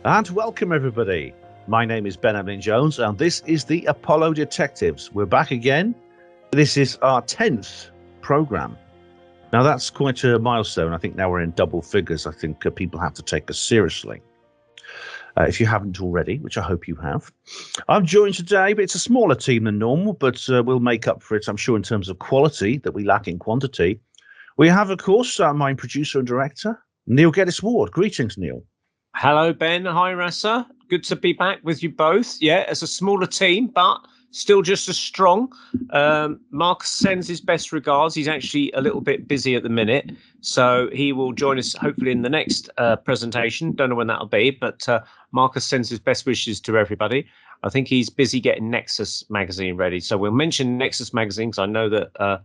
And welcome, everybody. My name is Ben Emlyn-Jones, and this is the Apollo Detectives. We're back again. This is our 10th program. Now, that's quite a milestone. I think now we're in double figures. I think people have to take us seriously. If you haven't already, which I hope you have. I'm joined today, but it's a smaller team than normal, but we'll make up for it, I'm sure, in terms of quality that we lack in quantity. We have, of course, my producer and director, Neil Geddes-Ward. Greetings, Neil. Hello, Ben. Hi, Rasa. Good to be back with you both. Yeah, as a smaller team, but still just as strong. Marcus sends his best regards. He's actually a little bit busy at the minute, so he will join us hopefully in the next presentation. Don't know when that'll be, but Marcus sends his best wishes to everybody. I think he's busy getting Nexus magazine ready, so we'll mention Nexus magazine because I know that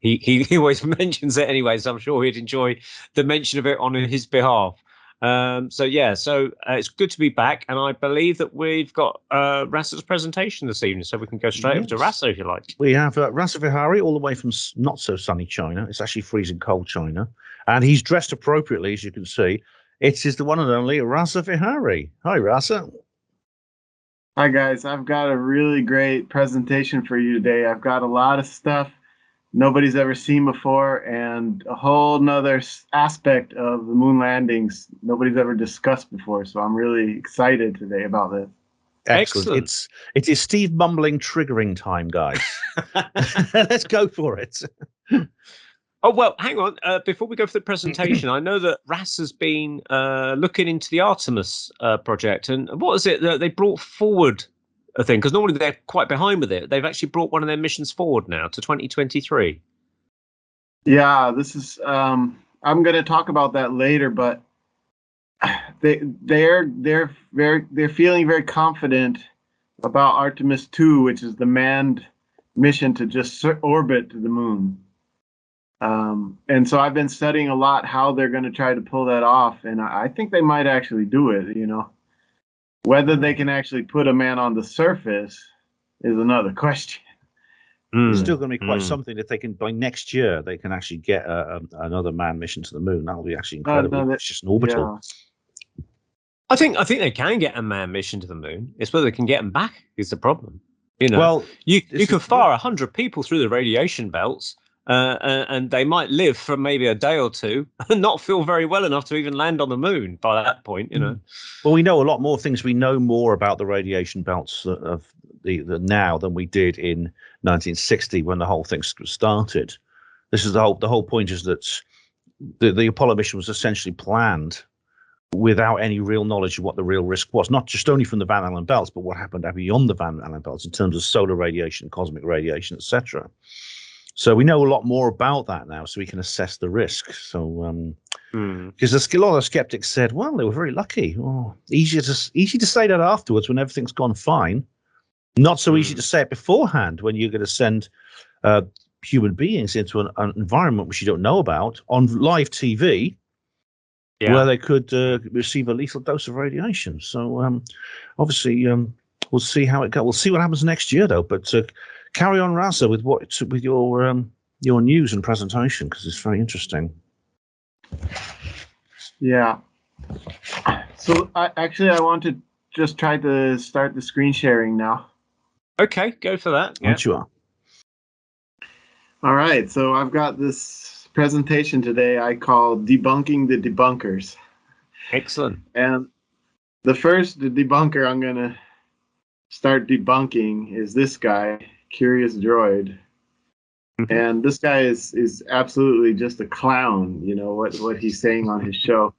he always mentions it anyway, so I'm sure he'd enjoy the mention of it on his behalf. So it's good to be back, and I believe that we've got Rasa's presentation this evening, so we can go straight over to Rasa if you like. We have Rasaviharri all the way from not so sunny China. It's actually freezing cold China, and he's dressed appropriately, as you can see. It is the one and only Rasaviharri. Hi, Rasa. Hi guys, I've got a really great presentation for you today. I've got a lot of stuff nobody's ever seen before, and a whole nother aspect of the moon landings nobody's ever discussed before. So I'm really excited today about this. Excellent. It is Steve mumbling triggering time, guys. Let's go for it. Oh, well, hang on. Before we go for the presentation, I know that Rasa's been looking into the Artemis project. And what is it that they brought forward a thing? Because normally they're quite behind with it. They've actually brought one of their missions forward now to 2023. Yeah, this is. I'm going to talk about that later, but they're feeling very confident about Artemis 2, which is the manned mission to just orbit the moon. And so I've been studying a lot how they're going to try to pull that off, and I think they might actually do it. You know, whether they can actually put a man on the surface is another question. It's still going to be quite something if they can, by next year, they can actually get another manned mission to the moon. That'll be actually incredible. It's just an orbital. Yeah. I think they can get a manned mission to the moon. It's whether they can get them back is the problem. You know, well, you can fire 100 people through the radiation belts, and they might live for maybe a day or two and not feel very well enough to even land on the moon by that point, you know. Well, we know a lot more things. We know more about the radiation belts of the now than we did in 1960 when the whole thing started. This is the whole point is that the Apollo mission was essentially planned without any real knowledge of what the real risk was, not just only from the Van Allen belts, but what happened beyond the Van Allen belts in terms of solar radiation, cosmic radiation, etc. So we know a lot more about that now, so we can assess the risk. So, because a lot of skeptics said, well, they were very lucky. Oh, easy to say that afterwards when everything's gone fine. Not so easy to say it beforehand when you're going to send human beings into an environment which you don't know about on live TV, where they could receive a lethal dose of radiation. So obviously, we'll see how it goes. We'll see what happens next year, though. But carry on, Rasa, with your news and presentation, because it's very interesting. Yeah. So I want to just try to start the screen sharing now. Okay, go for that. Yeah. You are. All right. So I've got this presentation today I call Debunking the Debunkers. Excellent. And the first debunker I'm going to start debunking is this guy, Curious Droid. And this guy is absolutely just a clown, you know, what he's saying on his show.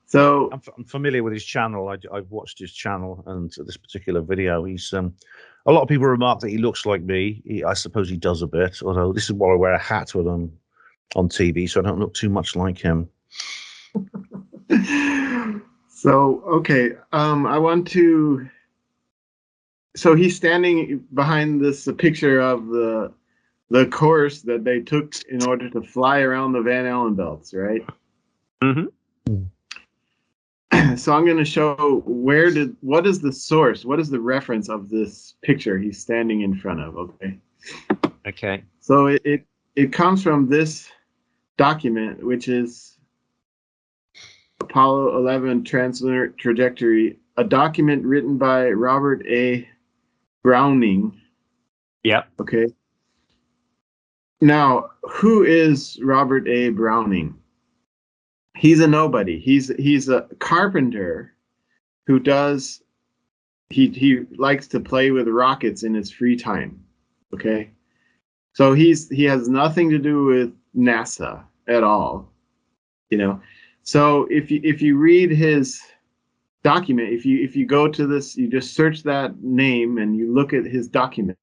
So I'm familiar with his channel. I've watched his channel, and this particular video, he's a lot of people remark that he looks like me. I suppose he does a bit, although this is why I wear a hat with him on TV, so I don't look too much like him. So okay, I want to. So he's standing behind this picture of the course that they took in order to fly around the Van Allen belts, right? Mm-hmm. So I'm going to show what is the source, what is the reference of this picture he's standing in front of, okay? Okay. So it comes from this document, which is Apollo 11 Translunar Trajectory, a document written by Robert A. Browning. Yep. Okay. Now, who is Robert A. Browning? He's a nobody. He's a carpenter who does he likes to play with rockets in his free time. Okay. So he has nothing to do with NASA at all. You know. So if you read his document, if you go to this, you just search that name and you look at his document,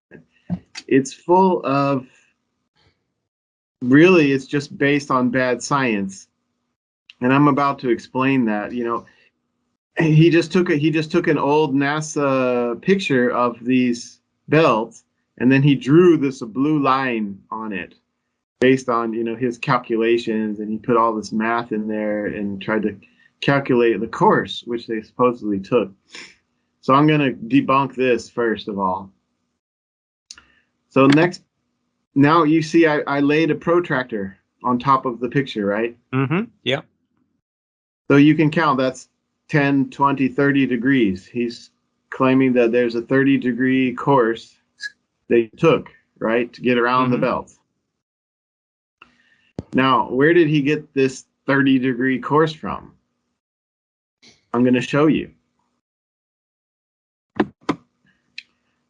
it's full of, really, it's just based on bad science. And I'm about to explain that. You know, he just took an old NASA picture of these belts, and then he drew this blue line on it based on, you know, his calculations, and he put all this math in there and tried to calculate the course which they supposedly took. So I'm going to debunk this first of all. So now you see I laid a protractor on top of the picture, right? Mm-hmm. Yeah. So you can count, that's 10, 20, 30 degrees. He's claiming that there's a 30-degree course they took, right, to get around the belt. Now, where did he get this 30-degree course from? I'm going to show you.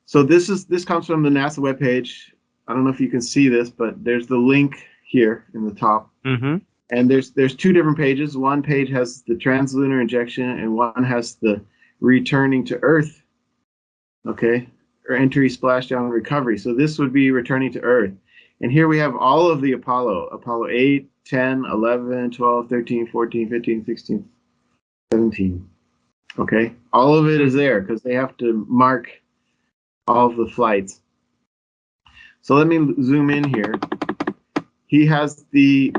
So this comes from the NASA webpage. I don't know if you can see this, but there's the link here in the top. Mm-hmm. And there's two different pages. One page has the translunar injection, and one has the returning to Earth, okay, or entry, splashdown, recovery. So this would be returning to Earth. And here we have all of the Apollo 8, 10, 11, 12, 13, 14, 15, 16, 17. Okay, all of it is there because they have to mark all of the flights. So let me zoom in here. He has the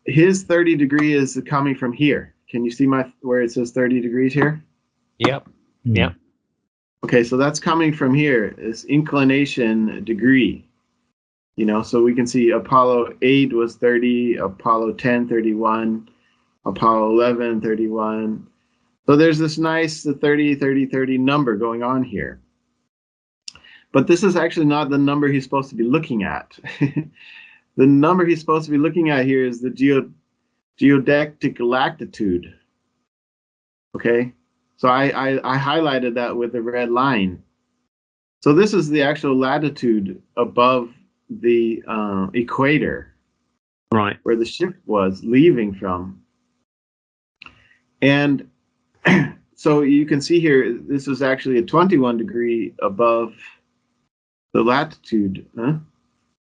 his 30 degree is coming from here. Can you see where it says 30 degrees here? Yep. Yep. Okay, so that's coming from here. This inclination degree. You know, so we can see Apollo 8 was 30, Apollo 10, 31, Apollo 11, 31. So there's this nice 30, 30, 30 number going on here. But this is actually not the number he's supposed to be looking at. The number he's supposed to be looking at here is the geodetic latitude. Okay, so I highlighted that with a red line. So this is the actual latitude above the equator, right, where the ship was leaving from. And so you can see here, this is actually a 21 degree above the latitude.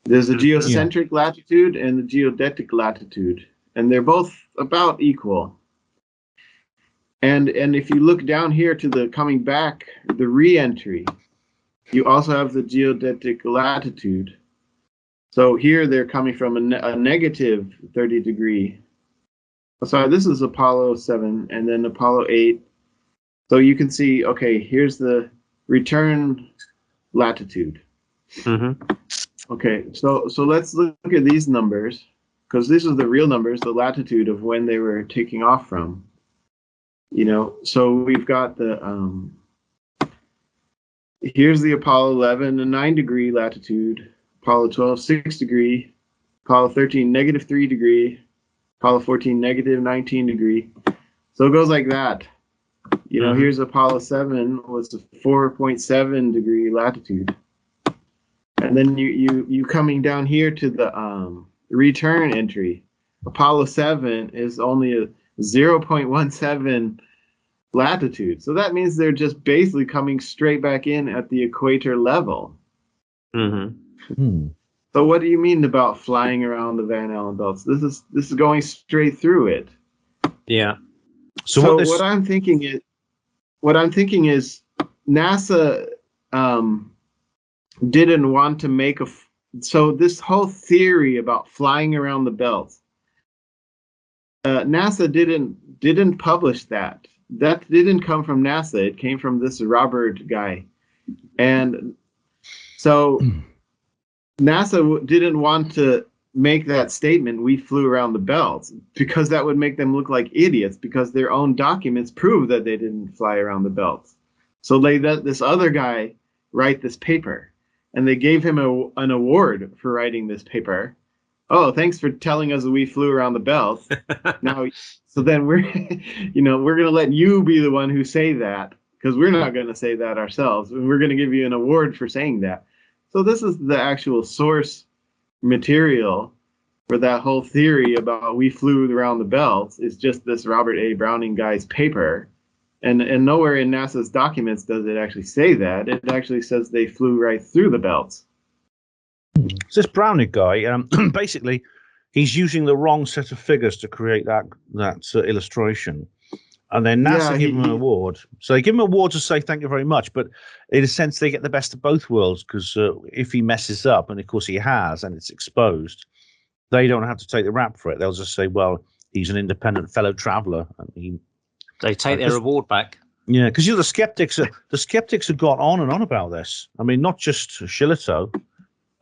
There's a geocentric latitude and the geodetic latitude, and they're both about equal. And if you look down here to the coming back, the re-entry, you also have the geodetic latitude. So here they're coming from a negative 30 degree. Sorry, this is Apollo 7 and then Apollo 8. So you can see, okay, here's the return latitude. Okay, so let's look at these numbers, because this is the real numbers, the latitude of when they were taking off from. You know, so we've got the here's the Apollo 11, a 9 degree latitude, Apollo 12, 6 degree, Apollo 13, negative 3 degree, Apollo 14, negative 19 degree. So it goes like that. You know, here's Apollo 7 was a 4.7 degree latitude. And then you coming down here to the return entry. Apollo 7 is only a 0.17 latitude. So that means they're just basically coming straight back in at the equator level. So what do you mean about flying around the Van Allen belts? This is going straight through it. Yeah. So what I'm thinking is NASA didn't want to make so this whole theory about flying around the belt. NASA didn't publish that. That didn't come from NASA. It came from this Robert guy, and so NASA didn't want to make that statement. We flew around the belt because that would make them look like idiots. Because their own documents prove that they didn't fly around the belt. So they let this other guy write this paper, and they gave him an award for writing this paper. Oh, thanks for telling us that we flew around the belt. Now, so then we're going to let you be the one who say that, because we're not going to say that ourselves. We're going to give you an award for saying that. So this is the actual source material for that whole theory about we flew around the belt. Is just this Robert A. Browning guy's paper. And nowhere in NASA's documents does it actually say that. It actually says they flew right through the belt. This Browning guy, basically, he's using the wrong set of figures to create that illustration, and then NASA give him an award. So they give him an award to say thank you very much, but in a sense they get the best of both worlds, because if he messes up, and of course he has, and it's exposed, they don't have to take the rap for it. They'll just say, well, he's an independent fellow traveler, and they take their reward back. Yeah, because the skeptics have gone on and on about this. I mean, not just Shillito.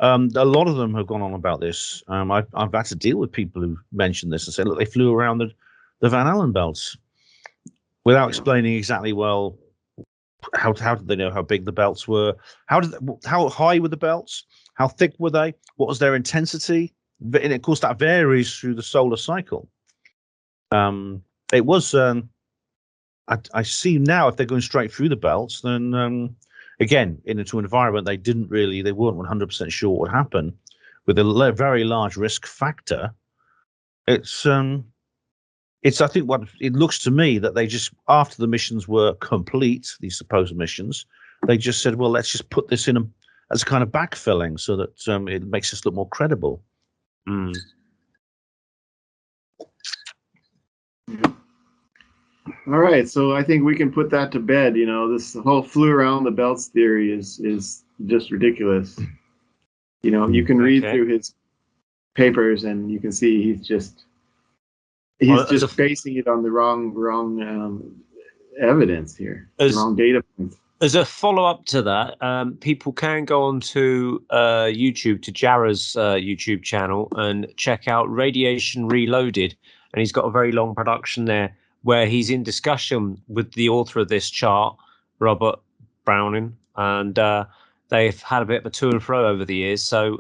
A lot of them have gone on about this. I've had to deal with people who mentioned this and said, look, they flew around the Van Allen belts without explaining exactly, well, how did they know how big the belts were? How high were the belts? How thick were they? What was their intensity? And of course, that varies through the solar cycle. It was, I see now, if they're going straight through the belts, then again, into an environment they weren't 100% sure what would happen, with a very large risk factor. It's I think what it looks to me that they just, after the missions were complete, these supposed missions, they just said, well, let's just put this in as a kind of backfilling so that it makes us look more credible. All right, so I think we can put that to bed. You know, this whole flew around the belts theory is just ridiculous. You know, you can read through his papers and you can see he's just basing it on the wrong evidence here, wrong data points. As a follow-up to that, people can go on to YouTube, to Jarrah's YouTube channel, and check out Radiation Reloaded, and he's got a very long production there, where he's in discussion with the author of this chart, Robert Browning, and they've had a bit of a to and fro over the years. So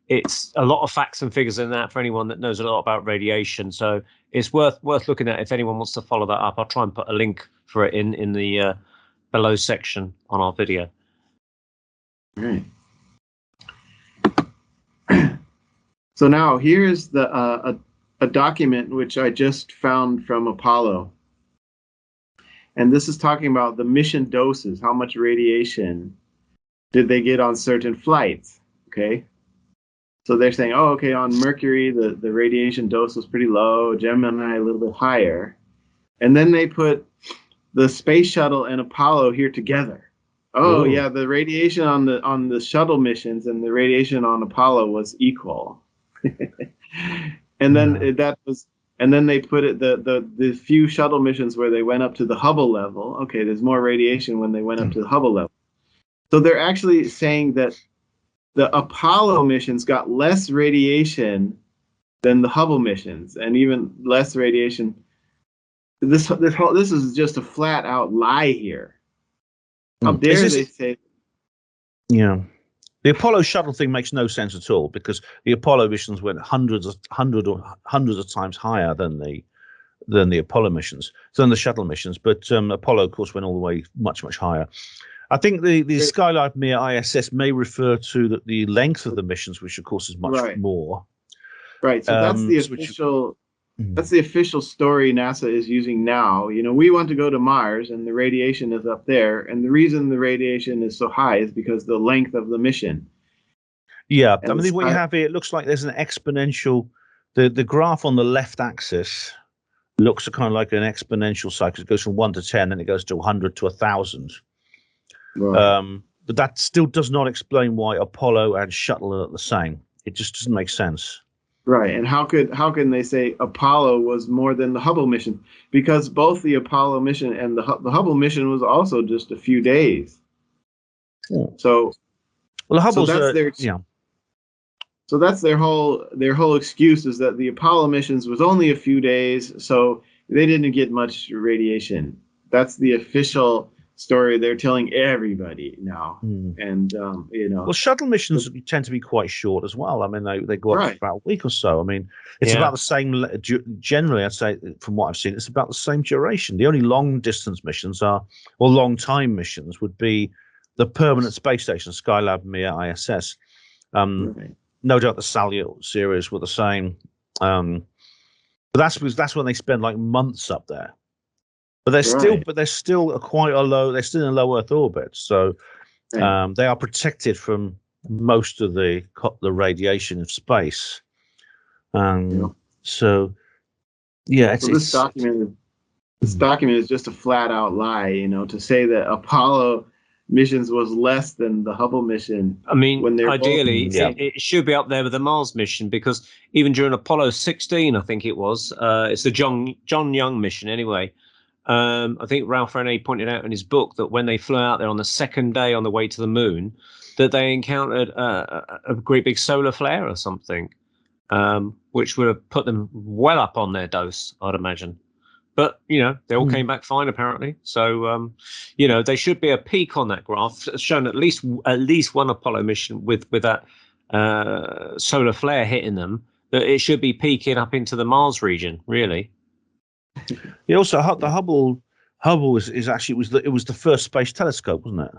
it's a lot of facts and figures in that for anyone that knows a lot about radiation. So it's worth looking at if anyone wants to follow that up. I'll try and put a link for it in the below section on our video. All right. So now here's a document which I just found from Apollo. And this is talking about the mission doses. How much radiation did they get on certain flights? Okay. So they're saying, oh, okay, on Mercury, the radiation dose was pretty low, Gemini a little bit higher. And then they put the space shuttle and Apollo here together. Oh, ooh. Yeah, the radiation on the shuttle missions and the radiation on Apollo was equal. And then and then they put it the few shuttle missions where they went up to the Hubble level. Okay, there's more radiation when they went up to the Hubble level. So they're actually saying that the Apollo missions got less radiation than the Hubble missions, and even less radiation. This is just a flat out lie here. How dare they say? Yeah. The Apollo shuttle thing makes no sense at all, because the Apollo missions went hundreds of times higher than the than the Apollo missions, than the shuttle missions. But Apollo, of course, went all the way much higher. I think the Skylab Mir ISS may refer to the length of the missions, which of course is much more. Right. So that's the official. That's the official story NASA is using now. You know, we want to go to Mars, and the radiation is up there, and the reason the radiation is so high is because the length of the mission. Yeah, and I mean, what you have here, it looks like there's an exponential. The graph on the left axis looks kind of like an exponential cycle. It goes from 1 to 10, and it goes to 100 to 1,000. Right. But that still does not explain why Apollo and shuttle are the same. It just doesn't make sense. Right, and how can they say Apollo was more than the Hubble mission? Because both the Apollo mission and the Hubble mission was also just a few days. Yeah. So, well, the Hubble's So that's their whole excuse is that the Apollo missions was only a few days, so they didn't get much radiation. That's the official story they're telling everybody now. And you know, well, shuttle missions tend to be quite short as well. I mean, they go up for about a week or so. I mean, it's about the same. Generally, I'd say from what I've seen, it's about the same duration. The only long distance missions long time missions would be the permanent space station, Skylab Mir ISS. No doubt the Salyut series were the same. But that's when they spend like months up there. But they're still quite a low. They're still in low Earth orbit, so they are protected from most of the radiation of space. So this document is just a flat out lie. You know, to say that Apollo missions was less than the Hubble mission. I mean, when ideally, it should be up there with the Mars mission, because even during Apollo 16, I think it was, it's the John Young mission anyway. I think Ralph Rene pointed out in his book that when they flew out there on the second day on the way to the moon, that they encountered a great big solar flare or something, which would have put them well up on their dose, I'd imagine. But, you know, they all came back fine, apparently. So, you know, they should be a peak on that graph, showing at least one Apollo mission with that solar flare hitting them, that it should be peaking up into the Mars region, really. Yeah, also the Hubble is actually it was the first space telescope, wasn't it?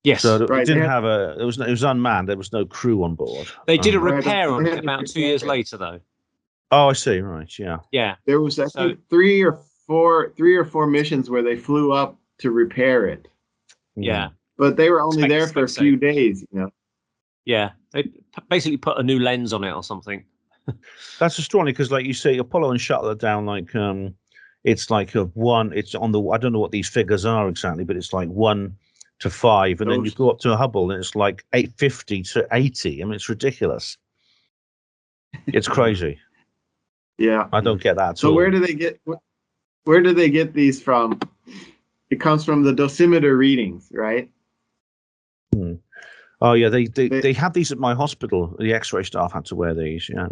Yes. So it didn't have it was unmanned. There was no crew on board. They did a repair on it about 2 years later, though. Oh, I see. Right. Yeah. Yeah. There was actually three or four missions where they flew up to repair it. Yeah. But they were only there for a few days, you know. Yeah, they basically put a new lens on it or something. That's astonishing because, like you say, Apollo and shuttle are down like it's like it's on the I don't know what these figures are exactly, but it's like 1 to 5, and then you go up to a Hubble and it's like 850 to 80. I mean, it's ridiculous. It's crazy. Yeah, I don't get that. So where do they get these from? It comes from the dosimeter readings, right? Oh yeah, they have these at my hospital. The X-ray staff had to wear these. Yeah.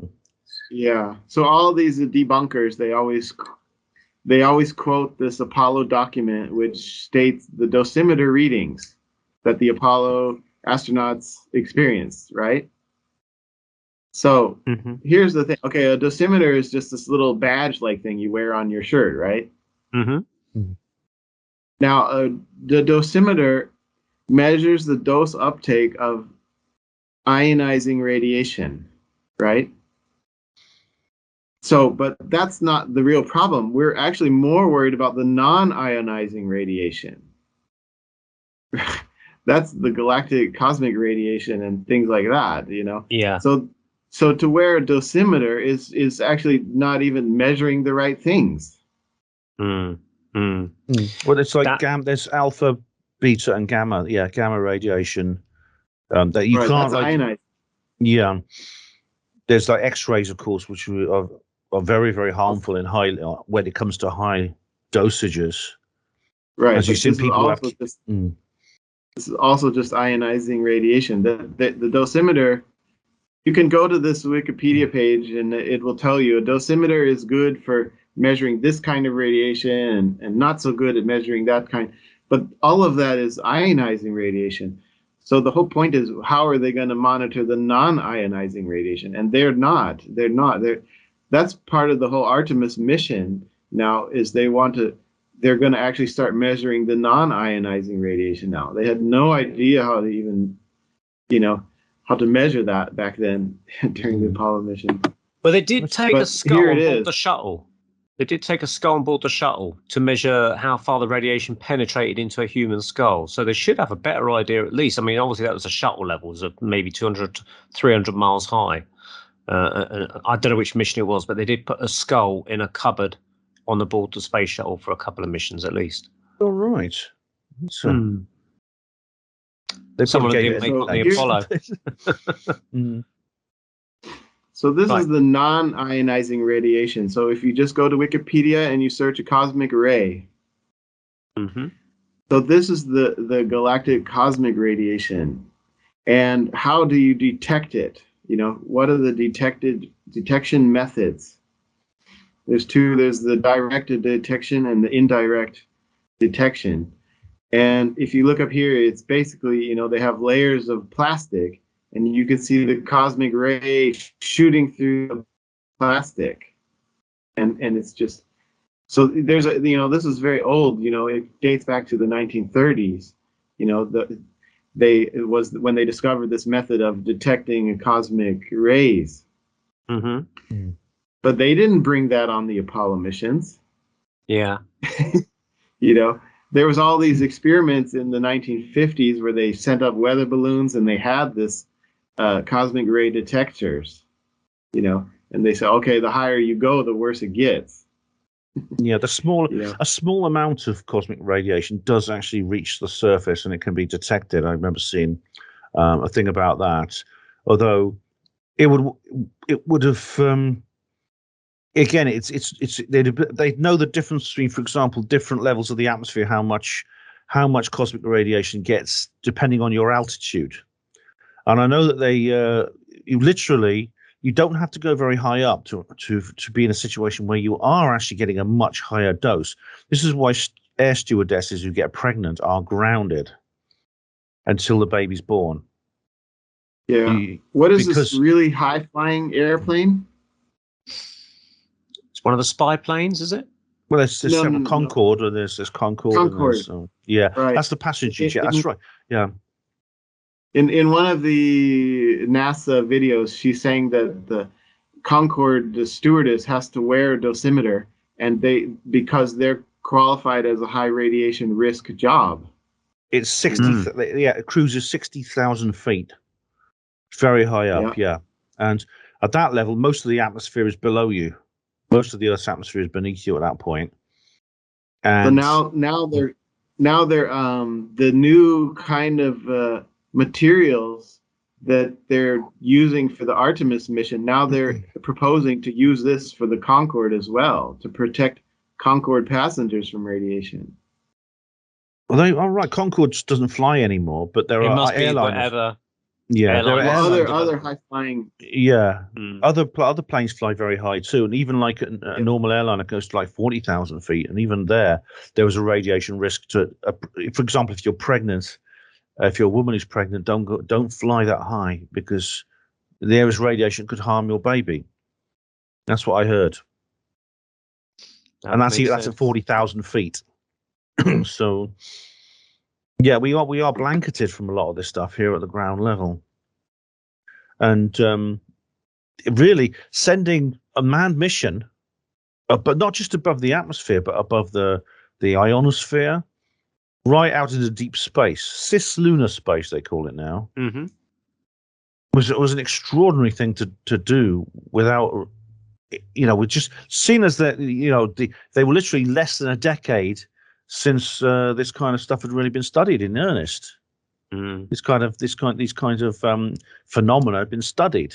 Yeah. So all these debunkers, they always quote this Apollo document, which states the dosimeter readings that the Apollo astronauts experienced, right? So here's the thing. Okay, a dosimeter is just this little badge-like thing you wear on your shirt, right? Now, the dosimeter measures the dose uptake of ionizing radiation, right? So, but that's not the real problem. We're actually more worried about the non-ionizing radiation. That's the galactic cosmic radiation and things like that, you know? Yeah. So to wear a dosimeter is actually not even measuring the right things. Well, it's like there's alpha, beta, and gamma. Yeah, gamma radiation that you can't like. Ionized. Yeah, there's like X-rays, of course, which are very, very harmful in high when it comes to high dosages. Right. As you've seen people have. This is also just ionizing radiation. The dosimeter. You can go to this Wikipedia page and it will tell you a dosimeter is good for measuring this kind of radiation and not so good at measuring that kind. But all of that is ionizing radiation. So the whole point is, how are they going to monitor the non-ionizing radiation? And they're not. that's part of the whole Artemis mission now, is they're going to actually start measuring the non-ionizing radiation now. They had no idea how to even, how to measure that back then during the Apollo mission. But they did take a skull here on it board is. the shuttle. They did take a skull on board the shuttle to measure how far the radiation penetrated into a human skull. So they should have a better idea at least. I mean, obviously that was a shuttle levels of maybe 200, 300 miles high. I don't know which mission it was, but they did put a skull in a cupboard on the board the space shuttle for a couple of missions at least. All right. So someone didn't make on the Apollo. So this is the non-ionizing radiation. So if you just go to Wikipedia and you search a cosmic ray, so this is the galactic cosmic radiation. And how do you detect it? What are the detection methods? There's two. There's the directed detection and the indirect detection. And if you look up here, it's basically, they have layers of plastic, and you can see the cosmic ray shooting through the plastic. And it's just, so there's this is very old, it dates back to the 1930s. It was when they discovered this method of detecting cosmic rays. But they didn't bring that on the Apollo missions. Yeah. There was all these experiments in the 1950s where they sent up weather balloons and they had this cosmic ray detectors, and they said, okay, the higher you go, the worse it gets. Yeah, a small amount of cosmic radiation does actually reach the surface and it can be detected. I remember seeing a thing about that. Although it would have again, they know the difference between, for example, different levels of the atmosphere, how much cosmic radiation gets depending on your altitude. And I know that you don't have to go very high up to be in a situation where you are actually getting a much higher dose. This is why air stewardesses who get pregnant are grounded until the baby's born. Yeah. What is this really high-flying airplane? It's one of the spy planes, is it? Well, there's several Concorde, and there's Concorde. Concorde. Right. That's the passenger jet. That's right. Yeah. In one of the NASA videos, she's saying that the Concorde, the stewardess, has to wear a dosimeter, and because they're qualified as a high radiation risk job. It's 60. It cruises 60,000 feet. Very high up, yeah. And at that level, most of the atmosphere is below you. Most of the Earth's atmosphere is beneath you at that point. And so now they're the new kind of materials that they're using for the Artemis mission. Now they're proposing to use this for the Concorde as well, to protect Concorde passengers from radiation. Well, right. Concorde doesn't fly anymore, but there are airliners. Yeah, there are other high flying. Yeah, other planes fly very high too, and even like a normal airliner goes to like 40,000 feet, and even there was a radiation risk to. For example, if you're pregnant, if you're a woman who's pregnant, don't fly that high because there is radiation could harm your baby. That's what I heard, and that's at 40,000 feet. So. Yeah, we are blanketed from a lot of this stuff here at the ground level, and really sending a manned mission, but not just above the atmosphere, but above the ionosphere, right out into deep space, cislunar space they call it now. Was an extraordinary thing to do without, with just seen as that they were literally less than a decade since this kind of stuff had really been studied in earnest. These kinds of phenomena have been studied.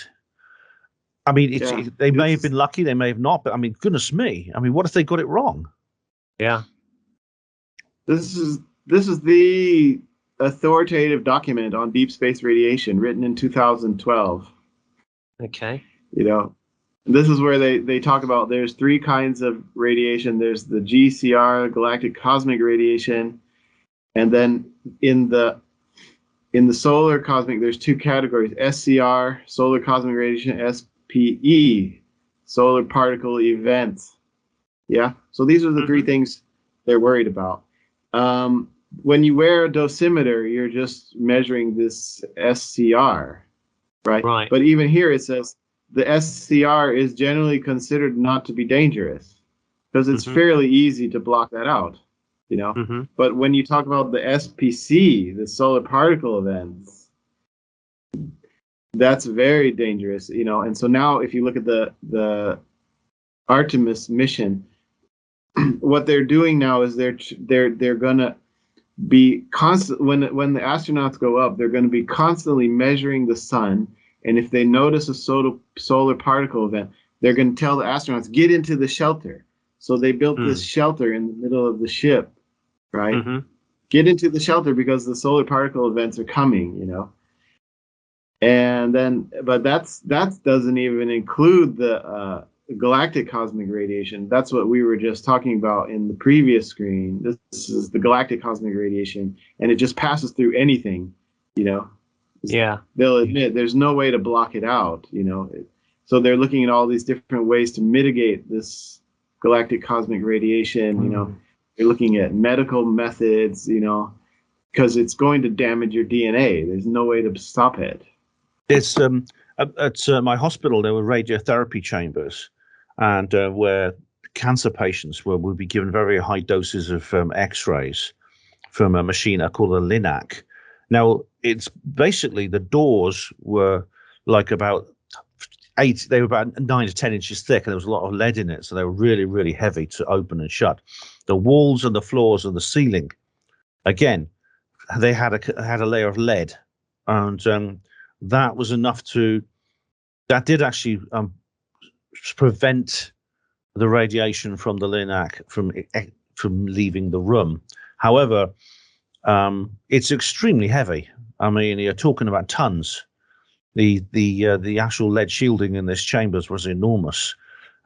I mean, they may have been lucky, they may have not, but I mean, goodness me! I mean, what if they got it wrong? Yeah, this is the authoritative document on deep space radiation, written in 2012. Okay. This is where they talk about there's three kinds of radiation. There's the GCR, galactic cosmic radiation, and then in the solar cosmic, there's two categories: SCR, solar cosmic radiation, SPE, solar particle events. Yeah. So these are the three things they're worried about. When you wear a dosimeter, you're just measuring this SCR, right? Right. But even here it says the SCR is generally considered not to be dangerous because it's fairly easy to block that out, you know. But when you talk about the SPC, the solar particle events, that's very dangerous, you know. And so now if you look at the Artemis mission, what they're doing now is they're gonna be constant when the astronauts go up, they're going to be constantly measuring the sun, and if they notice a solar particle event, they're going to tell the astronauts, get into the shelter. So they built this shelter in the middle of the ship, right? Get into the shelter because the solar particle events are coming, you know. And then, but that doesn't even include the galactic cosmic radiation. That's what we were just talking about in the previous screen. This is the galactic cosmic radiation, and it just passes through anything, you know. Yeah. They'll admit there's no way to block it out, you know. So they're looking at all these different ways to mitigate this galactic cosmic radiation, you know. They're looking at medical methods, you know, because it's going to damage your DNA. There's no way to stop it. It's at my hospital, there were radiotherapy chambers, and where cancer patients would be given very high doses of X-rays from a machine called a LINAC. Now, it's basically the doors were like about 9 to 10 inches thick, and there was a lot of lead in it, so they were really, really heavy to open and shut. The walls and the floors and the ceiling, again, they had a layer of lead, and that was enough that did actually prevent the radiation from the LINAC from leaving the room. However, it's extremely heavy. I mean, you're talking about tons. The actual lead shielding in this chambers was enormous.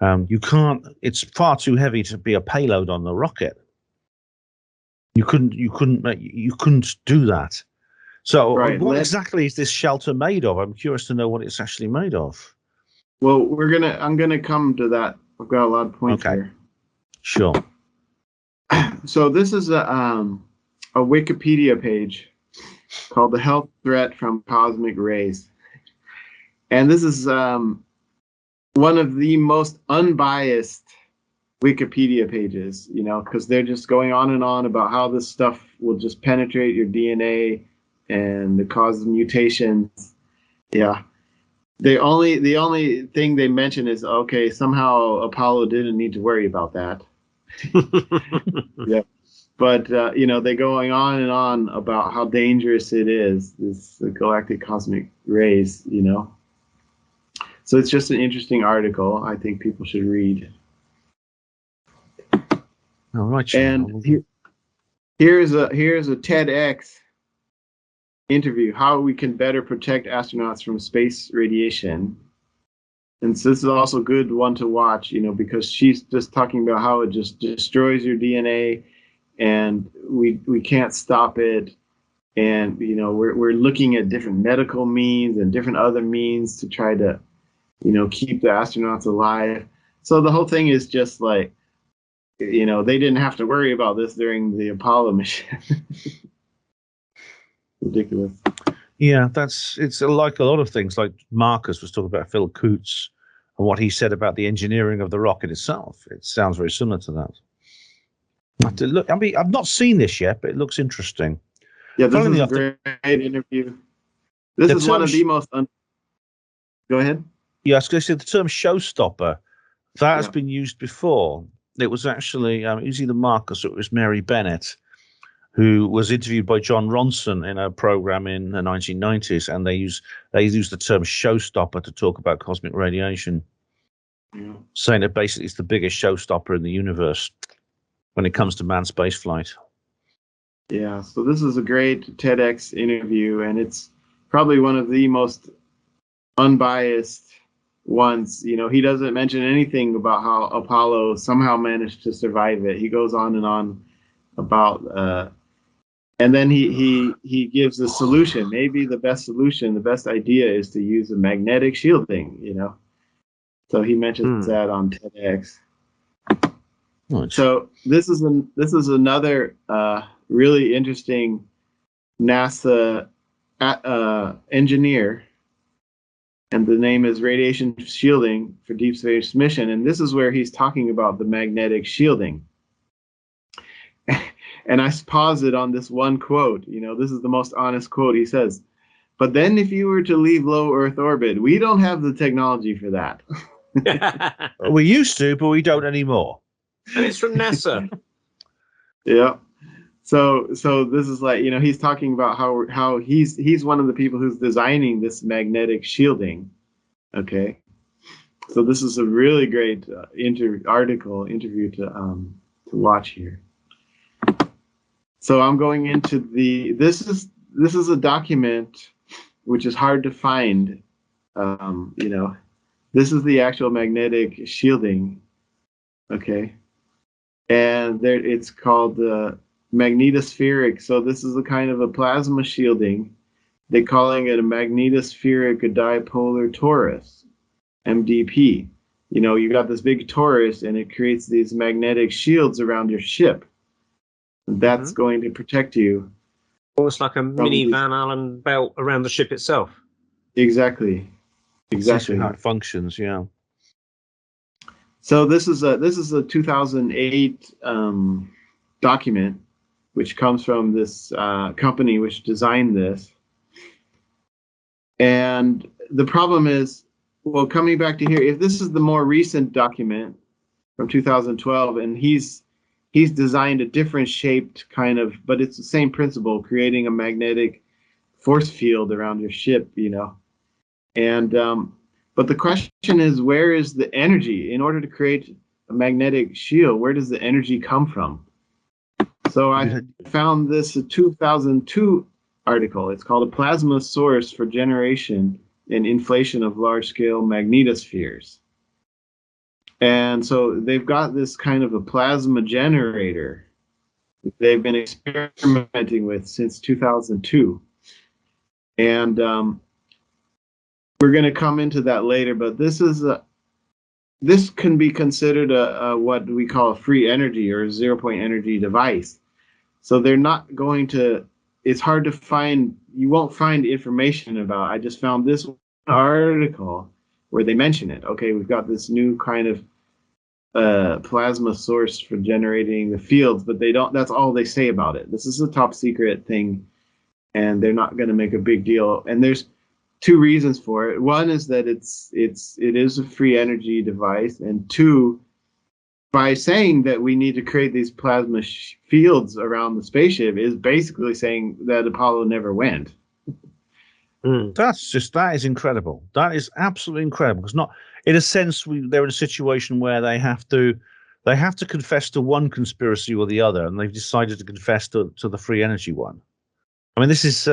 It's far too heavy to be a payload on the rocket. You couldn't do that. So what exactly is this shelter made of? I'm curious to know what it's actually made of. Well, I'm gonna come to that. I've got a lot of points here. Sure. So this is a Wikipedia page called "The Health Threat from Cosmic Rays," and this is one of the most unbiased Wikipedia pages. You know, because they're just going on and on about how this stuff will just penetrate your DNA and it causes mutations. Yeah. The only thing they mention is, okay, somehow Apollo didn't need to worry about that. Yeah. But, you know, they're going on and on about how dangerous it is, this galactic cosmic rays, you know. So it's just an interesting article I think people should read. All right. And here's a TEDx interview, how we can better protect astronauts from space radiation. And so this is also a good one to watch, you know, because she's just talking about how it just destroys your DNA and we can't stop it. And, you know, we're looking at different medical means and different other means to try to, you know, keep the astronauts alive. So the whole thing is just like, you know, they didn't have to worry about this during the Apollo mission. Ridiculous. Yeah, it's like a lot of things. Like Marcus was talking about Phil Coots and what he said about the engineering of the rocket itself. It sounds very similar to that. I have to look. I mean, I've not seen this yet, but it looks interesting. Yeah, this is a great interview. This is one of the most. Go ahead. Yeah, I was going to say the term showstopper that has been used before. It was actually it was either Marcus or it was Mary Bennett, who was interviewed by John Ronson in a program in the 1990s, and they used the term showstopper to talk about cosmic radiation, saying that basically it's the biggest showstopper in the universe when it comes to manned spaceflight. Yeah, so this is a great TEDx interview, and it's probably one of the most unbiased ones. You know, he doesn't mention anything about how Apollo somehow managed to survive it. He goes on and on about and then he gives a solution. Maybe the best solution, the best idea is to use a magnetic shielding, you know. So he mentions that on TEDx. Nice. So this is another really interesting NASA engineer, and the name is radiation shielding for deep space mission. And this is where he's talking about the magnetic shielding. And I paused it on this one quote. This is the most honest quote. He says, "But then if you were to leave low Earth orbit, we don't have the technology for that." We used to, but we don't anymore. And it's from NASA. Yeah. So this is like, he's talking about how he's one of the people who's designing this magnetic shielding. Okay. So this is a really great interview to watch here. So I'm going into this is a document which is hard to find. This is the actual magnetic shielding. Okay. And it's called magnetospheric. So this is a kind of a plasma shielding. They're calling it a magnetospheric dipolar torus, MDP. You got this big torus, and it creates these magnetic shields around your ship. That's going to protect you. Almost like a mini Van Allen belt around the ship itself. Exactly Exactly. how it functions. Yeah. So this is a 2008 document, which comes from this company which designed this. And the problem is, well, coming back to here, if this is the more recent document from 2012, and he's designed a different shaped kind of, but it's the same principle, creating a magnetic force field around your ship, And but the question is, where is the energy in order to create a magnetic shield? Where does the energy come from? So I found this 2002 article. It's called "A Plasma Source for Generation and Inflation of Large-Scale Magnetospheres." And so they've got this kind of a plasma generator they've been experimenting with since 2002. And we're going to come into that later, but this can be considered a what we call a free energy or a 0-point energy device. So they're not going to, it's hard to find, you won't find information about. I just found this article where they mention it. Okay, we've got this new kind of plasma source for generating the fields, but that's all they say about it. This is a top secret thing, and they're not going to make a big deal. And there's two reasons for it. One is that it is a free energy device, and two, by saying that we need to create these plasma fields around the spaceship is basically saying that Apollo never went. That is incredible. That is absolutely incredible. Because not in a sense they're in a situation where they have to confess to one conspiracy or the other, and they've decided to confess to the free energy one. I mean, this is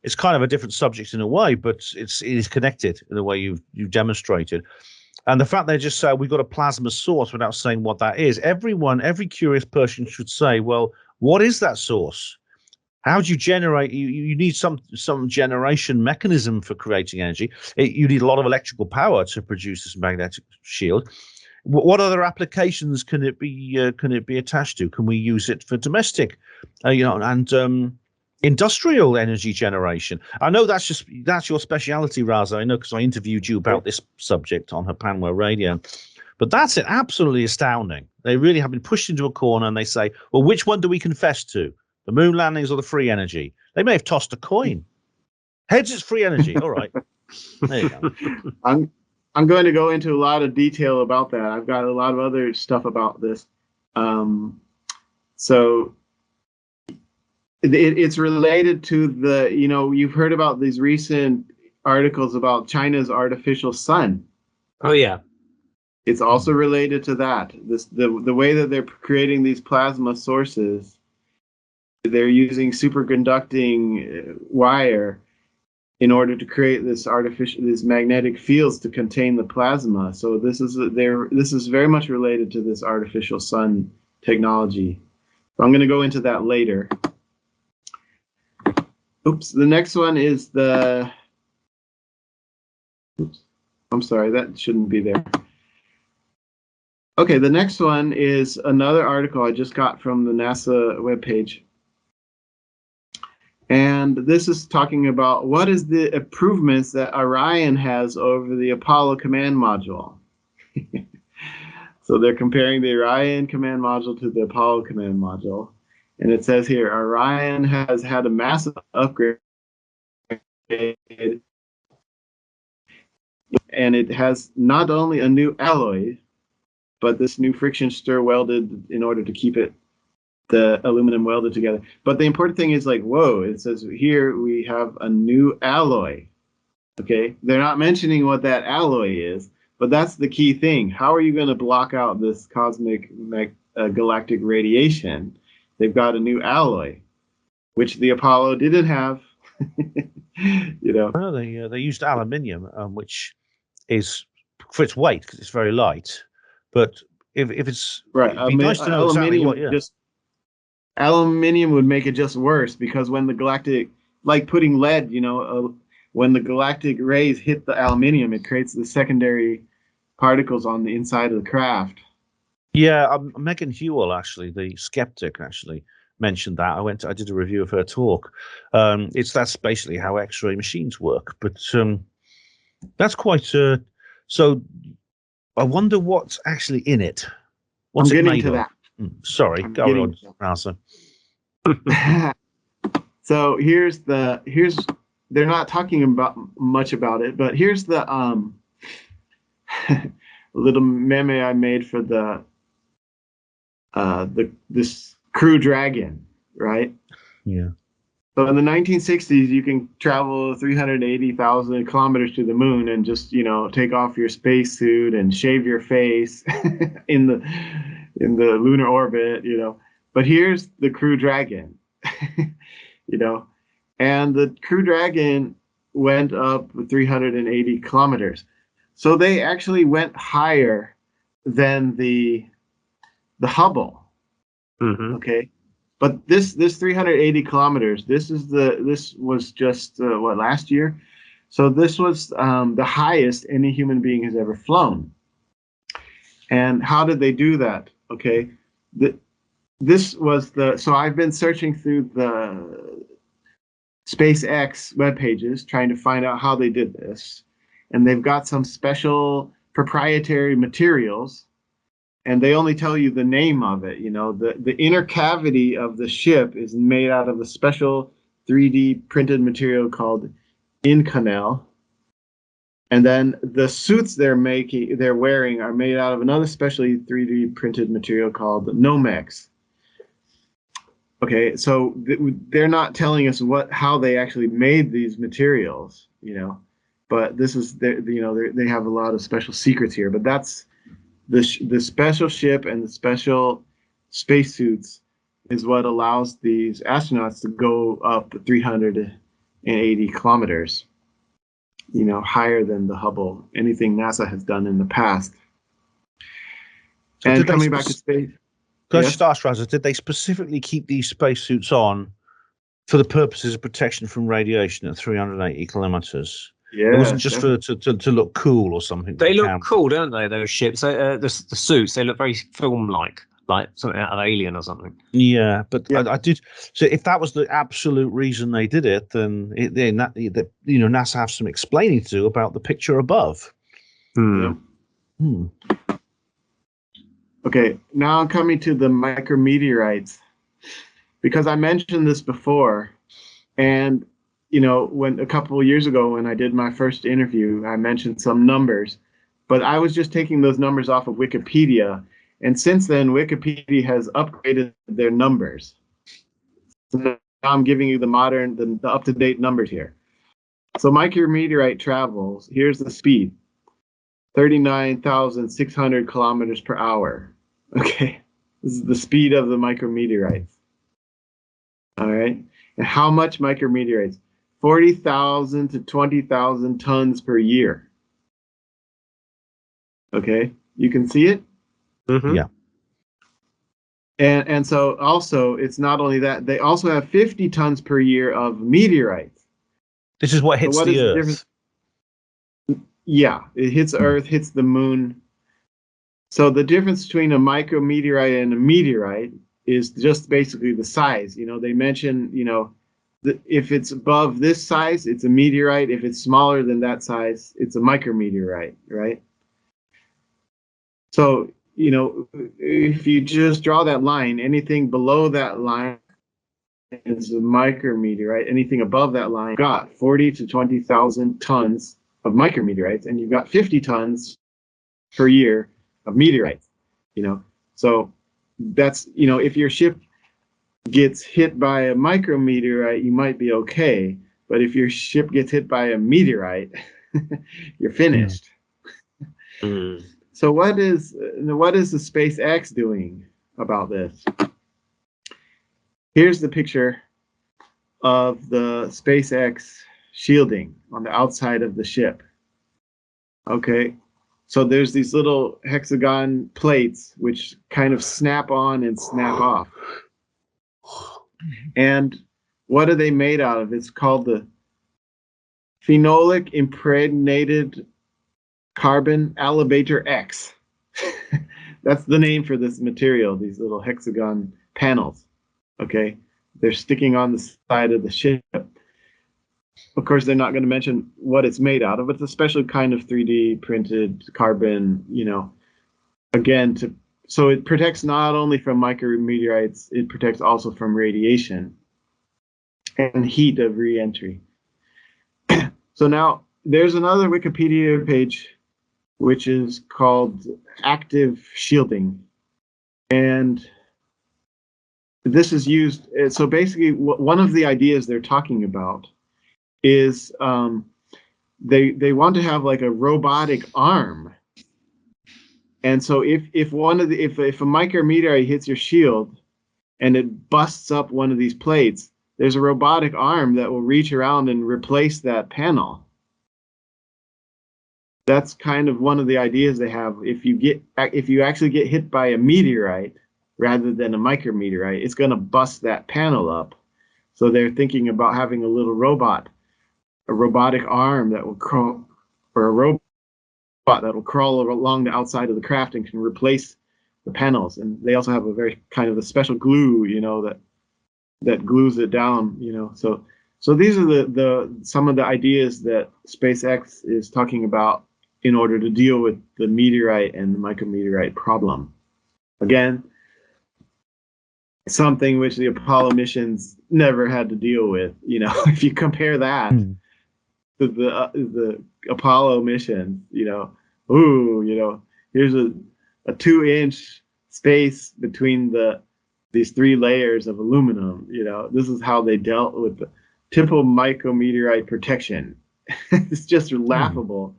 it's kind of a different subject in a way, but it is connected in the way you've demonstrated. And the fact they just say we've got a plasma source without saying what that is, every curious person should say, well, what is that source? How do you generate? You need some generation mechanism for creating energy. You need a lot of electrical power to produce this magnetic shield. What other applications can it be attached to? Can we use it for domestic, and industrial energy generation? I know that's your speciality, Rasa. I know because I interviewed you about this subject on Hapanwa Radio. But that's absolutely astounding. They really have been pushed into a corner, and they say, well, which one do we confess to? The moon landings or the free energy? They may have tossed a coin. Heads, it's free energy. All right. There you go. I'm going to go into a lot of detail about that. I've got a lot of other stuff about this. So it's related to you've heard about these recent articles about China's artificial sun. Oh, yeah. It's also related to that. The way that they're creating these plasma sources, they're using superconducting wire in order to create these magnetic fields to contain the plasma. So this is very much related to this artificial sun technology. So I'm going to go into that later. Oops. The next one is I'm sorry, that shouldn't be there. Okay, the next one is another article I just got from the NASA webpage. And this is talking about what is the improvements that Orion has over the Apollo command module. So they're comparing the Orion command module to the Apollo command module. And it says here, Orion has had a massive upgrade, and it has not only a new alloy, but this new friction stir welded in order to keep the aluminum welded together. But the important thing is, like, whoa, it says here we have a new alloy. Okay, they're not mentioning what that alloy is, but that's the key thing. How are you going to block out this cosmic galactic radiation? They've got a new alloy, which the Apollo didn't have. Well, they used aluminium, which is for its weight because it's very light. But if it's right, it'd be nice to know exactly what. Yeah. Aluminium would make it just worse, because when the galactic, like putting lead, when the galactic rays hit the aluminium, it creates the secondary particles on the inside of the craft. Yeah, Megan Hewell, actually, the skeptic, actually mentioned that. I did a review of her talk. That's basically how X-ray machines work. But that's quite. So I wonder what's actually in it. What's I'm it getting made to of? that. Sorry, go on, Rasa. So here's they're not talking much about it, but here's the little meme I made for this Crew Dragon, right? Yeah. So in the 1960s, you can travel 380,000 kilometers to the moon and just, take off your spacesuit and shave your face in the lunar orbit, But here's the Crew Dragon, and the Crew Dragon went up 380 kilometers. So they actually went higher than the Hubble. Mm-hmm. Okay. But this 380 kilometers, this was just last year? So this was the highest any human being has ever flown. And how did they do that? Okay. So I've been searching through the SpaceX web pages trying to find out how they did this. And they've got some special proprietary materials, and they only tell you the name of it. The inner cavity of the ship is made out of a special 3D printed material called Inconel. And then the suits they're wearing are made out of another specially 3D printed material called Nomex. Okay, so they're not telling us how they actually made these materials, but this is they have a lot of special secrets here. But that's the special ship and the special spacesuits is what allows these astronauts to go up 380 kilometers, higher than the Hubble, anything NASA has done in the past. So and coming back to space. Can I just ask, Rasa, did they specifically keep these spacesuits on for the purposes of protection from radiation at 380 kilometers? Yeah, it wasn't just to look cool or something. They look cool, don't they? Those ships, the suits, they look very film-like, like something out of Alien or something. Yeah, but yeah. I did. So if that was the absolute reason they did it, then NASA have some explaining to do about the picture above. Yeah. Okay, now I'm coming to the micrometeorites, because I mentioned this before, and when a couple of years ago when I did my first interview, I mentioned some numbers, but I was just taking those numbers off of Wikipedia, and since then Wikipedia has upgraded their numbers. So now I'm giving you the up-to-date numbers here. So micrometeorite travels, here's the speed, 39,600 kilometers per hour. Okay, this is the speed of the micrometeorites. All right, and how much micrometeorites? 40,000 to 20,000 tons per year. Okay, you can see it? Mm-hmm. Yeah. And so also, it's not only that, they also have 50 tons per year of meteorites. This is what hits the Earth. Yeah, it hits Earth, hits the moon. So the difference between a micrometeorite and a meteorite is just basically the size. They mention, if it's above this size, it's a meteorite. If it's smaller than that size, it's a micrometeorite, right? So, if you just draw that line, anything below that line is a micrometeorite. Anything above that line, you've got 40 to 20,000 tons of micrometeorites, and you've got 50 tons per year of meteorites. So that's, if your ship gets hit by a micrometeorite, you might be okay. But if your ship gets hit by a meteorite, you're finished. Mm. So what is the SpaceX doing about this? Here's the picture of the SpaceX shielding on the outside of the ship. Okay, so there's these little hexagon plates which kind of snap on and snap off. And what are they made out of? It's called the phenolic impregnated carbon alligator X. That's the name for this material, these little hexagon panels. Okay, they're sticking on the side of the ship. Of course, they're not going to mention what it's made out of. It's a special kind of 3D printed carbon, again, so it protects not only from micrometeorites, it protects also from radiation and heat of re-entry. So now there's another Wikipedia page which is called active shielding. And this is used, so basically one of the ideas they're talking about is they want to have like a robotic arm. And so if a micrometeorite hits your shield and it busts up one of these plates, there's a robotic arm that will reach around and replace that panel. That's kind of one of the ideas they have. If you actually get hit by a meteorite rather than a micrometeorite, it's going to bust that panel up. So they're thinking about having a little robot, a robotic arm that will crawl, or a robot that will crawl along the outside of the craft and can replace the panels. And they also have a very kind of a special glue, that glues it down, So these are some of the ideas that SpaceX is talking about in order to deal with the meteorite and the micrometeorite problem. Again, something which the Apollo missions never had to deal with. If you compare that to the Apollo mission, here's a 2-inch space between these 3 layers of aluminum. This is how they dealt with the typical micrometeorite protection. It's just laughable.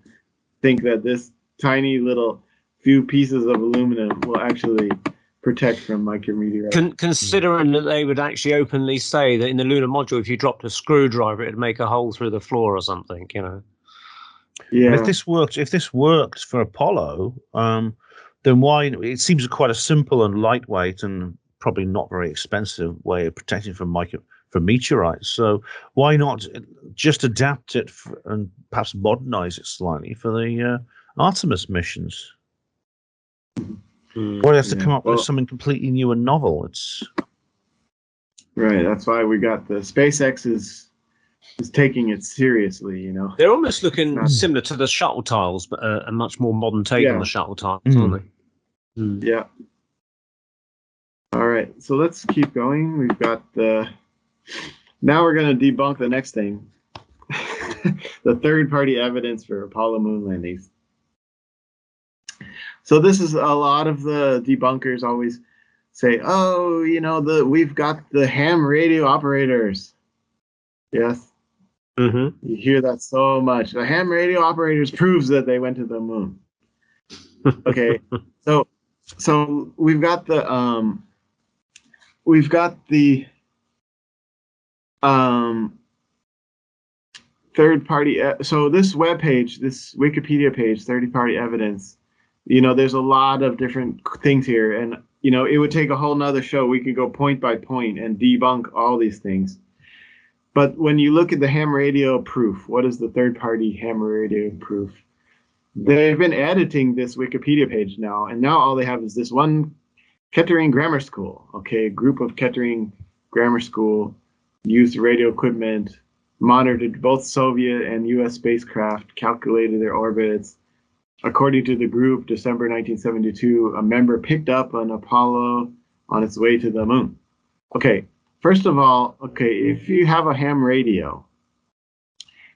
Think that this tiny little few pieces of aluminum will actually protect from micrometeorites. Considering that they would actually openly say that in the lunar module, if you dropped a screwdriver, it'd make a hole through the floor or something, Yeah. And if this worked for Apollo, then why? It seems quite a simple and lightweight and probably not very expensive way of protecting from meteorites. So why not just adapt it and perhaps modernize it slightly for the Artemis missions? Why do you have to come up with something completely new and novel? It's right. That's why we got the SpaceX is taking it seriously. They're almost looking similar to the shuttle tiles, but a much more modern take on the shuttle tiles, aren't they? Yeah. All right. So let's keep going. We've got now we're going to debunk the next thing. The third-party evidence for Apollo moon landings. So this is a lot of the debunkers always say, oh, we've got the ham radio operators. Yes. You hear that so much. The ham radio operators proves that they went to the moon. Okay. So we've got the third party. So this webpage, this Wikipedia page, third party evidence, there's a lot of different things here, and it would take a whole nother show. We could go point by point and debunk all these things. But when you look at the ham radio proof, what is the third party ham radio proof? they've been editing this Wikipedia page now, and now all they have is this one Kettering Grammar School. Okay, a group of Kettering Grammar School used radio equipment, monitored both Soviet and U.S. spacecraft, calculated their orbits. According to the group, December 1972, a member picked up an Apollo on its way to the moon. Okay, first of all, if you have a ham radio,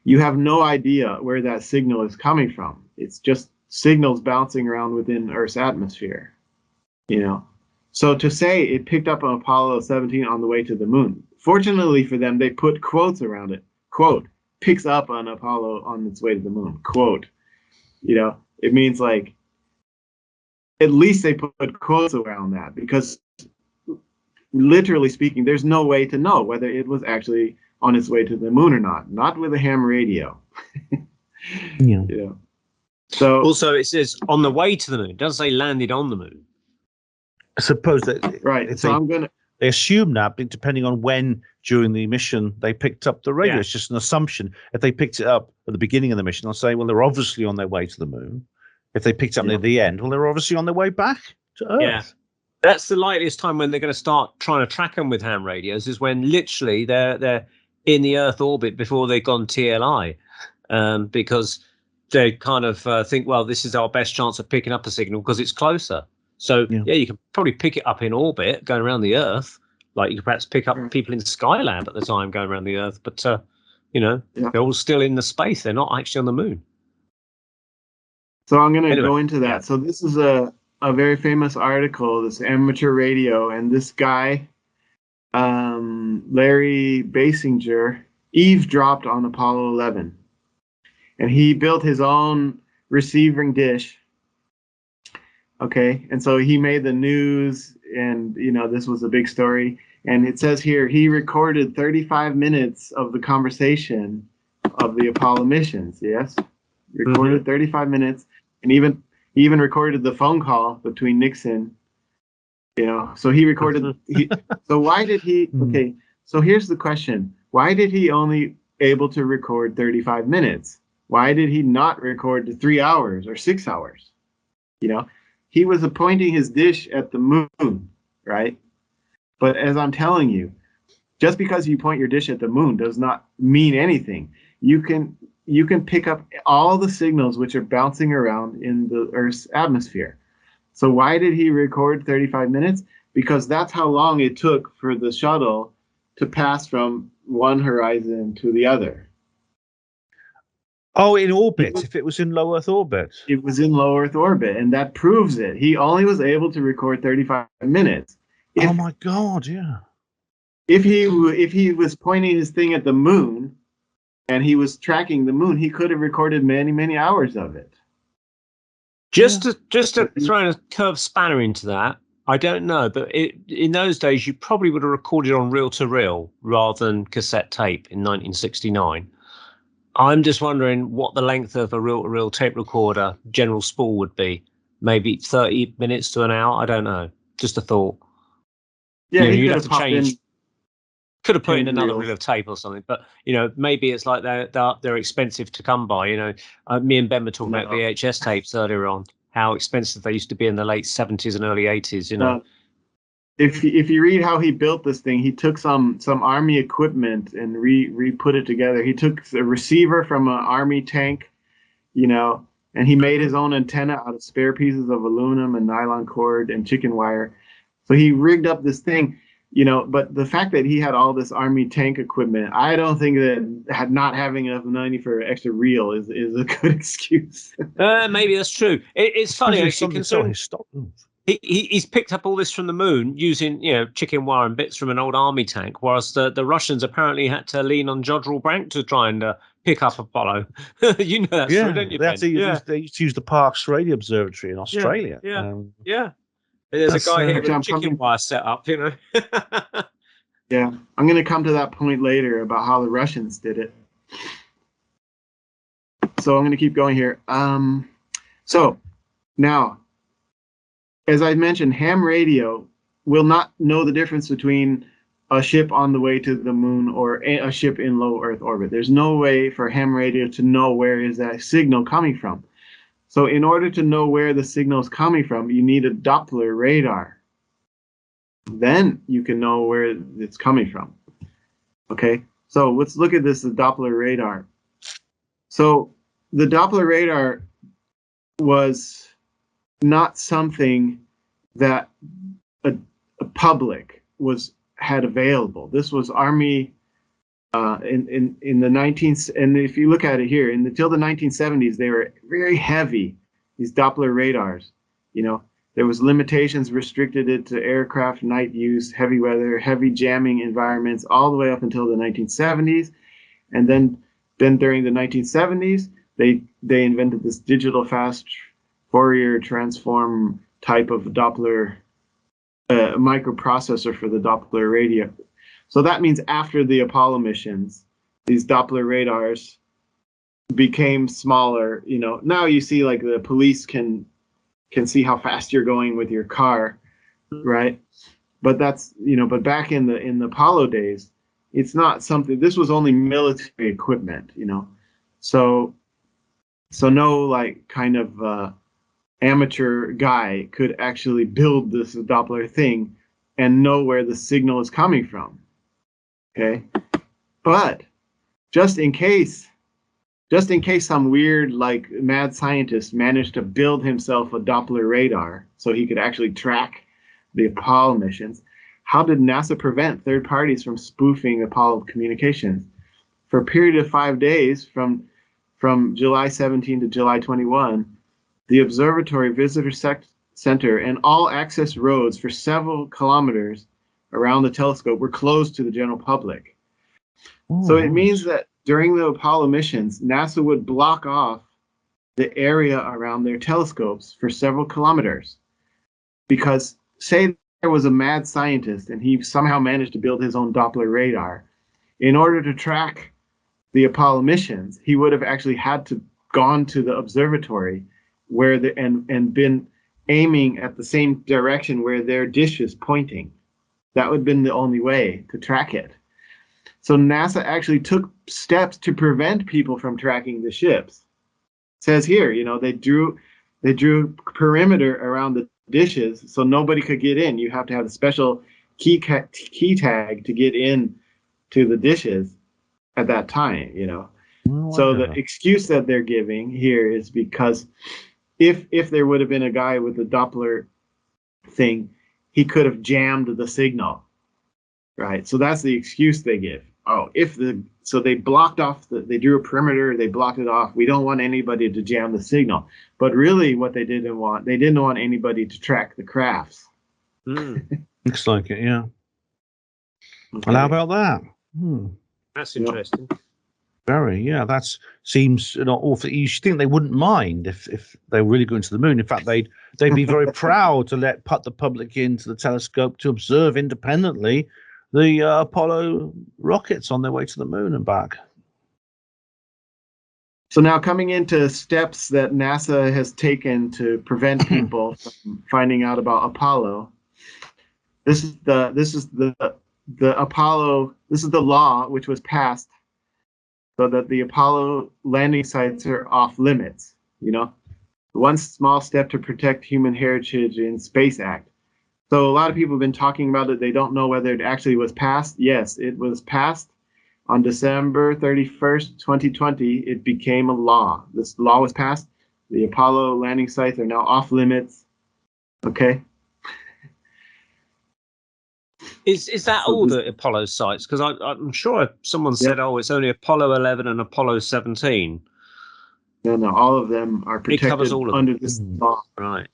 you have no idea where that signal is coming from. It's just signals bouncing around within Earth's atmosphere, So to say it picked up an Apollo 17 on the way to the moon, fortunately for them, they put quotes around it. Quote, picks up an Apollo on its way to the moon. Quote, it means like, at least they put quotes around that, because literally speaking, there's no way to know whether it was actually on its way to the moon or not with a ham radio. Yeah. So also it says on the way to the moon. It doesn't say landed on the moon. I suppose that right. So they assume that, depending on when during the mission they picked up the radio. Yeah. It's just an assumption. If they picked it up at the beginning of the mission, they'll say, well, they're obviously on their way to the moon. If they picked it up near the end, well, they're obviously on their way back to Earth. Yeah. That's the likeliest time when they're going to start trying to track them with ham radios, is when literally they're in the Earth orbit before they've gone TLI, because they kind of think, well, this is our best chance of picking up a signal because it's closer. So, you can probably pick it up in orbit going around the Earth. Like you could perhaps pick up people in Skylab at the time going around the Earth. But, they're all still in the space. They're not actually on the moon. So I'm going to go into that. Yeah. So this is a very famous article, this amateur radio. And this guy, Larry Basinger, eavesdropped on Apollo 11. And he built his own receiving dish. Okay, and so he made the news, and this was a big story. And it says here he recorded 35 minutes of the conversation of the Apollo missions. Yes, recorded 35 minutes, and he even recorded the phone call between Nixon. So he recorded. So why did he? Okay, so here's the question: why did he only able to record 35 minutes? Why did he not record to 3 hours or 6 hours? He was pointing his dish at the moon, right? But as I'm telling you, just because you point your dish at the moon does not mean anything. You can pick up all the signals which are bouncing around in the Earth's atmosphere. So why did he record 35 minutes? Because that's how long it took for the shuttle to pass from one horizon to the other. Oh, in orbit, if it was in low Earth orbit. It was in low Earth orbit, and that proves it. He only was able to record 35 minutes. Oh my God, yeah. If he was pointing his thing at the moon and he was tracking the moon, he could have recorded many, many hours of it. Just to throw a curved spanner into that, I don't know, but in those days you probably would have recorded on reel-to-reel rather than cassette tape in 1969. I'm just wondering what the length of a reel-to-reel tape recorder general spool would be. Maybe 30 minutes to an hour. I don't know. Just a thought. Yeah, you'd have to change. Could have put in another reel of tape or something, but maybe it's like they're expensive to come by. Me and Ben were talking about VHS tapes earlier on, how expensive they used to be in the late 70s and early 80s. If you read how he built this thing, he took some Army equipment and re-put it together. He took a receiver from an Army tank, and he made his own antenna out of spare pieces of aluminum and nylon cord and chicken wire. So he rigged up this thing, but the fact that he had all this Army tank equipment, I don't think that not having enough money for an extra reel is a good excuse. Maybe that's true. It's funny, actually, considering he's picked up all this from the moon using, chicken wire and bits from an old Army tank, whereas the Russians apparently had to lean on Jodrell Brank to try and pick up Apollo. You know that story, don't you, Ben? They used to use the Parkes Radio Observatory in Australia. Yeah. There's a guy here with a chicken wire set up, Yeah, I'm going to come to that point later about how the Russians did it. So I'm going to keep going here. So now, as I mentioned, ham radio will not know the difference between a ship on the way to the moon or a ship in low Earth orbit. There's no way for ham radio to know where is that signal coming from. So in order to know where the signal is coming from, you need a Doppler radar. Then you can know where it's coming from. Okay, so let's look at this, the Doppler radar. So the Doppler radar was not something that a public had available. This was Army in the 19th, and if you look at it here, until the 1970s, they were very heavy, these Doppler radars. You know, there was limitations, restricted it to aircraft, night use, heavy weather, heavy jamming environments, all the way up until the 1970s. And then during the 1970s, they invented this digital fast Fourier transform type of Doppler microprocessor for the Doppler radio. So that means after the Apollo missions, these Doppler radars became smaller. You know, now you see like the police can see how fast you're going with your car, right? But that's, you know, but back in the Apollo days, it's not something. This was only military equipment, you know. So no like kind of amateur guy could actually build this Doppler thing and know where the signal is coming from. Okay, but just in case some weird like mad scientist managed to build himself a Doppler radar so he could actually track the Apollo missions, how did NASA prevent third parties from spoofing Apollo communications? For a period of 5 days, from July 17 to July 21, the observatory, visitor center, and all access roads for several kilometers around the telescope were closed to the general public. Ooh, so it means that during the Apollo missions, NASA would block off the area around their telescopes for several kilometers. Because say there was a mad scientist and he somehow managed to build his own Doppler radar, in order to track the Apollo missions, he would have actually had to gone to the observatory where and been aiming at the same direction where their dish is pointing. That would have been the only way to track it. So NASA actually took steps to prevent people from tracking the ships. It says here, you know, they drew perimeter around the dishes so nobody could get in. You have to have a special key tag to get in to the dishes at that time, you know. Well, so the excuse that they're giving here is because if there would have been a guy with a Doppler thing, he could have jammed the signal, right? So that's the excuse they give. Oh, so they blocked off they drew a perimeter, they blocked it off. We don't want anybody to jam the signal. But really what they didn't want anybody to track the crafts. Looks like it, yeah. Okay. Well, how about that? That's interesting. Very, yeah. That seems not awful. You should think they wouldn't mind if they were really going to the moon. In fact, they'd be very proud to put the public into the telescope to observe independently the Apollo rockets on their way to the moon and back. So now coming into steps that NASA has taken to prevent people from finding out about Apollo. This is the Apollo. This is the law which was passed so that the Apollo landing sites are off limits. You know, one small step to protect human heritage in Space Act. So a lot of people have been talking about it. They don't know whether it actually was passed. Yes, it was passed on December 31st, 2020. It became a law. This law was passed. The Apollo landing sites are now off limits. Okay. Is that all the Apollo sites? Because I'm sure someone said, oh, it's only Apollo 11 and Apollo 17. No, all of them are protected it covers all of under them. this law. Right.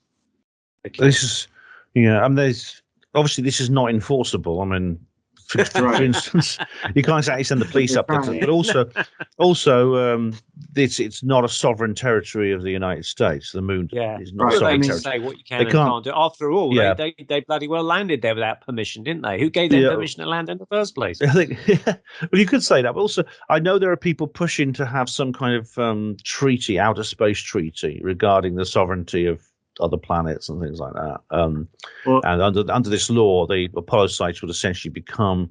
Okay. This is, yeah, there's obviously this is not enforceable. I mean, for instance, you can't actually send the police up there, but also, it's not a sovereign territory of the United States. The moon is not sovereign territory. Say what you can and can't do. After all, they bloody well landed there without permission, didn't they? Who gave them permission to land in the first place? I think, well, you could say that, but also, I know there are people pushing to have some kind of treaty, outer space treaty, regarding the sovereignty of other planets and things like that. And under this law, the Apollo sites would essentially become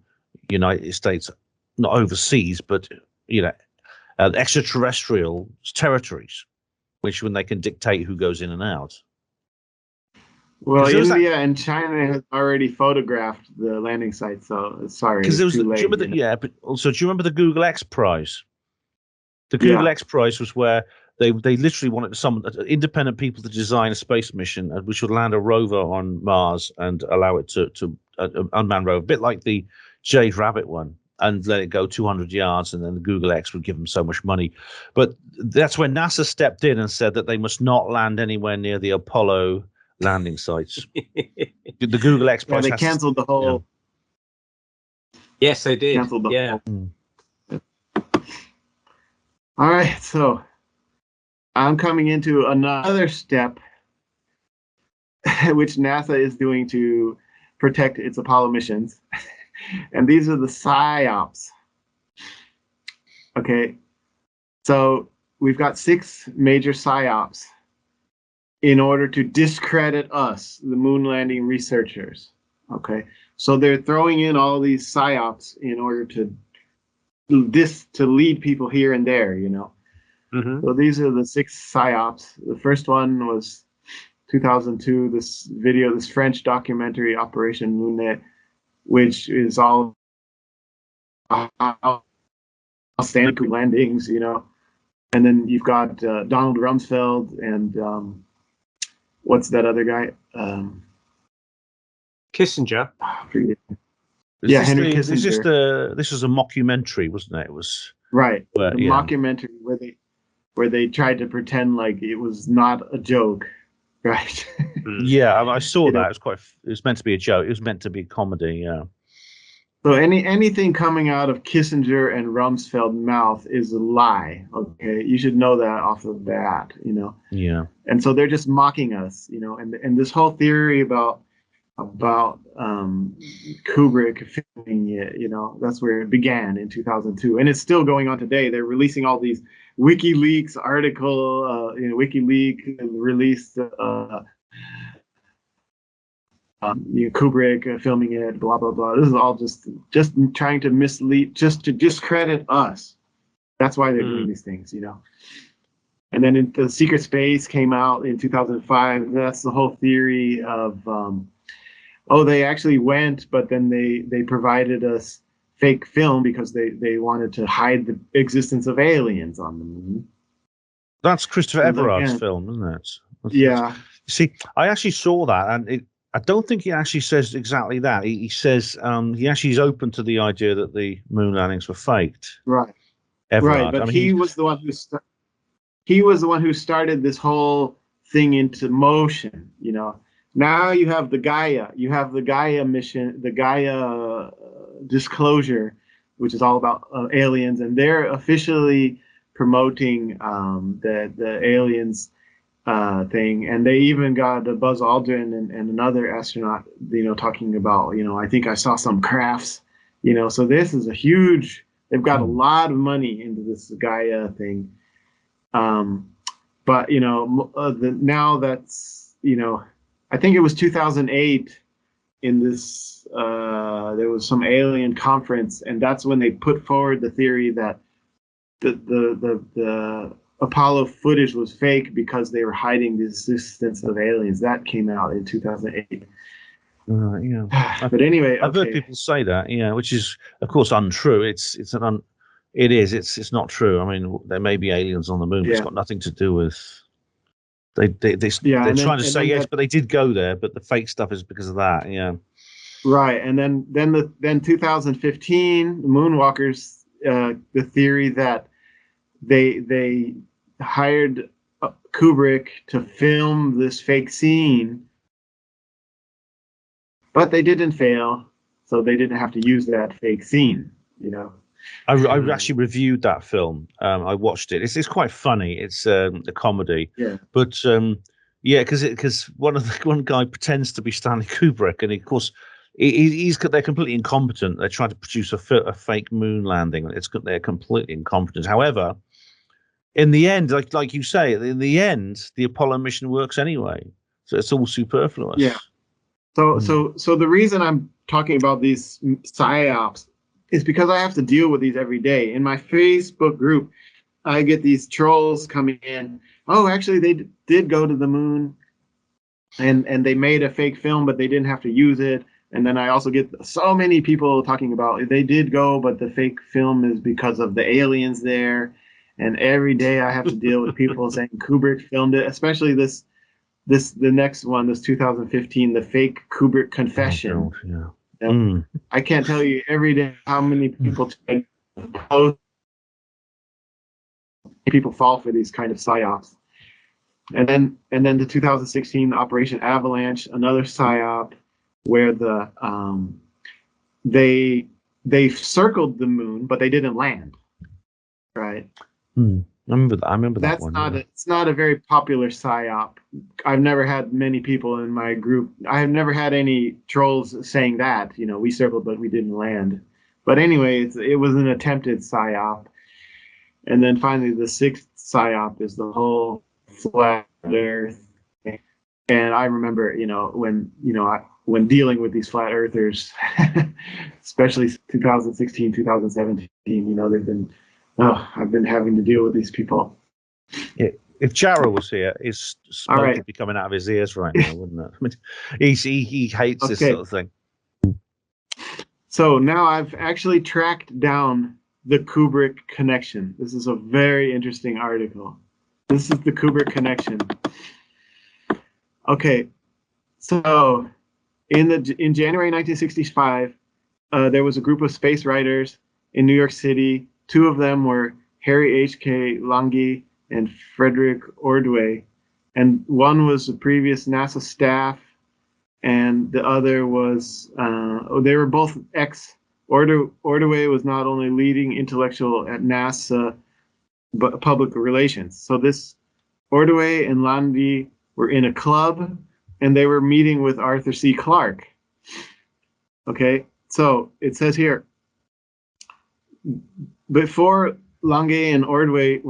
United States, not overseas, but extraterrestrial territories. when they can dictate who goes in and out. Well, India and China has already photographed the landing site, so sorry, it's too late. But also, do you remember the Google X Prize? The Google X Prize was where they literally wanted some independent people to design a space mission which would land a rover on Mars and allow it to unmanned rover, a bit like the Jade Rabbit one, and let it go 200 yards, and then the Google X would give them so much money. But that's when NASA stepped in and said that they must not land anywhere near the Apollo landing sites. The Google X Prize. They canceled the whole. Yes, they did. Canceled the whole. All right, so I'm coming into another step, which NASA is doing to protect its Apollo missions, and these are the Psi-Ops. Okay, so we've got 6 major Psi-Ops in order to discredit us, the moon landing researchers. Okay, so they're throwing in all these Psi-Ops in order to lead people here and there, you know. Mm-hmm. So these are the 6 Psi-Ops. The first one was 2002, this French documentary, Operation Lunar, which is all Stanley Kubrick landings, you know. And then you've got Donald Rumsfeld and what's that other guy? Kissinger. Henry Kissinger. This was a mockumentary, wasn't it? It was right. The mockumentary where they tried to pretend like it was not a joke, right? Yeah, I saw that. It was meant to be a joke. It was meant to be a comedy. Yeah. So anything coming out of Kissinger and Rumsfeld's mouth is a lie. Okay, you should know that off the bat, you know. Yeah. And so they're just mocking us, you know. And this whole theory about Kubrick filming it, you know, that's where it began in 2002, and it's still going on today. They're releasing all these WikiLeaks article, WikiLeaks released Kubrick filming it, blah blah blah. This is all just trying to mislead, just to discredit us. That's why they're doing these things, you know. And then the Secret Space came out in 2005. That's the whole theory of they actually went, but then they provided us fake film because they wanted to hide the existence of aliens on the moon. That's Christopher Everard's film, isn't it? Yeah. See, I actually saw that, and I don't think he actually says exactly that. He says he actually is open to the idea that the moon landings were faked. Right. Everard. Right, but he was the one who started this whole thing into motion, you know. Now you have the Gaia mission, the Gaia disclosure, which is all about aliens, and they're officially promoting the aliens thing, and they even got Buzz Aldrin and another astronaut, you know, talking about, you know, I think I saw some crafts, you know. So this is a huge. They've got a lot of money into this Gaia thing, but you know, now that's, you know. I think it was 2008 in this, there was some alien conference, and that's when they put forward the theory that the Apollo footage was fake because they were hiding the existence of aliens. That came out in 2008. Yeah. But anyway, I've heard people say that, yeah, which is, of course, untrue. It's not true. I mean, there may be aliens on the moon, but it's got nothing to do with. They're trying to say yes, but they did go there. But the fake stuff is because of that. Yeah. Right, and then 2015, the Moonwalkers, the theory that they hired Kubrick to film this fake scene, but they didn't fail, so they didn't have to use that fake scene. You know. I actually reviewed that film. I watched it. It's quite funny. It's a comedy. Yeah. But because one guy pretends to be Stanley Kubrick, and of course they're completely incompetent. They're trying to produce a fake moon landing. They're completely incompetent. However, in the end, like you say, in the end, the Apollo mission works anyway. So it's all superfluous. Yeah. So the reason I'm talking about these psyops is because I have to deal with these every day. In my Facebook group, I get these trolls coming in. Oh, actually, they did go to the moon, and they made a fake film, but they didn't have to use it. And then I also get so many people talking about they did go, but the fake film is because of the aliens there. And every day I have to deal with people saying Kubrick filmed it, especially the next one, this 2015, the fake Kubrick confession. Oh, God, yeah. I can't tell you every day how many people post. People fall for these kind of psyops. And then the 2016 Operation Avalanche, another psyop, where they circled the moon, but they didn't land. Right. I remember that one. It's not a very popular psyop. I've never had many people in my group. I have never had any trolls saying that. We circled, but we didn't land. But anyway, it was an attempted psyop. And then finally, the sixth psyop is the whole flat Earth. And I remember, when dealing with these flat earthers, especially 2016, 2017, they've been, I've been having to deal with these people. Yeah. If Jarrah was here, his smoke would be coming out of his ears right now, wouldn't it? I mean, he hates this sort of thing. So now I've actually tracked down the Kubrick connection. This is a very interesting article. This is the Kubrick connection. Okay, so in January 1965, there was a group of space writers in New York City. Two of them were Harry H.K. Lange and Frederick Ordway, and one was a previous NASA staff, and the other was they were both Ordway was not only leading intellectual at NASA, but public relations. So this Ordway and Lange were in a club, and they were meeting with Arthur C. Clarke. Okay, so it says here, before Lange and Ordway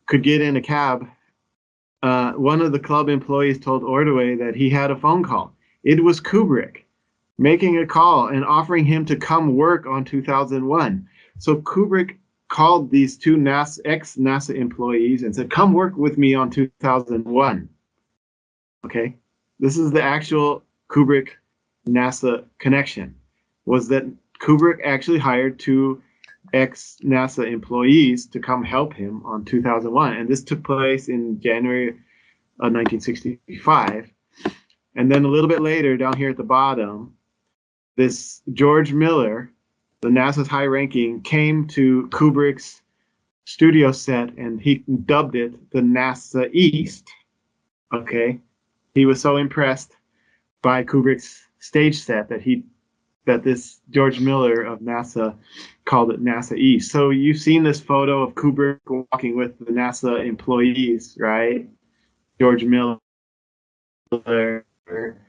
could get in a cab, one of the club employees told Ordway that he had a phone call. It was Kubrick making a call and offering him to come work on 2001. So Kubrick called these two ex-NASA employees and said, come work with me on 2001. Okay, this is the actual Kubrick-NASA connection, was that Kubrick actually hired two ex-NASA employees to come help him on 2001. And this took place in January of 1965. And then a little bit later, down here at the bottom, this George Miller, the NASA's high ranking, came to Kubrick's studio set and he dubbed it the NASA East. Okay. He was so impressed by Kubrick's stage set that this George Miller of NASA called it NASA East. So you've seen this photo of Kubrick walking with the NASA employees, right? George Miller,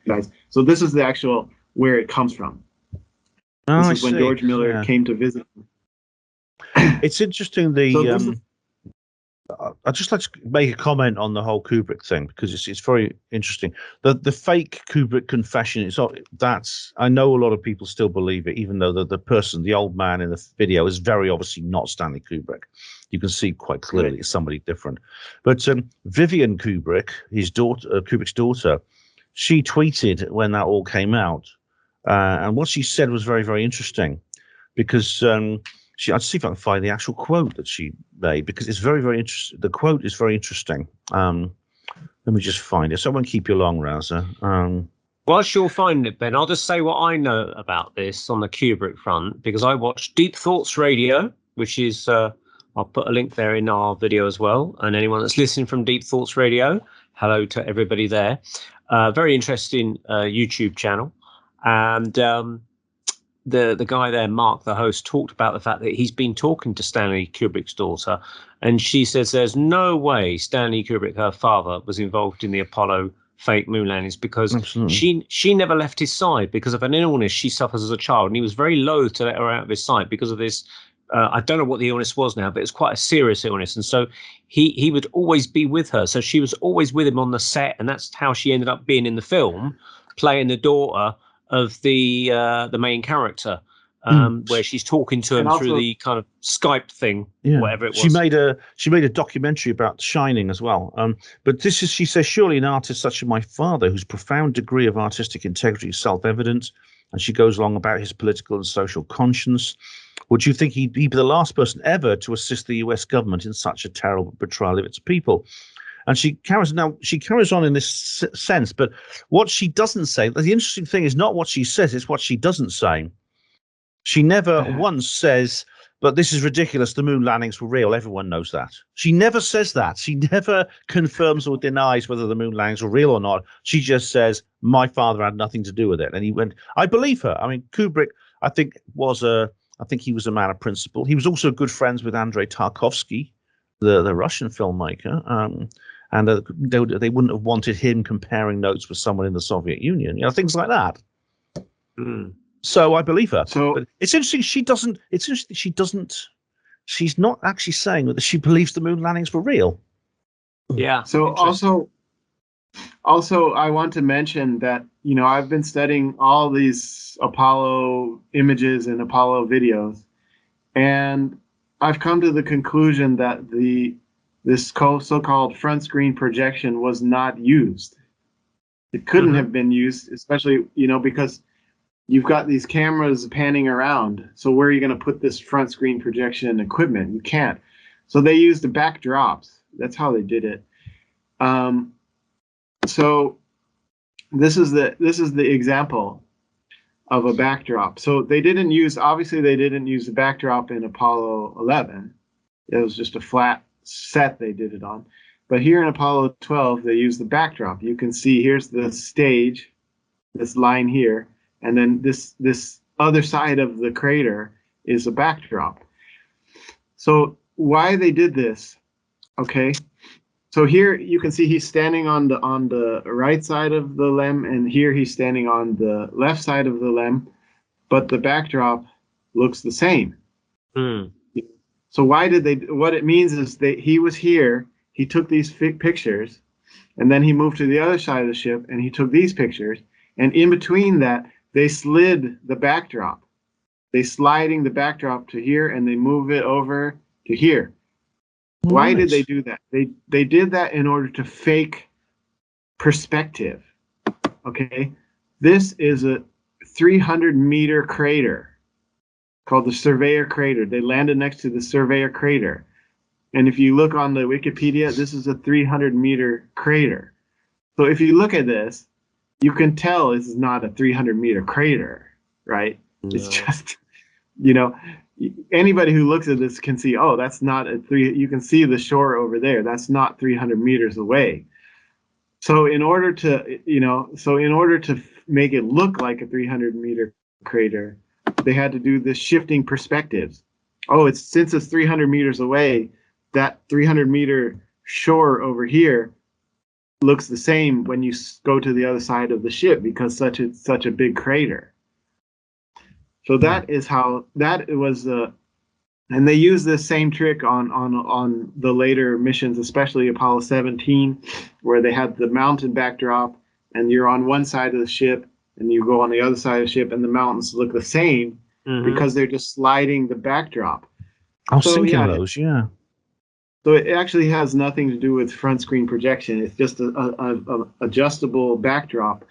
guys. So this is the actual where it comes from. This is when George Miller came to visit. It's interesting. I'd just like to make a comment on the whole Kubrick thing because it's very interesting. The fake Kubrick confession, I know a lot of people still believe it, even though the old man in the video is very obviously not Stanley Kubrick. You can see quite clearly it's somebody different. But Vivian Kubrick, his daughter, Kubrick's daughter, she tweeted when that all came out, and what she said was very, very interesting because. I'll see if I can find the actual quote that she made because it's very, very interesting. The quote is very interesting. Let me just find it. So I won't keep you long, Rasa. Whilst you're finding it, Ben, I'll just say what I know about this on the Kubrick front because I watched Deep Thoughts Radio, which is, I'll put a link there in our video as well. And anyone that's listening from Deep Thoughts Radio, hello to everybody there. Very interesting YouTube channel. And the guy there, Mark, the host, talked about the fact that he's been talking to Stanley Kubrick's daughter, and she says there's no way Stanley Kubrick, her father, was involved in the Apollo fake moon landings because she never left his side because of an illness she suffers as a child, and he was very loath to let her out of his sight because of this. I don't know what the illness was now, but it's quite a serious illness, and so he would always be with her. So she was always with him on the set, and that's how she ended up being in the film, playing the daughter of the main character. where she's talking to him And through also- the kind of Skype thing, Yeah. whatever it was. She made a documentary about Shining as well. But she says, surely an artist such as my father, whose profound degree of artistic integrity is self-evident, and she goes along about his political and social conscience. Would you think he'd be the last person ever to assist the US government in such a terrible betrayal of its people? And she carries on in this sense, but what she doesn't say, the interesting thing is not what she says, it's what she doesn't say. She never once says, but this is ridiculous, the moon landings were real, everyone knows that. She never says that. She never confirms or denies whether the moon landings were real or not. She just says, my father had nothing to do with it. And he went, I believe her. I mean, Kubrick, I think he was a man of principle. He was also good friends with Andrei Tarkovsky, the Russian filmmaker. And they wouldn't have wanted him comparing notes with someone in the Soviet Union, things like that. So I believe her. But it's interesting. She's not actually saying that she believes the moon landings were real. Yeah. So also I want to mention that, I've been studying all these Apollo images and Apollo videos, and I've come to the conclusion that this so-called front screen projection was not used. It couldn't have been used, especially, because you've got these cameras panning around. So where are you going to put this front screen projection equipment? You can't. So they used the backdrops. That's how they did it. So this is the example of a backdrop. So obviously they didn't use the backdrop in Apollo 11. It was just a flat set they did it on. But here in Apollo 12, they use the backdrop. You can see here's the stage, this line here, and then this other side of the crater is a backdrop. So why they did this? Okay, so here you can see he's standing on the right side of the LEM, and here he's standing on the left side of the LEM, but the backdrop looks the same. So why did they? What it means is that he was here, he took these pictures, and then he moved to the other side of the ship and he took these pictures, and in between that they slid the backdrop. They sliding the backdrop to here and they move it over to here. Nice. Why did they do that? They did that in order to fake perspective. Okay, this is a 300-meter crater called the Surveyor Crater. They landed next to the Surveyor Crater. And if you look on the Wikipedia, this is a 300-meter crater. So if you look at this, you can tell this is not a 300-meter crater, right? No. It's just, anybody who looks at this can see, oh, that's not you can see the shore over there. That's not 300 meters away. So in order to make it look like a 300-meter crater, they had to do this shifting perspectives. Oh, since it's 300 meters away, that 300-meter shore over here looks the same when you go to the other side of the ship because such a big crater. So that is how that was. And they use this same trick on the later missions, especially Apollo 17, where they had the mountain backdrop, and you're on one side of the ship, and you go on the other side of the ship, and the mountains look the same because they're just sliding the backdrop. I was thinking of those, yeah. So it actually has nothing to do with front screen projection. It's just a adjustable backdrop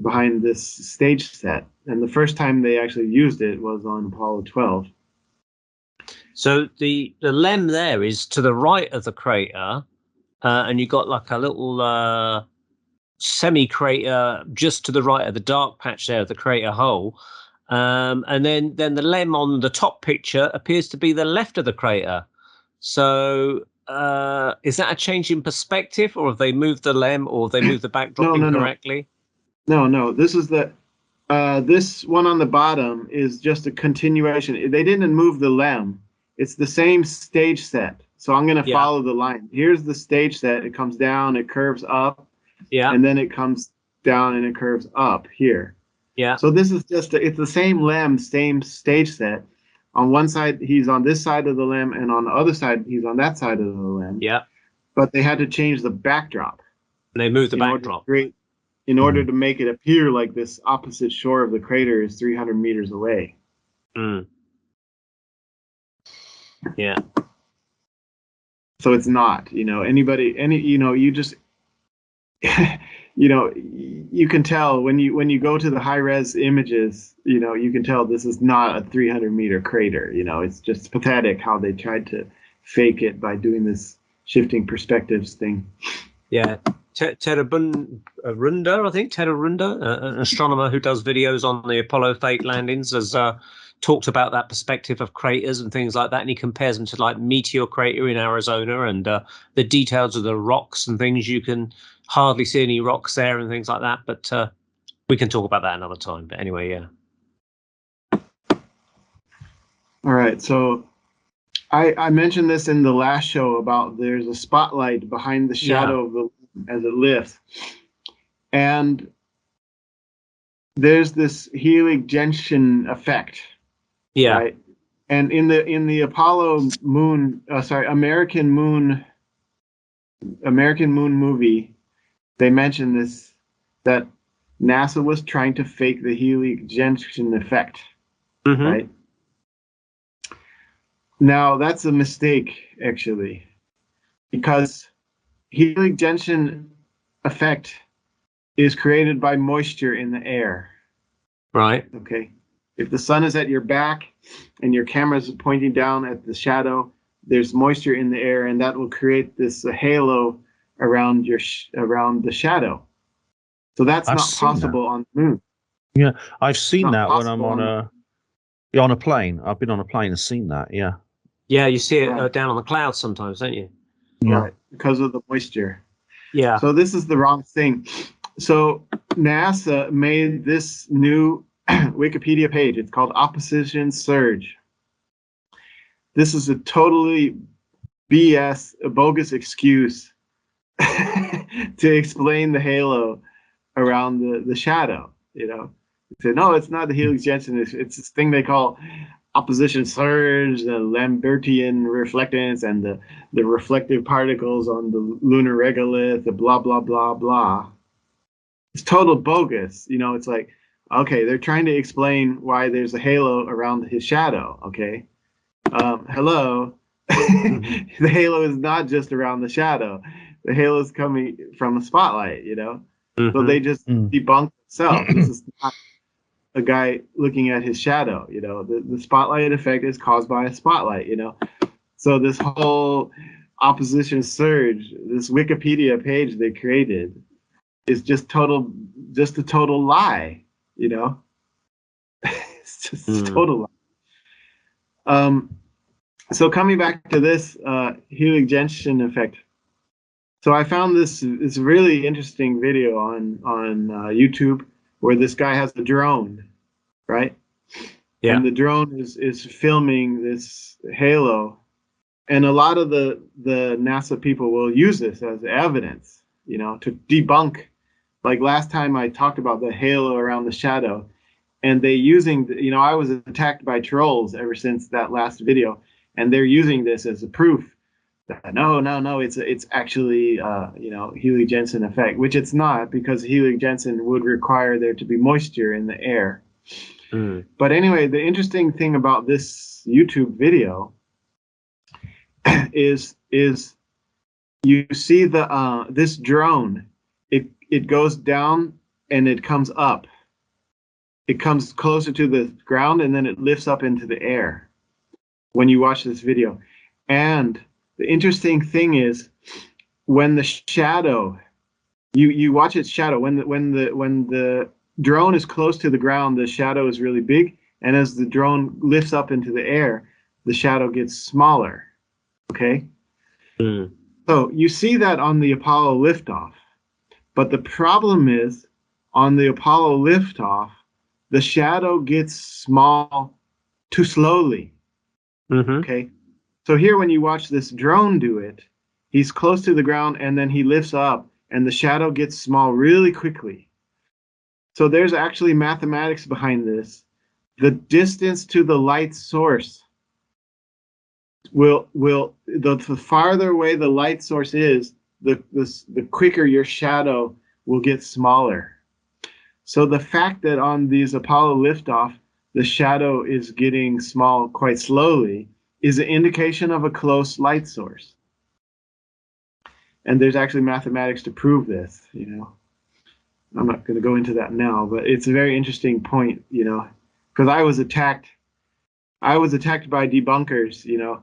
behind this stage set. And the first time they actually used it was on Apollo 12. So the LEM there is to the right of the crater, and you got like a little semi-crater just to the right of the dark patch there of the crater hole. And then the LEM on the top picture appears to be the left of the crater. So is that a change in perspective, or have they moved the LEM, or have they moved the backdrop incorrectly? No. This is this one on the bottom is just a continuation. They didn't move the LEM. It's the same stage set. So I'm going to follow the line. Here's the stage set. It comes down, it curves up, and then it comes down and it curves up here. Yeah. So this is it's the same LEM, same stage set. On one side, he's on this side of the LEM, and on the other side, he's on that side of the LEM. Yeah. But they had to change the backdrop. And they moved the backdrop. In order to make it appear like this opposite shore of the crater is 300 meters away. Mm. Yeah. So it's not, you just, you can tell when you go to the high res images, you can tell this is not a 300-meter crater. It's just pathetic how they tried to fake it by doing this shifting perspectives thing. Yeah. Terabunda, I think, an astronomer who does videos on the Apollo fake landings, has talked about that perspective of craters and things like that, and he compares them to like meteor crater in Arizona, and the details of the rocks and things. You can hardly see any rocks there and things like that, but we can talk about that another time. But anyway, yeah. All right, so I mentioned this in the last show about there's a spotlight behind the shadow of the as it lifts, and there's this heliogen effect. Yeah. Right? And in the Apollo moon, American moon movie, they mentioned this, that NASA was trying to fake the heliogen effect. Mm-hmm. Right? Now that's a mistake, actually, because heliogen effect is created by moisture in the air. Right. Okay. If the sun is at your back and your camera is pointing down at the shadow, there's moisture in the air, and that will create this halo around around the shadow. So that's not possible on the moon. Yeah, I've seen that when I'm on a plane. I've been on a plane and seen that. Yeah. Yeah, you see it down on the clouds sometimes, don't you? Yeah. Right, because of the moisture. Yeah. So this is the wrong thing. So NASA made this new Wikipedia page. It's called Opposition Surge. This is a totally BS, a bogus excuse to explain the halo around the shadow. They say, no, it's not the heliogen. It's this thing they call opposition surge, the Lambertian reflectance, and the reflective particles on the lunar regolith, the blah, blah, blah, blah. It's total bogus. It's like, okay, they're trying to explain why there's a halo around his shadow. Okay. Hello. The halo is not just around the shadow. The halo is coming from a spotlight, Mm-hmm. So they just debunk themselves. This is not a guy looking at his shadow, the spotlight effect is caused by a spotlight, So this whole opposition surge, this Wikipedia page they created, is just a total lie, It's just a total lie. So coming back to this heliogen effect, so I found this really interesting video on YouTube where this guy has a drone, right? Yeah. And the drone is filming this halo, and a lot of the NASA people will use this as evidence, to debunk. Like last time I talked about the halo around the shadow, and they using, I was attacked by trolls ever since that last video, and they're using this as a proof that no, it's actually heliogen effect, which it's not, because heliogen would require there to be moisture in the air. But anyway, the interesting thing about this YouTube video is you see this drone, it goes down and it comes up. It comes closer to the ground and then it lifts up into the air when you watch this video. And the interesting thing is, when the shadow, you watch its shadow, when the drone is close to the ground, the shadow is really big, and as the drone lifts up into the air, the shadow gets smaller. Okay? So you see that on the Apollo liftoff, but the problem is, on the Apollo liftoff, the shadow gets small too slowly. Okay? So here, when you watch this drone do it, he's close to the ground and then he lifts up and the shadow gets small really quickly. So there's actually mathematics behind this. The distance to the light source the farther away the light source is, the quicker your shadow will get smaller. So the fact that on these Apollo liftoff, the shadow is getting small quite slowly is an indication of a close light source. And there's actually mathematics to prove this, you know. I'm not going to go into that now, but it's a very interesting point, you know, because I was attacked by debunkers, you know,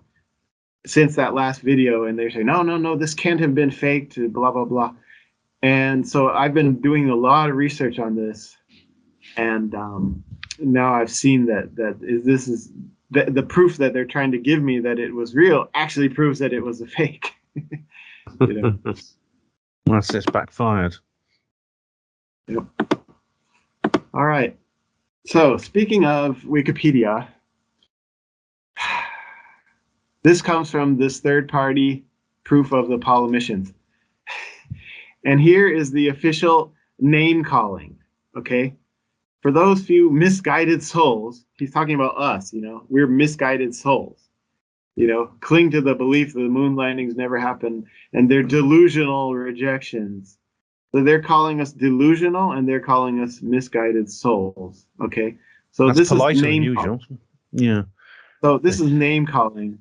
since that last video, and they're saying, no, this can't have been faked, blah, blah, blah. And so I've been doing a lot of research on this, and now I've seen that this is the proof that they're trying to give me that it was real actually proves that it was a fake. You know? That's just backfired. Yep. All right. So speaking of Wikipedia, this comes from this third-party proof of the Apollo missions. And here is the official name calling, okay? For those few misguided souls, he's talking about us, you know, we're misguided souls. You know, cling to the belief that the moon landings never happened, and they're delusional rejections. So they're calling us delusional, and they're calling us misguided souls, okay? So that's this politer is than name usual. calling. Yeah. So this is name calling.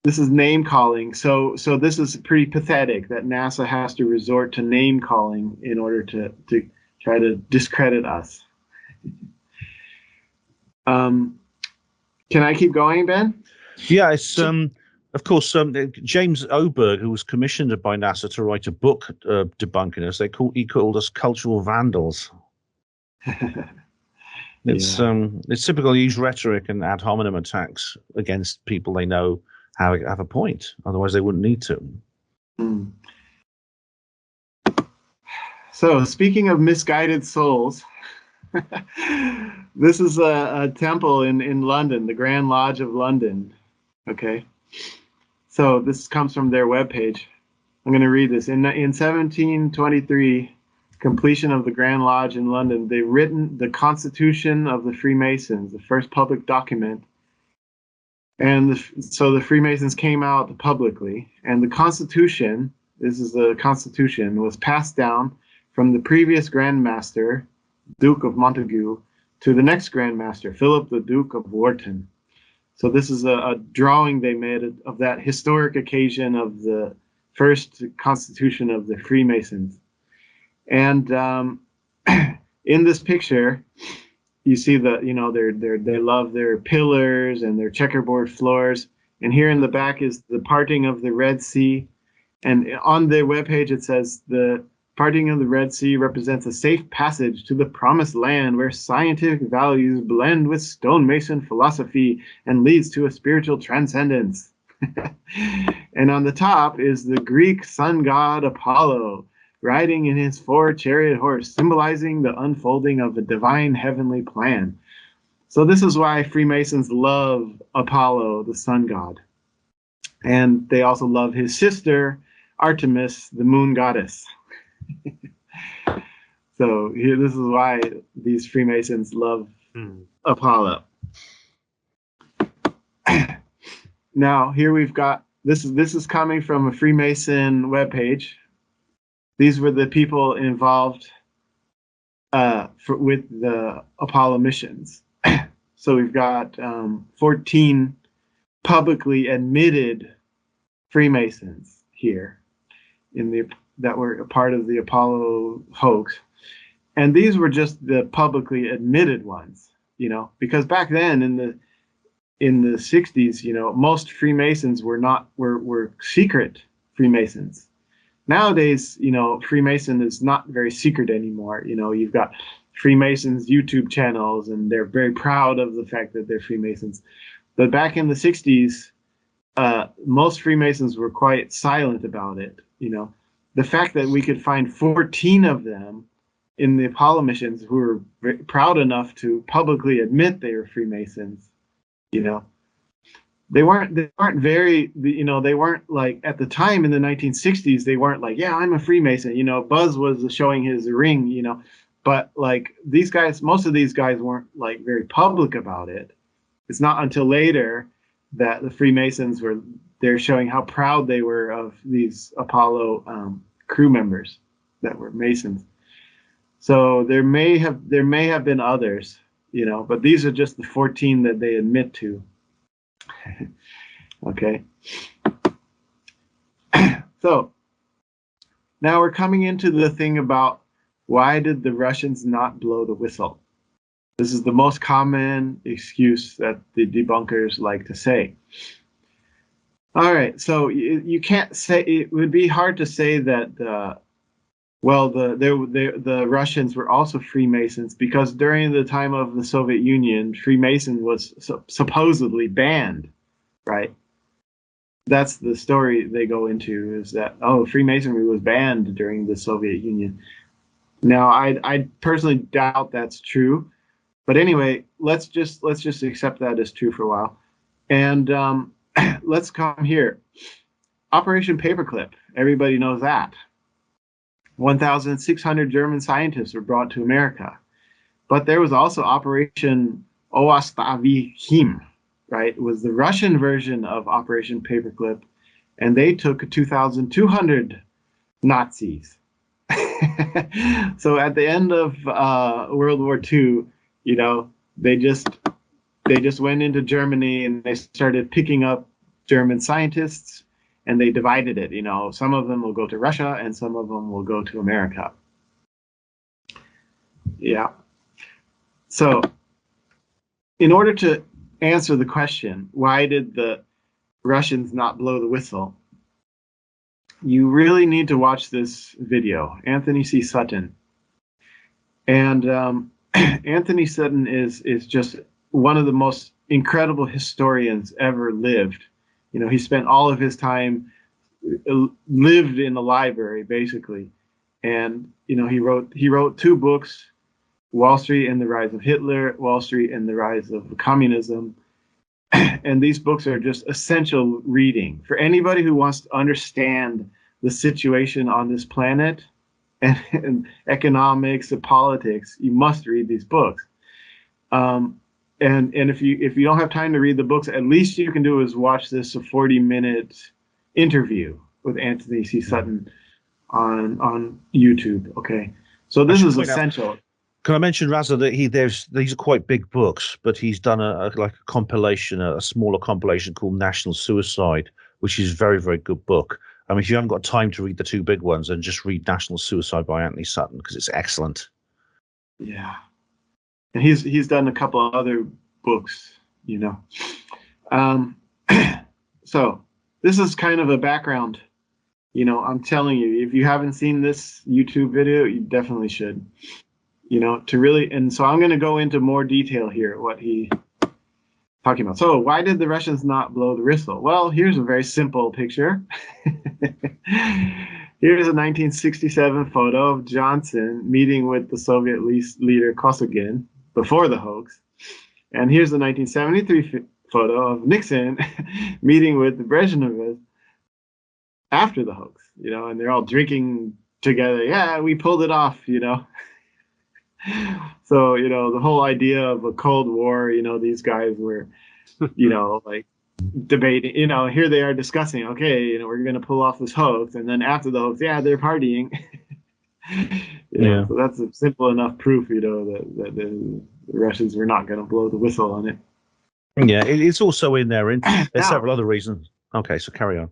This is name calling. So this is pretty pathetic that NASA has to resort to name calling in order to try to discredit us. Can I keep going, Ben? Yeah, it's of course James Oberg, who was commissioned by NASA to write a book debunking us. He called us cultural vandals. It's typical use rhetoric and ad hominem attacks against people they know have a point. Otherwise, they wouldn't need to. Mm. So, speaking of misguided souls, this is a temple in London, the Grand Lodge of London. Okay, so this comes from their webpage. I'm going to read this. In 1723, completion of the Grand Lodge in London, they've written the Constitution of the Freemasons, the first public document. And so the Freemasons came out publicly, and the Constitution, this is the Constitution, was passed down from the previous Grand Master, Duke of Montagu, to the next Grand Master, Philip, the Duke of Wharton. So this is a drawing they made of that historic occasion of the first Constitution of the Freemasons. And in this picture, you see they love their pillars and their checkerboard floors. And here in the back is the parting of the Red Sea. And on their webpage, it says the parting of the Red Sea represents a safe passage to the promised land where scientific values blend with stonemason philosophy and leads to a spiritual transcendence. And on the top is the Greek sun god Apollo, riding in his 4-chariot horse, symbolizing the unfolding of a divine heavenly plan. So this is why Freemasons love Apollo, the sun god. And they also love his sister, Artemis, the moon goddess. So here, this is why these Freemasons love Apollo. Now, here we've got, this is coming from a Freemason webpage. These were the people involved with the Apollo missions. So we've got 14 publicly admitted Freemasons here that were a part of the Apollo hoax. And these were just the publicly admitted ones, you know, because back then in the 60s, you know, most Freemasons were secret Freemasons. Nowadays, you know, Freemason is not very secret anymore. You know, you've got Freemasons YouTube channels, and they're very proud of the fact that they're Freemasons. But back in the 60s, most Freemasons were quite silent about it. You know, the fact that we could find 14 of them in the Apollo missions who were proud enough to publicly admit they were Freemasons, you know, they weren't very, you know, they weren't like at the time in the 1960s, they weren't like, yeah, I'm a Freemason, you know, Buzz was showing his ring, you know, but like these guys, most of these guys weren't like very public about it. It's not until later that the Freemasons they're showing how proud they were of these Apollo crew members that were Masons. So there may have been others, but these are just the 14 that they admit to. Okay. So now we're coming into the thing about why did the Russians not blow the whistle? This is the most common excuse that the debunkers like to say. All right, so you can't say, it would be hard to say that the Russians were also Freemasons, because during the time of the Soviet Union, Freemason was supposedly banned, right? That's the story they go into, is that, Freemasonry was banned during the Soviet Union. Now, I personally doubt that's true, but anyway, let's just accept that as true for a while, and let's come here. Operation Paperclip, everybody knows that. 1,600 German scientists were brought to America, but there was also Operation Ostavihim, right? It was the Russian version of Operation Paperclip, and they took 2,200 Nazis. So at the end of World War II, they just went into Germany and they started picking up German scientists, and they divided it. Some of them will go to Russia and some of them will go to America. Yeah. So in order to answer the question, why did the Russians not blow the whistle? You really need to watch this video, Anthony C. Sutton. And Anthony Sutton is just one of the most incredible historians ever lived. He spent all of his time, lived in the library, basically. And, he wrote 2 books, Wall Street and the Rise of Hitler, Wall Street and the Rise of Communism. And these books are just essential reading for anybody who wants to understand the situation on this planet and economics and politics. You must read these books. And if you don't have time to read the books, at least you can do is watch this 40-minute interview with Anthony C. Sutton on YouTube. Okay, so this is essential. Can I mention, Rasa, that these are quite big books, but he's done a compilation, a smaller compilation called National Suicide, which is a very, very good book. I mean, if you haven't got time to read the 2 big ones, then just read National Suicide by Anthony Sutton, because it's excellent. Yeah. And he's done a couple of other books, So this is kind of a background. I'm telling you, if you haven't seen this YouTube video, you definitely should. To really, and so I'm going to go into more detail here, what he talking about. So why did the Russians not blow the whistle? Well, here's a very simple picture. Here's a 1967 photo of Johnson meeting with the Soviet leader Kosygin before the hoax. And here's the 1973 photo of Nixon meeting with the Brezhnev after the hoax, and they're all drinking together. Yeah, we pulled it off, So, the whole idea of a Cold War, these guys were, like debating, here they are discussing, okay, we're going to pull off this hoax. And then after the hoax, yeah, they're partying. So that's a simple enough proof, that the Russians were not going to blow the whistle on it. Yeah, it's also in there. There's several other reasons. Okay, so carry on.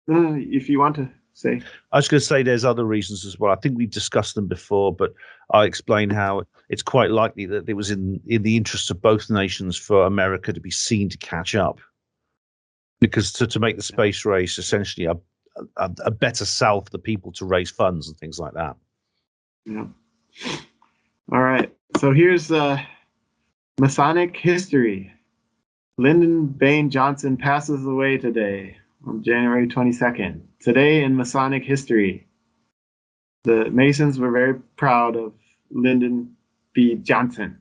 If you want to say. I was going to say there's other reasons as well. I think we've discussed them before, but I explained how it's quite likely that it was in the interests of both nations for America to be seen to catch up, because to make the space race essentially a better sell for the people to raise funds and things like that. Yeah. All right. So here's Masonic history. Lyndon Baines Johnson passes away today on January 22nd. Today in Masonic history, the Masons were very proud of Lyndon B. Johnson.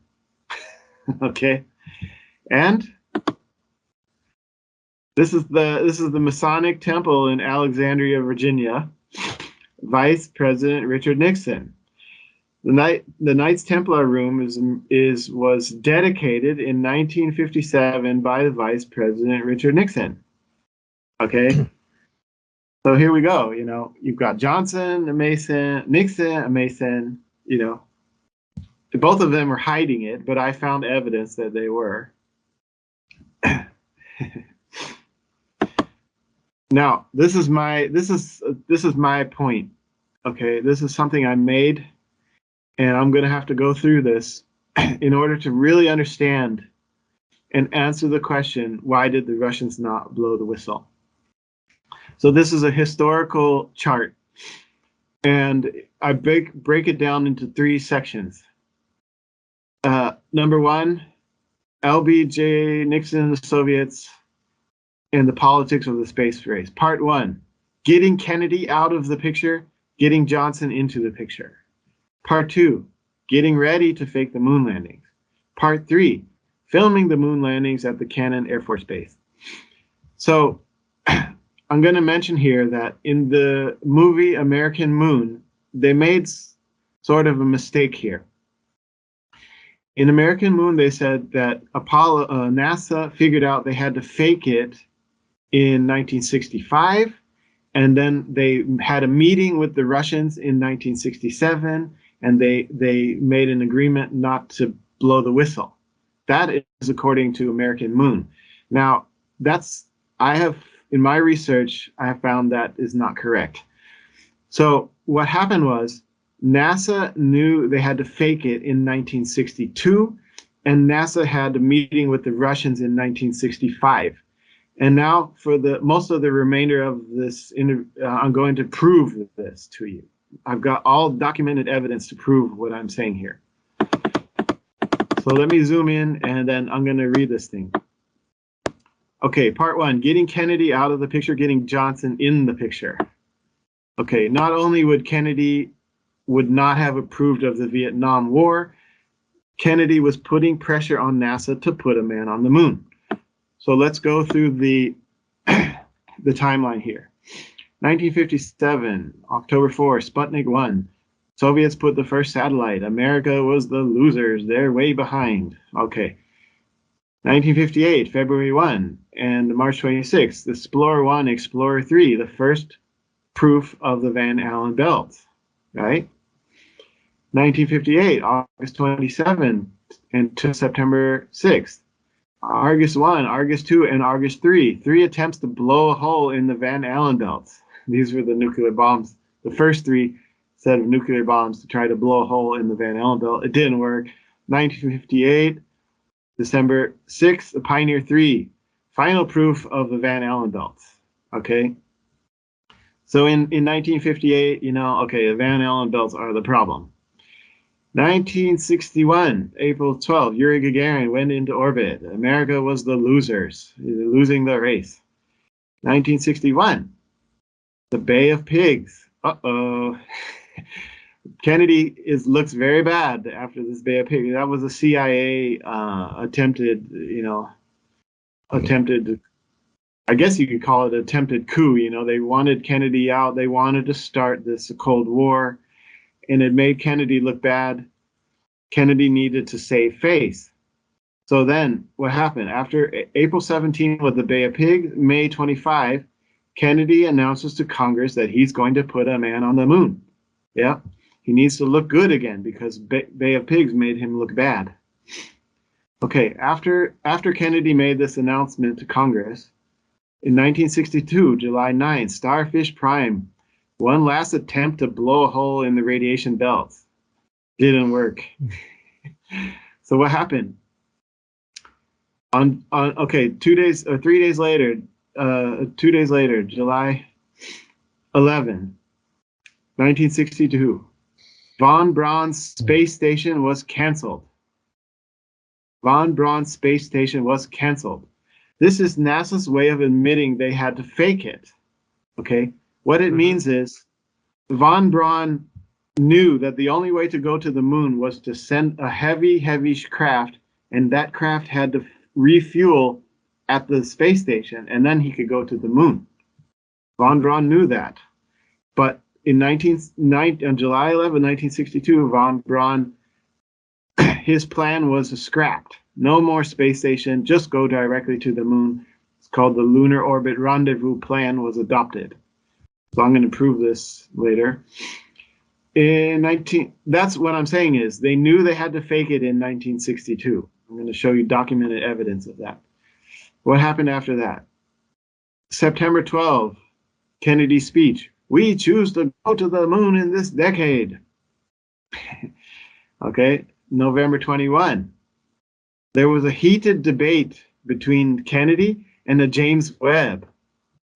Okay, and this is the Masonic Temple in Alexandria, Virginia. Vice President Richard Nixon. The Knights Templar room was dedicated in 1957 by the Vice President Richard Nixon. Okay. So here we go. You've got Johnson, a Mason, Nixon, a Mason. you know, both of them were hiding it, but I found evidence that they were. Now, this is my point. Okay, this is something I made, and I'm going to have to go through this in order to really understand and answer the question, why did the Russians not blow the whistle? So this is a historical chart, and I break it down into 3 sections. Number 1, LBJ, Nixon and the Soviets, and the politics of the space race. Part 1, getting Kennedy out of the picture, getting Johnson into the picture. Part 2, getting ready to fake the moon landings. Part 3, filming the moon landings at the Cannon Air Force Base. So I'm going to mention here that in the movie American Moon, they made sort of a mistake here. In American Moon, they said that NASA figured out they had to fake it in 1965, and then they had a meeting with the Russians in 1967, and they made an agreement not to blow the whistle. That is according to American Moon. Now, in my research, I have found that is not correct. So what happened was NASA knew they had to fake it in 1962, and NASA had a meeting with the Russians in 1965. And now for most of the remainder of this I'm going to prove this to you. I've got all documented evidence to prove what I'm saying here. So let me zoom in, and then I'm going to read this thing. Okay, part 1, getting Kennedy out of the picture, getting Johnson in the picture. Okay, not only would Kennedy not have approved of the Vietnam War, Kennedy was putting pressure on NASA to put a man on the moon. So let's go through the timeline here. 1957, October 4, Sputnik 1. Soviets put the first satellite. America was the losers. They're way behind. Okay. 1958, February 1 and March 26, Explorer 1, Explorer 3, the first proof of the Van Allen belt, right? 1958, August 27 and to September 6th. Argus 1, Argus 2, and Argus 3. 3 attempts to blow a hole in the Van Allen belt. These were the nuclear bombs. The first 3 set of nuclear bombs to try to blow a hole in the Van Allen belt. It didn't work. 1958, December 6th, the Pioneer 3. Final proof of the Van Allen belt. Okay. So in 1958, the Van Allen belts are the problem. 1961, April 12, Yuri Gagarin went into orbit. America was the losers, losing the race. 1961, the Bay of Pigs. Uh-oh. Kennedy looks very bad after this Bay of Pigs. That was a CIA attempted, I guess you could call it attempted coup. They wanted Kennedy out. They wanted to start this Cold War, and it made Kennedy look bad. Kennedy needed to save face. So then what happened? After April 17 with the Bay of Pigs, May 25, Kennedy announces to Congress that he's going to put a man on the moon. Yeah, he needs to look good again because Bay of Pigs made him look bad. Okay, after Kennedy made this announcement to Congress, in 1962, July 9, Starfish Prime, one last attempt to blow a hole in the radiation belt. Didn't work. So what happened? On 3 days later, July 11, 1962, Von Braun's space station was canceled. Von Braun's space station was canceled. This is NASA's way of admitting they had to fake it. Okay, what it means is Von Braun knew that the only way to go to the moon was to send a heavy craft, and that craft had to refuel at the space station, and then he could go to the moon. Von Braun knew that. But on July 11, 1962, Von Braun, his plan was scrapped. No more space station, just go directly to the moon. It's called the Lunar Orbit Rendezvous Plan was adopted. So I'm going to prove this later. In 19, that's what I'm saying is they knew they had to fake it in 1962. I'm going to show you documented evidence of that. What happened after that? September 12, Kennedy's speech. We choose to go to the moon in this decade. Okay, November 21. There was a heated debate between Kennedy and James Webb.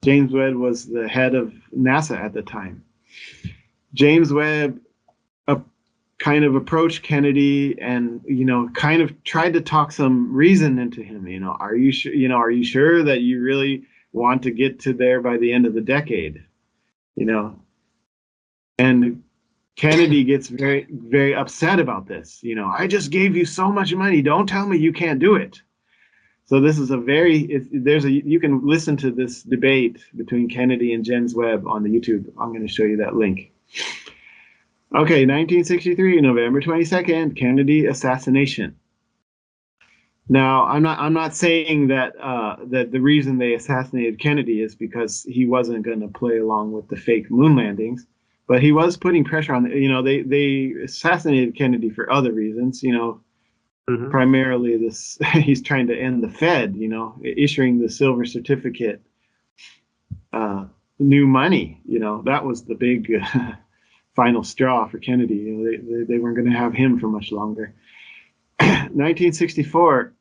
James Webb was the head of NASA at the time. James Webb kind of approached Kennedy and, kind of tried to talk some reason into him. Are you sure that you really want to get to there by the end of the decade? And Kennedy gets very, very upset about this. I just gave you so much money. Don't tell me you can't do it. So this is you can listen to this debate between Kennedy and James Webb on the YouTube. I'm going to show you that link. Okay, 1963, November 22nd, Kennedy assassination. Now, I'm not saying that that the reason they assassinated Kennedy is because he wasn't going to play along with the fake moon landings, but he was putting pressure on. They assassinated Kennedy for other reasons. Primarily this, he's trying to end the Fed. Issuing the silver certificate, new money. That was the big final straw for Kennedy. They weren't going to have him for much longer. 1964.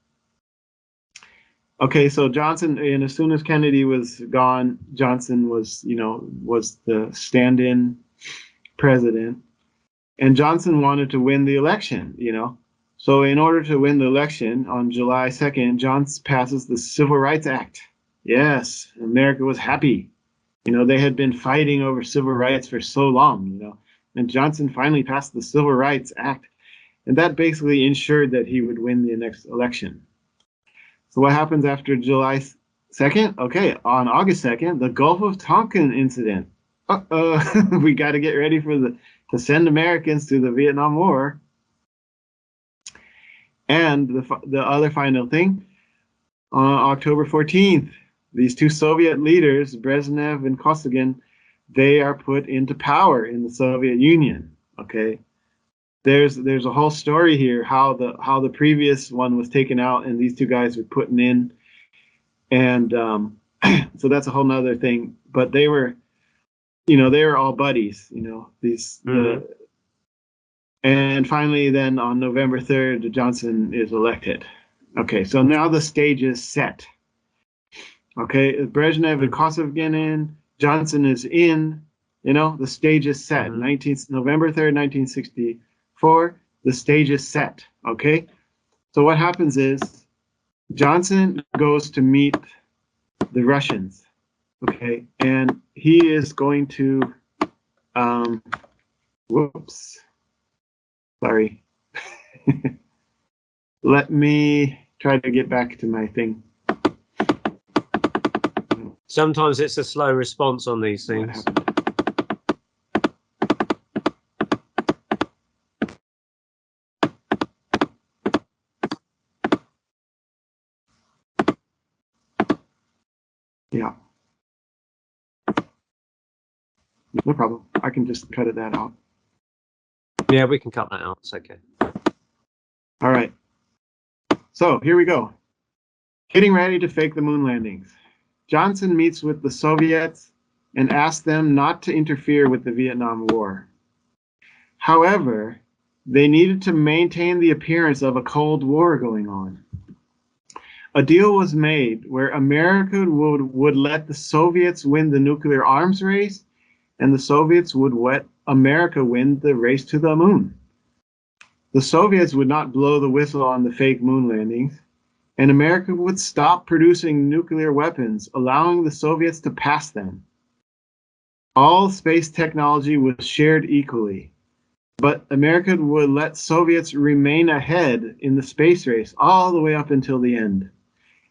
Okay, so Johnson, and as soon as Kennedy was gone, Johnson was the stand-in president, and Johnson wanted to win the election. So in order to win the election on July 2nd, Johnson passes the Civil Rights Act. Yes, America was happy. They had been fighting over civil rights for so long, and Johnson finally passed the Civil Rights Act, and that basically ensured that he would win the next election. So what happens after July 2nd? Okay, on August 2nd, the Gulf of Tonkin incident. We got to get ready to send Americans to the Vietnam War. And the other final thing, on October 14th, these two Soviet leaders, Brezhnev and Kosygin, they are put into power in the Soviet Union. Okay, there's a whole story here how the previous one was taken out and these two guys were put in, and so that's a whole nother thing. But they were all buddies. And finally, then on November 3rd, Johnson is elected. Okay, so now the stage is set. Okay, Brezhnev and Kosygin in, Johnson is in, the stage is set. November 3rd, 1964, the stage is set. Okay, so what happens is Johnson goes to meet the Russians. Okay, and he is going to, sorry. Let me try to get back to my thing. Sometimes it's a slow response on these things. Yeah. No problem. I can just cut that out. Yeah, we can cut that out. It's okay. All right. So here we go. Getting ready to fake the moon landings. Johnson meets with the Soviets and asks them not to interfere with the Vietnam War. However, they needed to maintain the appearance of a Cold War going on. A deal was made where America would let the Soviets win the nuclear arms race, and the Soviets would let America win the race to the moon. The Soviets would not blow the whistle on the fake moon landings, and America would stop producing nuclear weapons, allowing the Soviets to pass them. All space technology was shared equally, but America would let Soviets remain ahead in the space race all the way up until the end,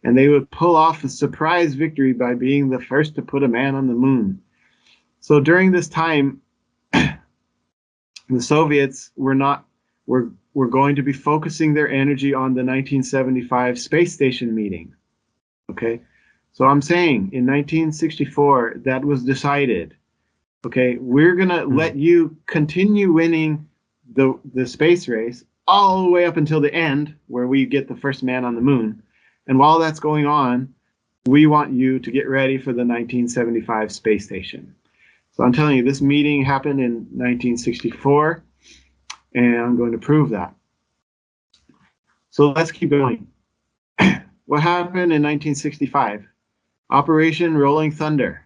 and they would pull off a surprise victory by being the first to put a man on the moon. So during this time, the Soviets were going to be focusing their energy on the 1975 space station meeting. Okay, so I'm saying in 1964 that was decided. Okay, we're gonna let you continue winning the space race all the way up until the end, where we get the first man on the moon. And while that's going on, we want you to get ready for the 1975 space station. So I'm telling you, this meeting happened in 1964, and I'm going to prove that. So let's keep going. What happened in 1965? Operation Rolling Thunder.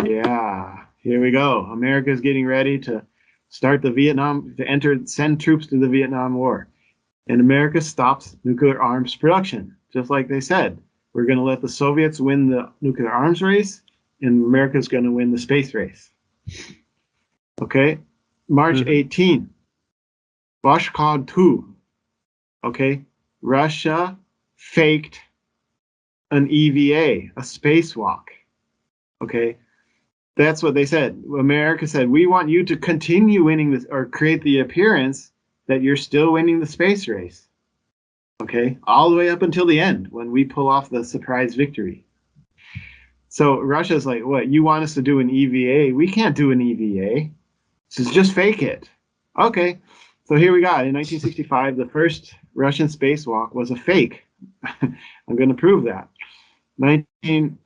Yeah, here we go. America's getting ready to send troops to the Vietnam War. And America stops nuclear arms production, just like they said. We're going to let the Soviets win the nuclear arms race, and America's going to win the space race. Okay, March 18, Voskhod 2. Okay, Russia faked an EVA, a spacewalk. Okay, that's what they said. America said, we want you to continue winning this, or create the appearance that you're still winning the space race. Okay, all the way up until the end when we pull off the surprise victory. So Russia's like, what, you want us to do an EVA? We can't do an EVA. So just fake it. Okay, so here we got, in 1965, the first Russian spacewalk was a fake. I'm going to prove that. Then June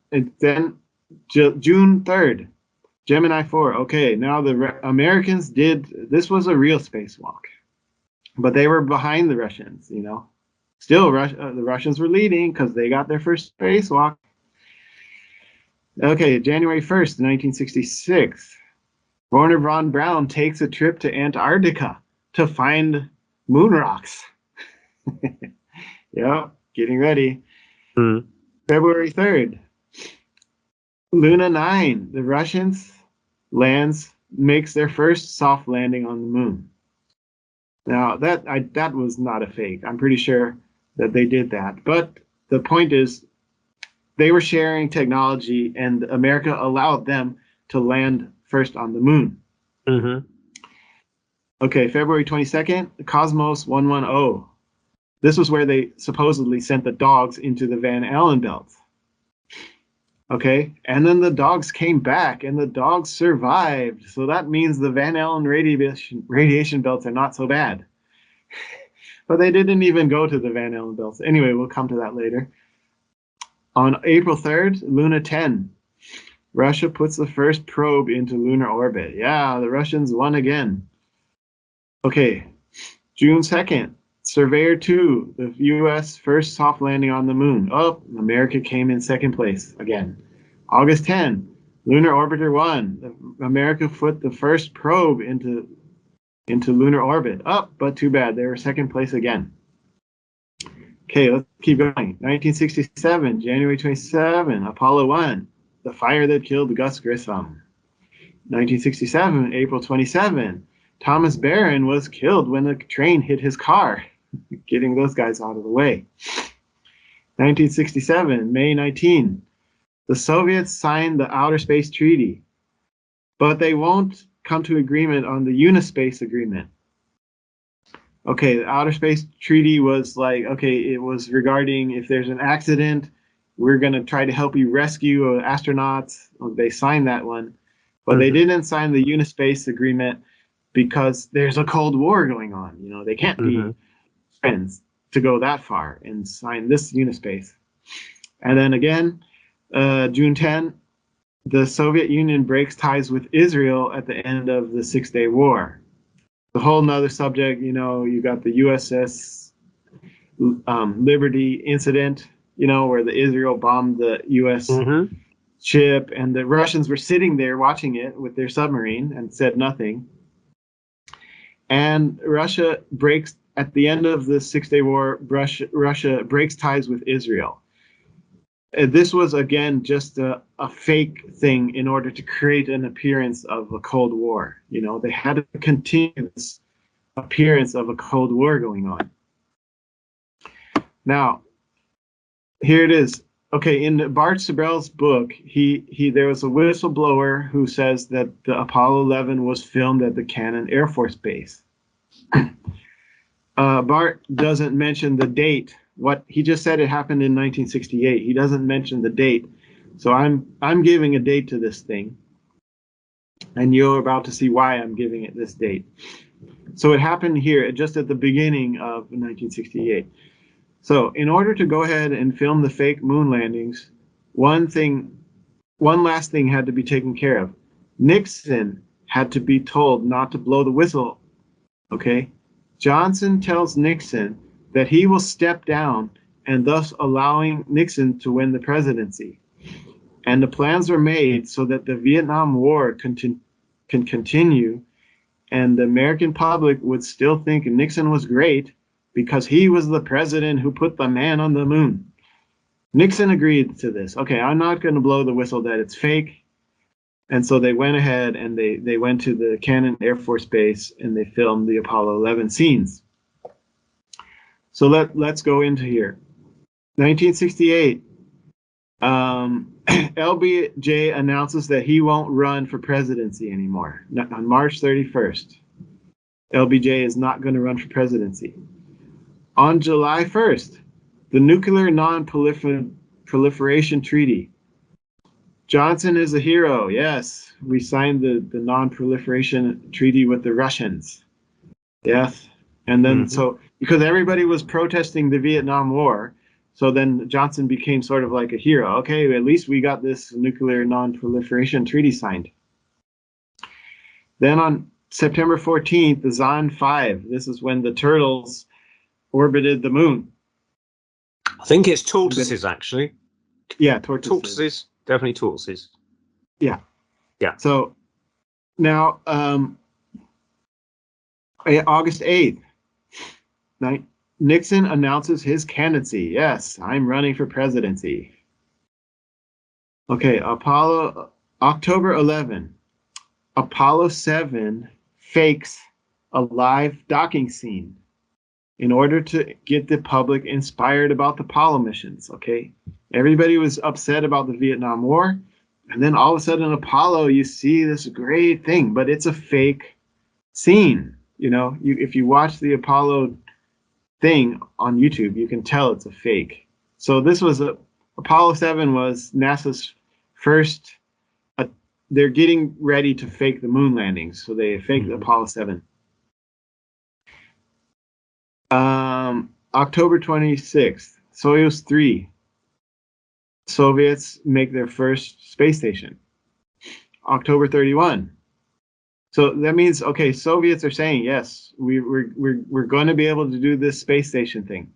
3rd, Gemini 4. Okay, now the Americans this was a real spacewalk. But they were behind the Russians, you know. Still, the Russians were leading because they got their first spacewalk. Okay, January 1st, 1966. Werner von Braun takes a trip to Antarctica to find moon rocks. Yeah, getting ready. February 3rd. Luna 9. The Russians makes their first soft landing on the moon. Now, that was not a fake. I'm pretty sure that they did that. But the point is, they were sharing technology, and America allowed them to land first on the moon. Okay, February 22nd, Cosmos 110. This was where they supposedly sent the dogs into the Van Allen belt. Okay, and then the dogs came back, and the dogs survived. So that means the Van Allen radiation belts are not so bad. But they didn't even go to the Van Allen belts. Anyway, we'll come to that later. On April 3rd, Luna 10. Russia puts the first probe into lunar orbit. Yeah, the Russians won again. Okay, June 2nd, Surveyor 2, the U.S. first soft landing on the moon. Oh, America came in second place again. August 10, Lunar Orbiter 1. America put the first probe into lunar orbit. Oh, but too bad, they were second place again. Okay, let's keep going. 1967, January 27, Apollo 1, the fire that killed Gus Grissom. 1967, April 27, Thomas Barron was killed when a train hit his car, getting those guys out of the way. 1967, May 19, the Soviets signed the Outer Space Treaty, but they won't come to agreement on the Unispace Agreement. Okay, the Outer Space Treaty was like, okay, it was regarding if there's an accident, we're going to try to help you rescue astronauts. They signed that one, but they didn't sign the Unispace Agreement because there's a Cold War going on. You know, they can't be friends to go that far and sign this Unispace. And then again, June 10, the Soviet Union breaks ties with Israel at the end of the Six-Day War. The whole nother subject, you know, you got the USS Liberty incident, you know, where the Israel bombed the US ship, and the Russians were sitting there watching it with their submarine and said nothing. And Russia breaks, at the end of the Six-Day War, Russia breaks ties with Israel. This was, again, just a fake thing in order to create an appearance of a Cold War. You know, they had to continue this appearance of a Cold War going on. Now, here it is. Okay, in Bart Sibrel's book, there was a whistleblower who says that the Apollo 11 was filmed at the Cannon Air Force Base. Bart doesn't mention the date. What he just said, it happened in 1968. He doesn't mention the date, so I'm giving a date to this thing. And you're about to see why I'm giving it this date. So it happened here just at the beginning of 1968. So in order to go ahead and film the fake moon landings, one last thing had to be taken care of. Nixon had to be told not to blow the whistle. Okay? Johnson tells Nixon that he will step down and thus allowing Nixon to win the presidency. And the plans were made so that the Vietnam War can continue, and the American public would still think Nixon was great because he was the president who put the man on the moon. Nixon agreed to this. Okay, I'm not going to blow the whistle that it's fake. And so they went ahead and they went to the Cannon Air Force Base and they filmed the Apollo 11 scenes. So let's go into here. 1968. LBJ announces that he won't run for presidency anymore. On March 31st, LBJ is not going to run for presidency. On July 1st, the Nuclear Non-Proliferation Treaty. Johnson is a hero. Yes, we signed the Non-Proliferation Treaty with the Russians. Yes. And then so because everybody was protesting the Vietnam War, so then Johnson became sort of like a hero. Okay, at least we got this Nuclear Non-Proliferation Treaty signed. Then on September 14th, the Zond 5. This is when the turtles orbited the moon. I think it's tortoises, actually. Yeah, tortoises. Tortoises. Definitely tortoises. Yeah. Yeah. So now, August 8th, Nixon announces his candidacy. Yes, I'm running for presidency. Okay, October 11, Apollo 7 fakes a live docking scene in order to get the public inspired about the Apollo missions, okay? Everybody was upset about the Vietnam War, and then all of a sudden Apollo, you see this great thing, but it's a fake scene. You know, if you watch the Apollo thing on YouTube, you can tell it's a fake. So this was Apollo 7 was NASA's first, they're getting ready to fake the moon landings, so they faked Apollo 7. October 26th, Soyuz 3. Soviets make their first space station. October 31. So that means, okay, Soviets are saying, yes, we're going to be able to do this space station thing.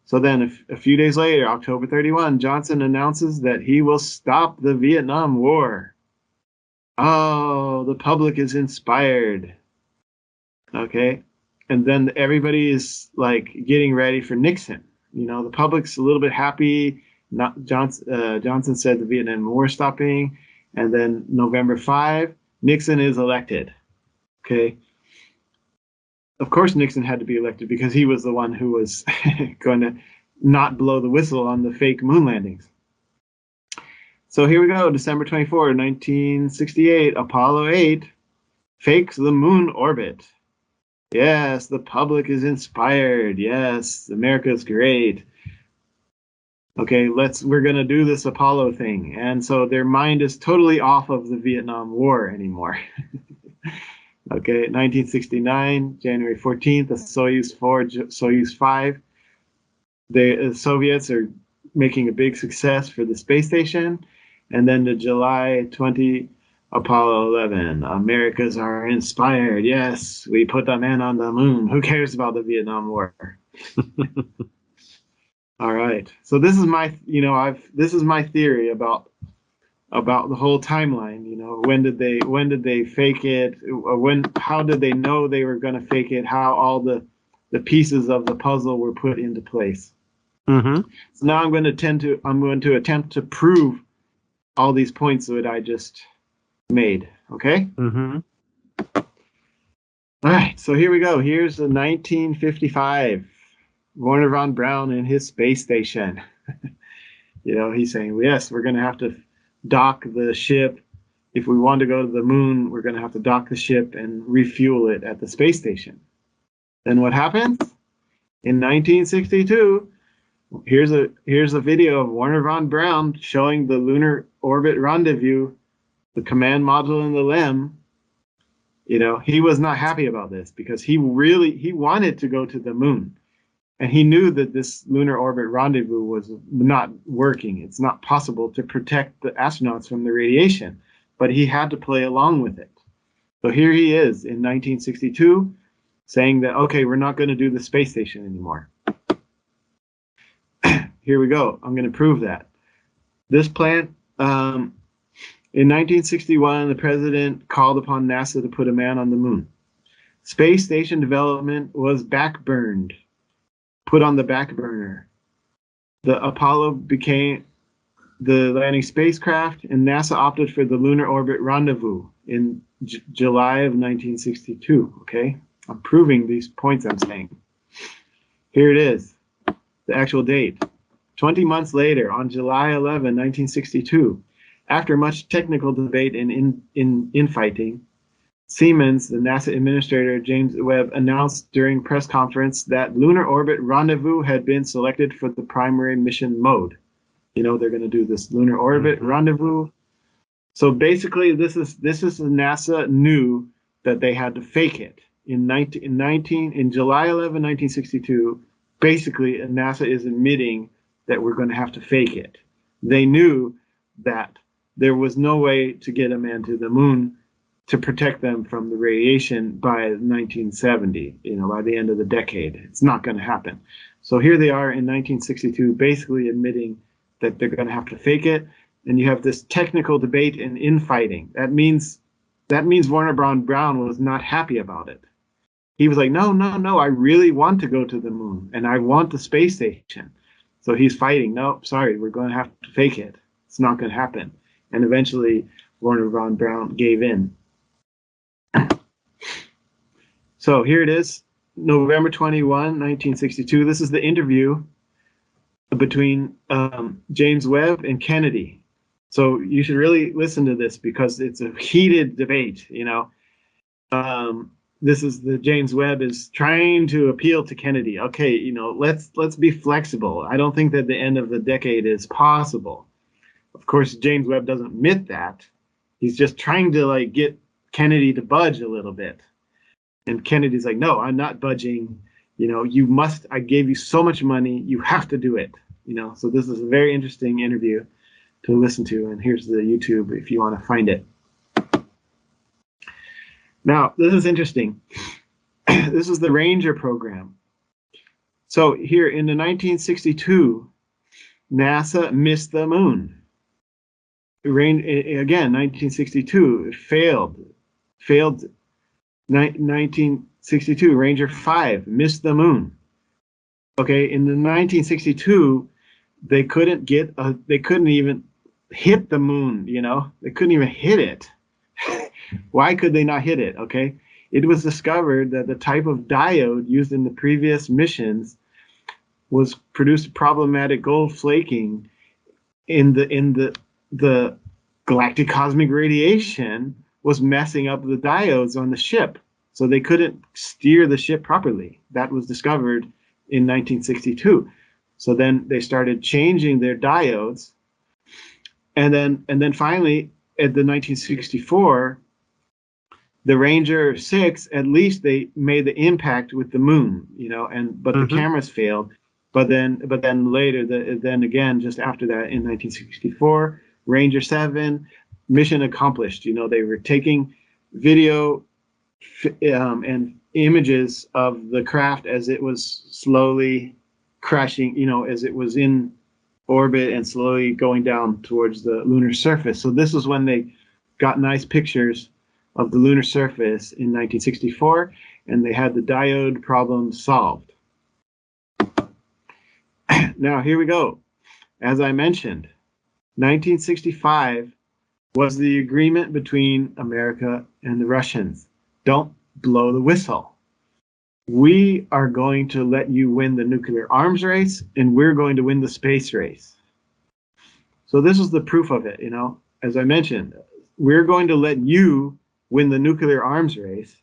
So then a few days later, October 31, Johnson announces that he will stop the Vietnam War. Oh, the public is inspired. Okay. And then everybody is like getting ready for Nixon. You know, the public's a little bit happy. Johnson said the Vietnam War stopping. And then November 5, Nixon is elected. Okay. Of course, Nixon had to be elected because he was the one who was going to not blow the whistle on the fake moon landings. So here we go, December 24, 1968, Apollo 8 fakes the moon orbit. Yes, the public is inspired. Yes, America's great. Okay, we're going to do this Apollo thing. And so their mind is totally off of the Vietnam War anymore. Okay, 1969, January 14th, the Soyuz 4, Soyuz 5. The Soviets are making a big success for the space station. And then the July 20, Apollo 11. Americans are inspired. Yes, we put the man on the moon. Who cares about the Vietnam War? All right. So this is my, this is my theory about the whole timeline. You know, when did they fake it? Or how did they know they were going to fake it? How all the pieces of the puzzle were put into place. So now I'm going to attempt to prove all these points that I just made. Okay. All right. So here we go. Here's the 1955 Wernher von Braun and his space station. He's saying, yes, we're going to have to dock the ship. If we want to go to the moon, we're going to have to dock the ship and refuel it at the space station. Then what happens? In 1962, here's a video of Wernher von Braun showing the lunar orbit rendezvous, the command module and the LEM, You know, he was not happy about this because he wanted to go to the moon. And he knew that this lunar orbit rendezvous was not working. It's not possible to protect the astronauts from the radiation, but he had to play along with it. So here he is in 1962 saying that, okay, we're not going to do the space station anymore. Here we go. I'm going to prove that. This plan, in 1961, the president called upon NASA to put a man on the moon. Space station development was backburned. Put on the back burner. The Apollo became the landing spacecraft, and NASA opted for the Lunar Orbit Rendezvous in July of 1962. Okay, I'm proving these points I'm saying. Here it is, the actual date. 20 months later, on July 11, 1962, after much technical debate and infighting, Siemens, the NASA administrator, James Webb, announced during press conference that Lunar Orbit Rendezvous had been selected for the primary mission mode. You know, they're going to do this Lunar Orbit Rendezvous. So basically, this is NASA knew that they had to fake it. In July 11, 1962, basically, NASA is admitting that we're going to have to fake it. They knew that there was no way to get a man to the moon to protect them from the radiation by 1970, you know, by the end of the decade. It's not going to happen. So here they are in 1962, basically admitting that they're going to have to fake it. And you have this technical debate and infighting. That means Werner von Braun was not happy about it. He was like, no, I really want to go to the moon and I want the space station. So he's fighting. No, sorry, we're going to have to fake it. It's not going to happen. And eventually Werner von Braun gave in. So here it is, November 21, 1962. This is the interview between James Webb and Kennedy. So you should really listen to this because it's a heated debate, you know. This is the James Webb is trying to appeal to Kennedy. Okay, you know, let's be flexible. I don't think that the end of the decade is possible. Of course, James Webb doesn't admit that. He's just trying to like get Kennedy to budge a little bit. And Kennedy's like, no, I'm not budging. You know, you must, I gave you so much money. You have to do it. You know, so this is a very interesting interview to listen to. And here's the YouTube if you want to find it. Now, this is interesting. This is the Ranger program. So here in the 1962, NASA missed the moon. Again, 1962, it failed. 1962, Ranger 5 missed the moon. Okay, in the 1962, they couldn't even hit the moon, you know? They couldn't even hit it. Why could they not hit it? Okay, it was discovered that the type of diode used in the previous missions was produced problematic gold flaking in the galactic cosmic radiation was messing up the diodes on the ship. So they couldn't steer the ship properly. That was discovered in 1962. So then they started changing their diodes. And then finally, at the 1964, the Ranger 6, at least they made the impact with the moon, you know, but the cameras failed. But then later, then again, just after that, in 1964, Ranger 7, mission accomplished. You know, they were taking video and images of the craft as it was slowly crashing, you know, as it was in orbit and slowly going down towards the lunar surface. So this was when they got nice pictures of the lunar surface in 1964, and they had the diode problem solved. Now, here we go. As I mentioned, 1965 was the agreement between America and the Russians. Don't blow the whistle. We are going to let you win the nuclear arms race, and we're going to win the space race. So this is the proof of it, you know. As I mentioned, we're going to let you win the nuclear arms race,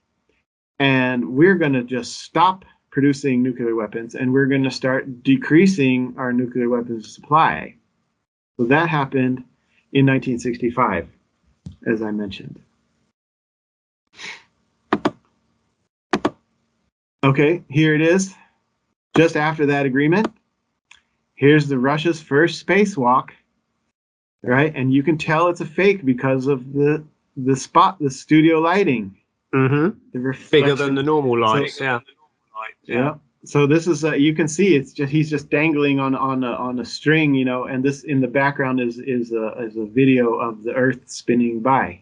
and we're going to just stop producing nuclear weapons, and we're going to start decreasing our nuclear weapons supply. So that happened in 1965, as I mentioned. Okay, here it is. Just after that agreement, here's Russia's first spacewalk, right? And you can tell it's a fake because of the studio lighting. Mm-hmm. The Bigger than the normal lights, yeah. So this is you can see he's just dangling on a string, and this in the background is a video of the Earth spinning by.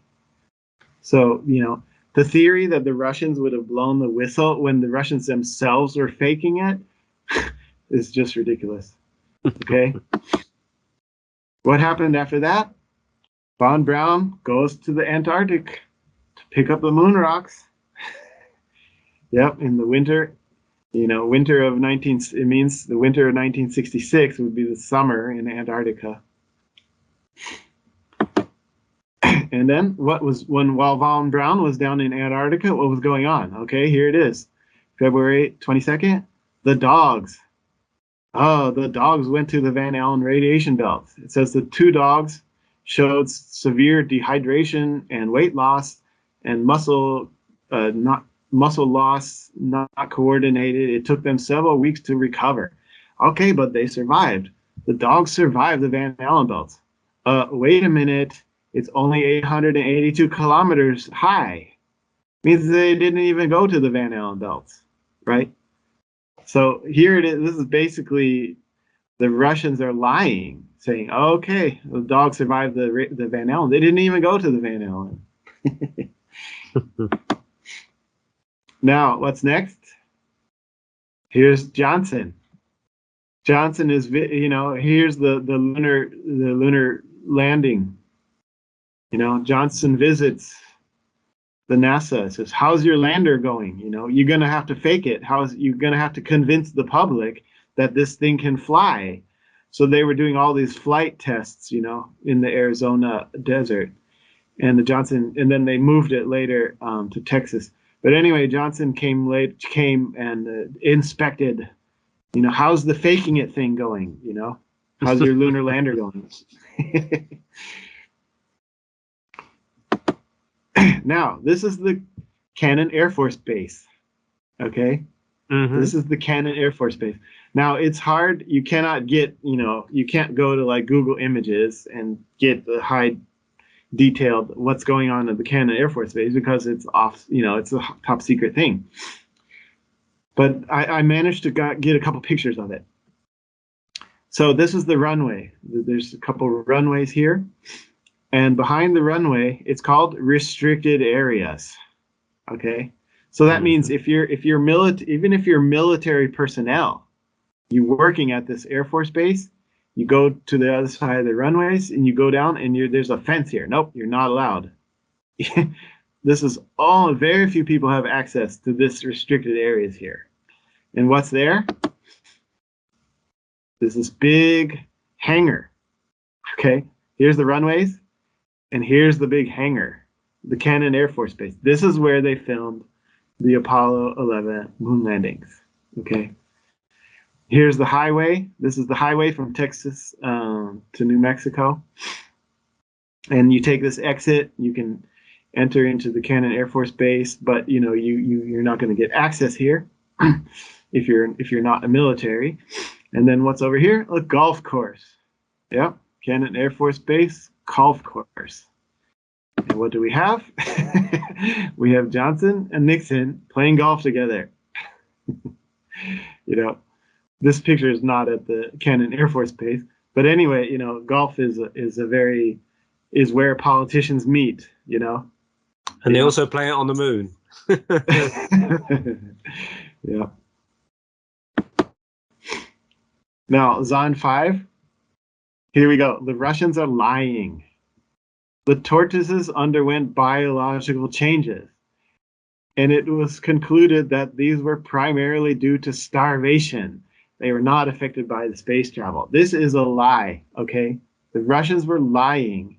So the theory that the Russians would have blown the whistle when the Russians themselves were faking it is just ridiculous. Okay. What happened after that? Von Braun goes to the Antarctic to pick up the moon rocks. Yep, in the winter. Winter of 1966 would be the summer in Antarctica. And then while Von Braun was down in Antarctica, what was going on? Okay, here it is. February 22nd, the dogs. Oh, the dogs went to the Van Allen radiation belt. It says the 2 dogs showed severe dehydration and weight loss and muscle loss, not coordinated. It took them several weeks to recover. Okay, but they survived. The dogs survived the Van Allen belt. Wait a minute. It's only 882 kilometers high. Means they didn't even go to the Van Allen belt, right? So here it is. This is basically the Russians are lying, saying, okay, the dogs survived the Van Allen. They didn't even go to the Van Allen. Now, what's next? Here's Johnson. Johnson is, here's the lunar landing. Johnson visits the NASA. Says, "How's your lander going? You're gonna have to fake it. You're gonna have to convince the public that this thing can fly." So they were doing all these flight tests, in the Arizona desert, and and then they moved it later to Texas. But anyway, Johnson came and inspected. How's the faking it thing going? How's your lunar lander going? Now, this is the Cannon Air Force Base. Okay? Mm-hmm. This is the Cannon Air Force Base. Now, it's hard. You cannot get, you can't go to like Google Images and get the high detailed what's going on at the Cannon Air Force Base because it's off, it's a top secret thing. But I managed to get a couple pictures of it. So this is the runway. There's a couple runways here. And behind the runway, it's called restricted areas. Okay, so that means even if you're military personnel, you're working at this Air Force base, you go to the other side of the runways and you go down and there's a fence here. Nope, you're not allowed. This is all. Very few people have access to this restricted areas here. And what's there? There's this big hangar. Okay, here's the runways. And here's the big hangar, the Cannon Air Force Base. This is where they filmed the Apollo 11 moon landings. Okay. Here's the highway. This is the highway from Texas to New Mexico. And you take this exit. You can enter into the Cannon Air Force Base, but you're not going to get access here if you're not a military. And then what's over here? A golf course. Yep, Cannon Air Force Base. Golf course. And what do we have? We have Johnson and Nixon playing golf together. This picture is not at the Cannon Air Force Base, but anyway, golf is where politicians meet. And they also play it on the moon. Yeah. Now, Zond 5. Here we go. The Russians are lying. The tortoises underwent biological changes, and it was concluded that these were primarily due to starvation. They were not affected by the space travel. This is a lie, okay? The Russians were lying,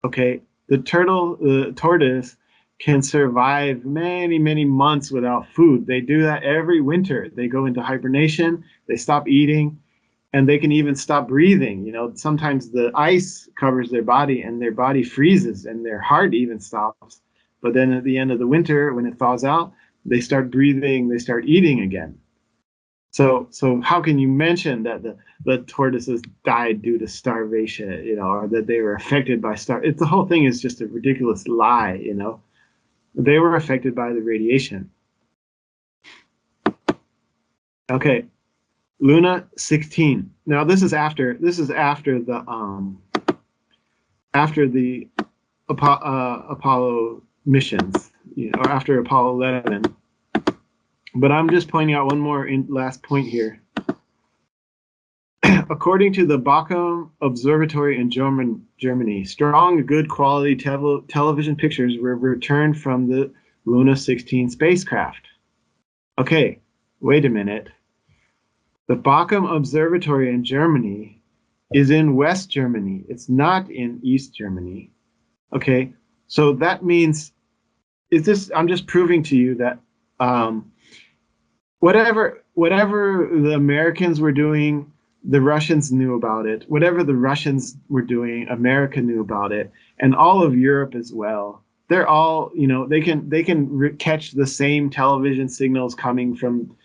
okay? The tortoise can survive many, many months without food. They do that every winter. They go into hibernation, they stop eating, and they can even stop breathing. Sometimes the ice covers their body and their body freezes and their heart even stops. But then at the end of the winter, when it thaws out, they start breathing, they start eating again. So how can you mention that the tortoises died due to starvation, or that they were affected by the whole thing is just a ridiculous lie, They were affected by the radiation. Okay, Luna 16. Now this is after the Apollo missions, or after Apollo 11. But I'm just pointing out one more last point here. According to the Bochum Observatory in Germany, strong, good quality television pictures were returned from the Luna 16 spacecraft. Okay, wait a minute. The Bochum Observatory in Germany is in West Germany. It's not in East Germany. Okay, so that means I'm just proving to you that whatever the Americans were doing, the Russians knew about it. Whatever the Russians were doing, America knew about it, and all of Europe as well. They're all, they can catch the same television signals coming from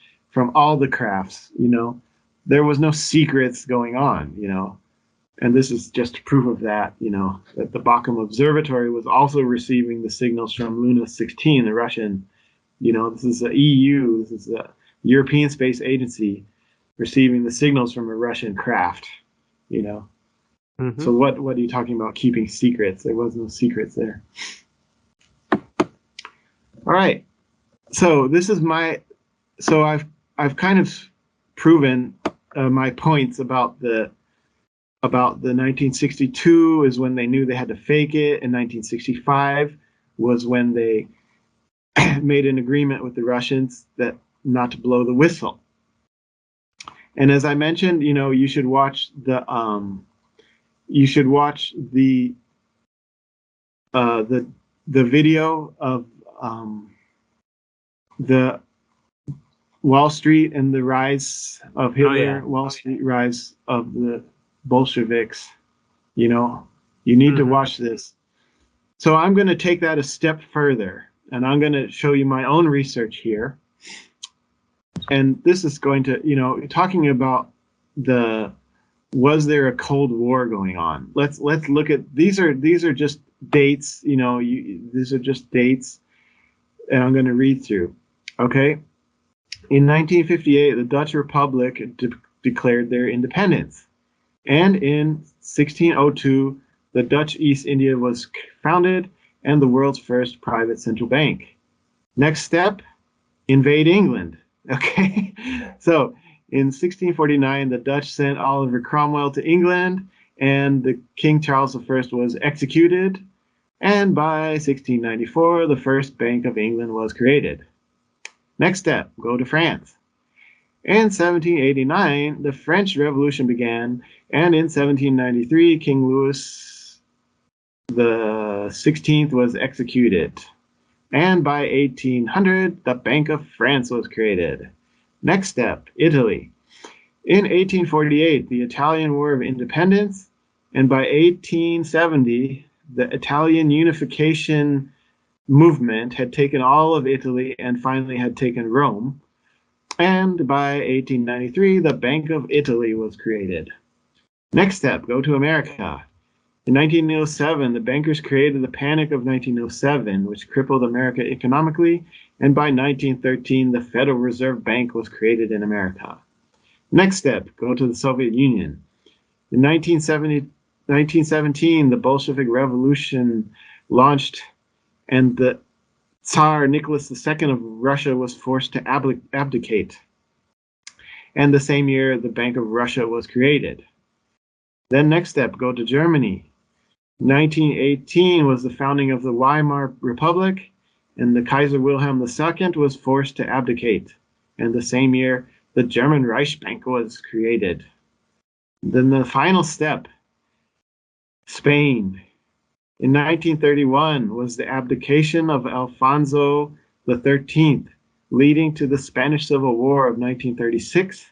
all the crafts. There was no secrets going on. And this is just proof of that. That the Bochum Observatory was also receiving the signals from Luna 16, the Russian. This is the EU. This is the European Space Agency receiving the signals from a Russian craft, Mm-hmm. So what are you talking about keeping secrets? There was no secrets there. All right. So this is I've kind of proven my points about the 1962 is when they knew they had to fake it, and 1965 was when they made an agreement with the Russians that not to blow the whistle. And as I mentioned, you should watch the video of the Wall Street and the rise of Hitler, Wall Street rise of the Bolsheviks. You need to watch this. So I'm going to take that a step further, and I'm going to show you my own research here. And this is going to, talking about was there a Cold War going on? Let's look at these are just dates. These are just dates, and I'm going to read through. Okay, in 1958, the Dutch Republic declared their independence, and in 1602, the Dutch East India was founded, and the world's first private central bank. Next step, invade England. Okay, so in 1649, the Dutch sent Oliver Cromwell to England, and the King Charles I was executed. And by 1694, the first Bank of England was created. Next step, go to France. In 1789, the French Revolution began, and in 1793, King Louis the 16th was executed. And by 1800, the Bank of France was created. Next step, Italy. In 1848, the Italian War of Independence, and by 1870, the Italian unification movement had taken all of Italy and finally had taken Rome. And by 1893, the Bank of Italy was created. Next step, go to America. In 1907, the bankers created the Panic of 1907, which crippled America economically, and by 1913, the Federal Reserve Bank was created in America. Next step, go to the Soviet Union. In 1917, the Bolshevik Revolution launched, and the Tsar Nicholas II of Russia was forced to abdicate. And the same year, the Bank of Russia was created. Then next step, go to Germany. 1918 was the founding of the Weimar Republic, and the Kaiser Wilhelm II was forced to abdicate. And the same year, the German Reichsbank was created. Then the final step, Spain. In 1931 was the abdication of Alfonso XIII, leading to the Spanish Civil War of 1936.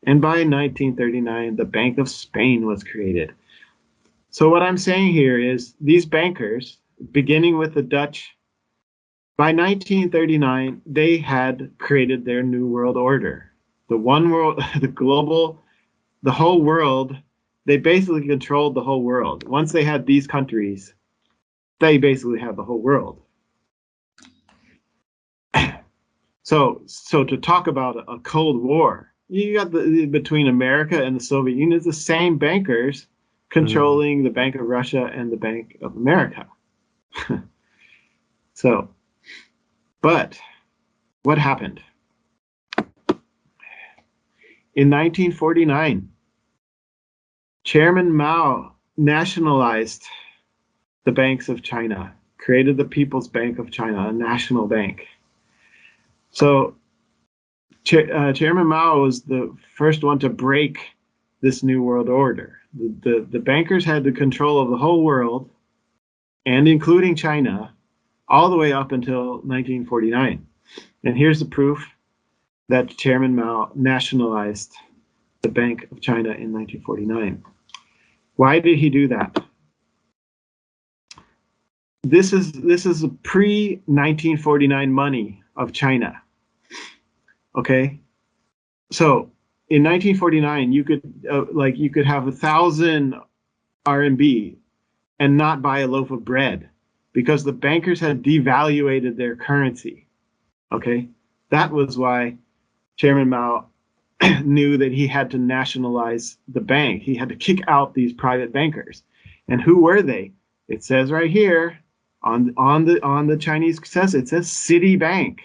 And by 1939, the Bank of Spain was created. So what I'm saying here is these bankers, beginning with the Dutch By 1939, they had created their new world order. The one world, the whole world, they basically controlled the whole world. Once they had these countries, they basically had the whole world. So to talk about a Cold War, you got between America and the Soviet Union, the same bankers controlling the Bank of Russia and the Bank of America. So, but what happened? In 1949, Chairman Mao nationalized the banks of China, created the People's Bank of China, a national bank. So Chairman Mao was the first one to break this new world order. The bankers had the control of the whole world, and including China, all the way up until 1949. And here's the proof that Chairman Mao nationalized the Bank of China in 1949. Why did he do that? This is a pre-1949 money of China. Okay, so in 1949, you could have 1,000 RMB and not buy a loaf of bread because the bankers had devaluated their currency. Okay, that was why Chairman Mao knew that he had to nationalize the bank. He had to kick out these private bankers. And who were they? It says right here on the Chinese success, it says Citibank.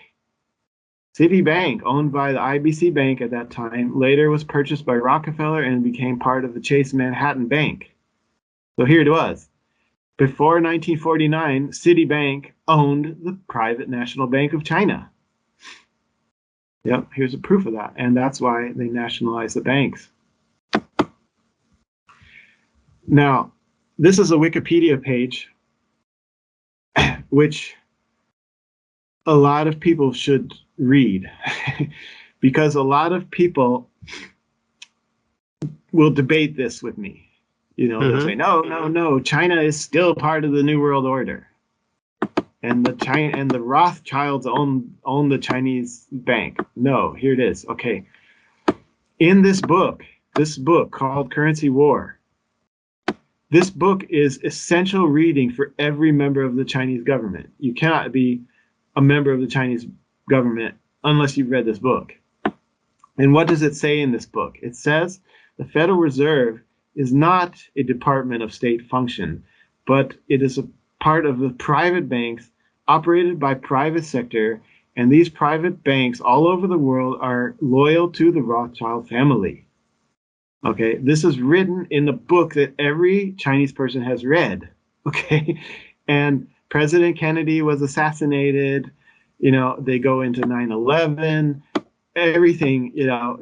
Citibank, owned by the IBC Bank at that time, later was purchased by Rockefeller and became part of the Chase Manhattan Bank. So here it was. Before 1949, Citibank owned the private National Bank of China. Yep, here's a proof of that. And that's why they nationalized the banks. Now, this is a Wikipedia page, which a lot of people should read because a lot of people will debate this with me. They'll say, no, China is still part of the New World Order. And the Rothschilds own the Chinese bank. No, here it is. Okay. In this book called Currency War, this book is essential reading for every member of the Chinese government. You cannot be a member of the Chinese government unless you've read this book. And what does it say in this book? It says the Federal Reserve is not a department of state function, but it is a part of the private banks operated by private sector, and these private banks all over the world are loyal to the Rothschild family. Okay, this is written in the book that every Chinese person has read. Okay, and President Kennedy was assassinated. They go into 9/11, everything.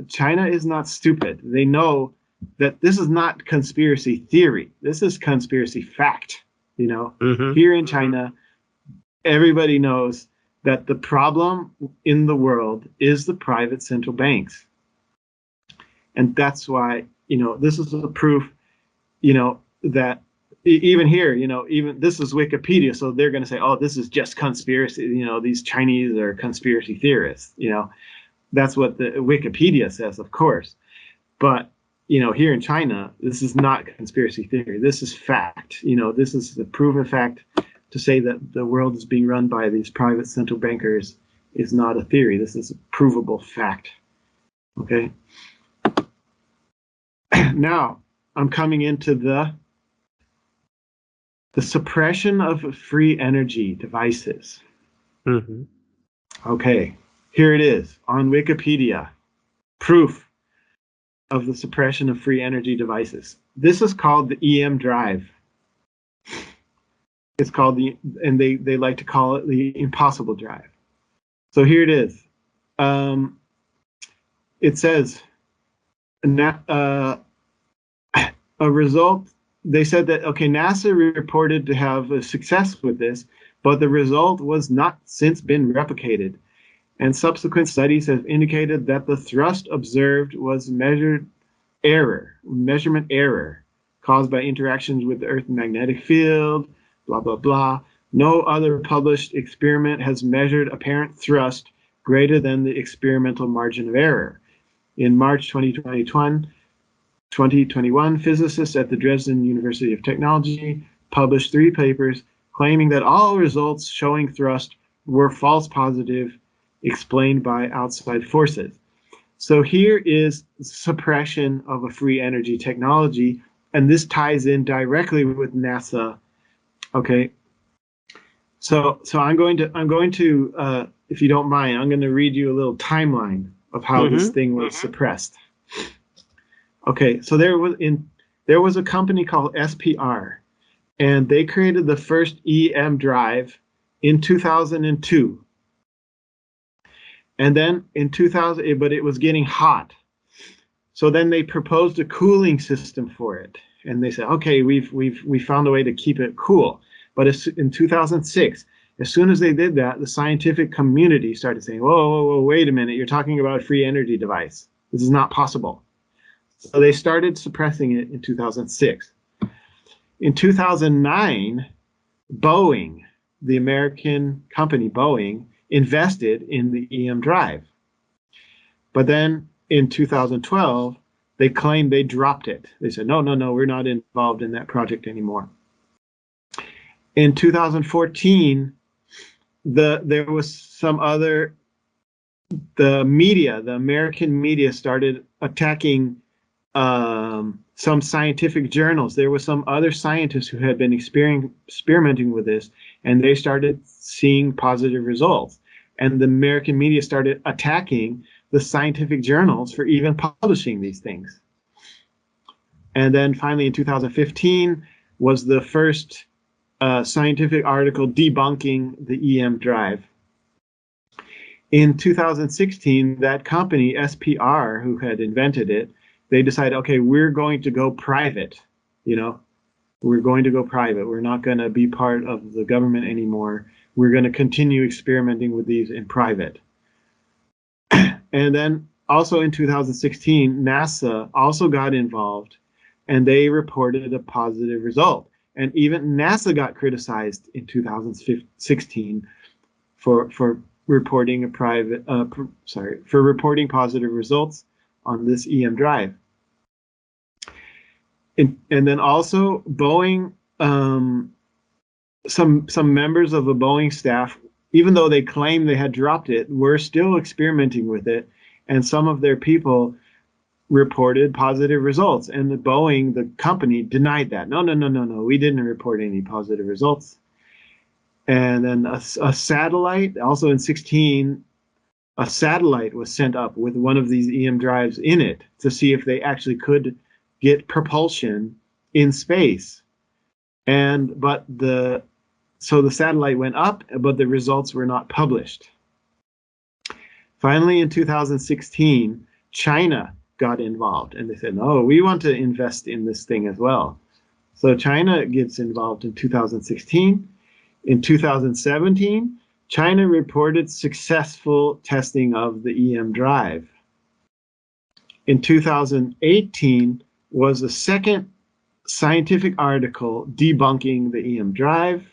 China is not stupid. They know that this is not conspiracy theory. This is conspiracy fact. Here in China, everybody knows that the problem in the world is the private central banks. And that's why, this is a proof, that even here, even this is Wikipedia. So they're going to say, oh, this is just conspiracy. These Chinese are conspiracy theorists. That's what the Wikipedia says, of course. But, here in China, this is not conspiracy theory. This is fact. This is the proven fact. To say that the world is being run by these private central bankers is not a theory. This is a provable fact. Okay. Now I'm coming into the suppression of free energy devices. Okay, here it is on Wikipedia. Proof of the suppression of free energy devices. This is called the EM drive. It's called and they like to call it the impossible drive. So here it is. It says a result. They said that, okay, NASA reported to have a success with this, but the result was not since been replicated. And subsequent studies have indicated that the thrust observed was measurement error caused by interactions with the Earth's magnetic field, blah, blah, blah. No other published experiment has measured apparent thrust greater than the experimental margin of error. In March 2021, physicists at the Dresden University of Technology published 3 papers claiming that all results showing thrust were false positive, explained by outside forces. So here is suppression of a free energy technology, and this ties in directly with NASA. Okay, so I'm going to if you don't mind, I'm going to read you a little timeline of how this thing was suppressed. Okay, so there was a company called SPR, and they created the first EM drive in 2002. And then in 2000, but it was getting hot. So then they proposed a cooling system for it. And they said, okay, we found a way to keep it cool. But in 2006, as soon as they did that, the scientific community started saying, whoa, wait a minute, you're talking about a free energy device. This is not possible. So they started suppressing it in 2006. In 2009, Boeing, the American company Boeing, invested in the EM drive. But then in 2012, they claimed they dropped it. They said, no, we're not involved in that project anymore. In 2014, there was some other, the American media started attacking some scientific journals. There were some other scientists who had been experimenting with this, and they started seeing positive results. And the American media started attacking the scientific journals for even publishing these things. And then finally in 2015 was the first scientific article debunking the EM drive. In 2016, that company, SPR, who had invented it, they decided, okay, we're going to go private. We're going to go private. We're not going to be part of the government anymore. We're going to continue experimenting with these in private. And then also in 2016, NASA also got involved, and they reported a positive result. And even NASA got criticized in 2016 for reporting for reporting positive results on this EM drive. And then also Boeing, some members of the Boeing staff, even though they claimed they had dropped it, were still experimenting with it, and some of their people reported positive results, and the Boeing, the company, denied that. No, we didn't report any positive results. And then a satellite, also in 16, a satellite was sent up with one of these EM drives in it to see if they actually could get propulsion in space. So the satellite went up, but the results were not published. Finally, in 2016, China got involved, and they said, no, we want to invest in this thing as well. So China gets involved in 2016. In 2017, China reported successful testing of the EM drive. In 2018 was the second scientific article debunking the EM drive.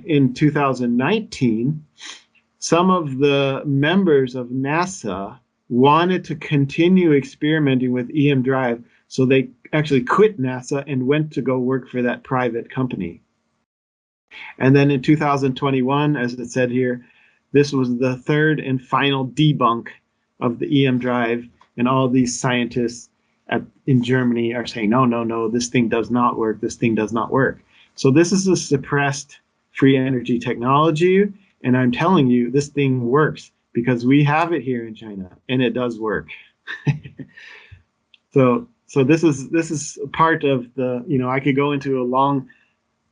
In 2019, some of the members of NASA wanted to continue experimenting with EM drive, so they actually quit NASA and went to go work for that private company. And then in 2021, as it said here, this was the third and final debunk of the EM drive, and all these scientists in Germany are saying, no, this thing does not work, this thing does not work. So this is a suppressed free energy technology, and I'm telling you, this thing works because we have it here in China, and it does work. So this is part of the, I could go into a long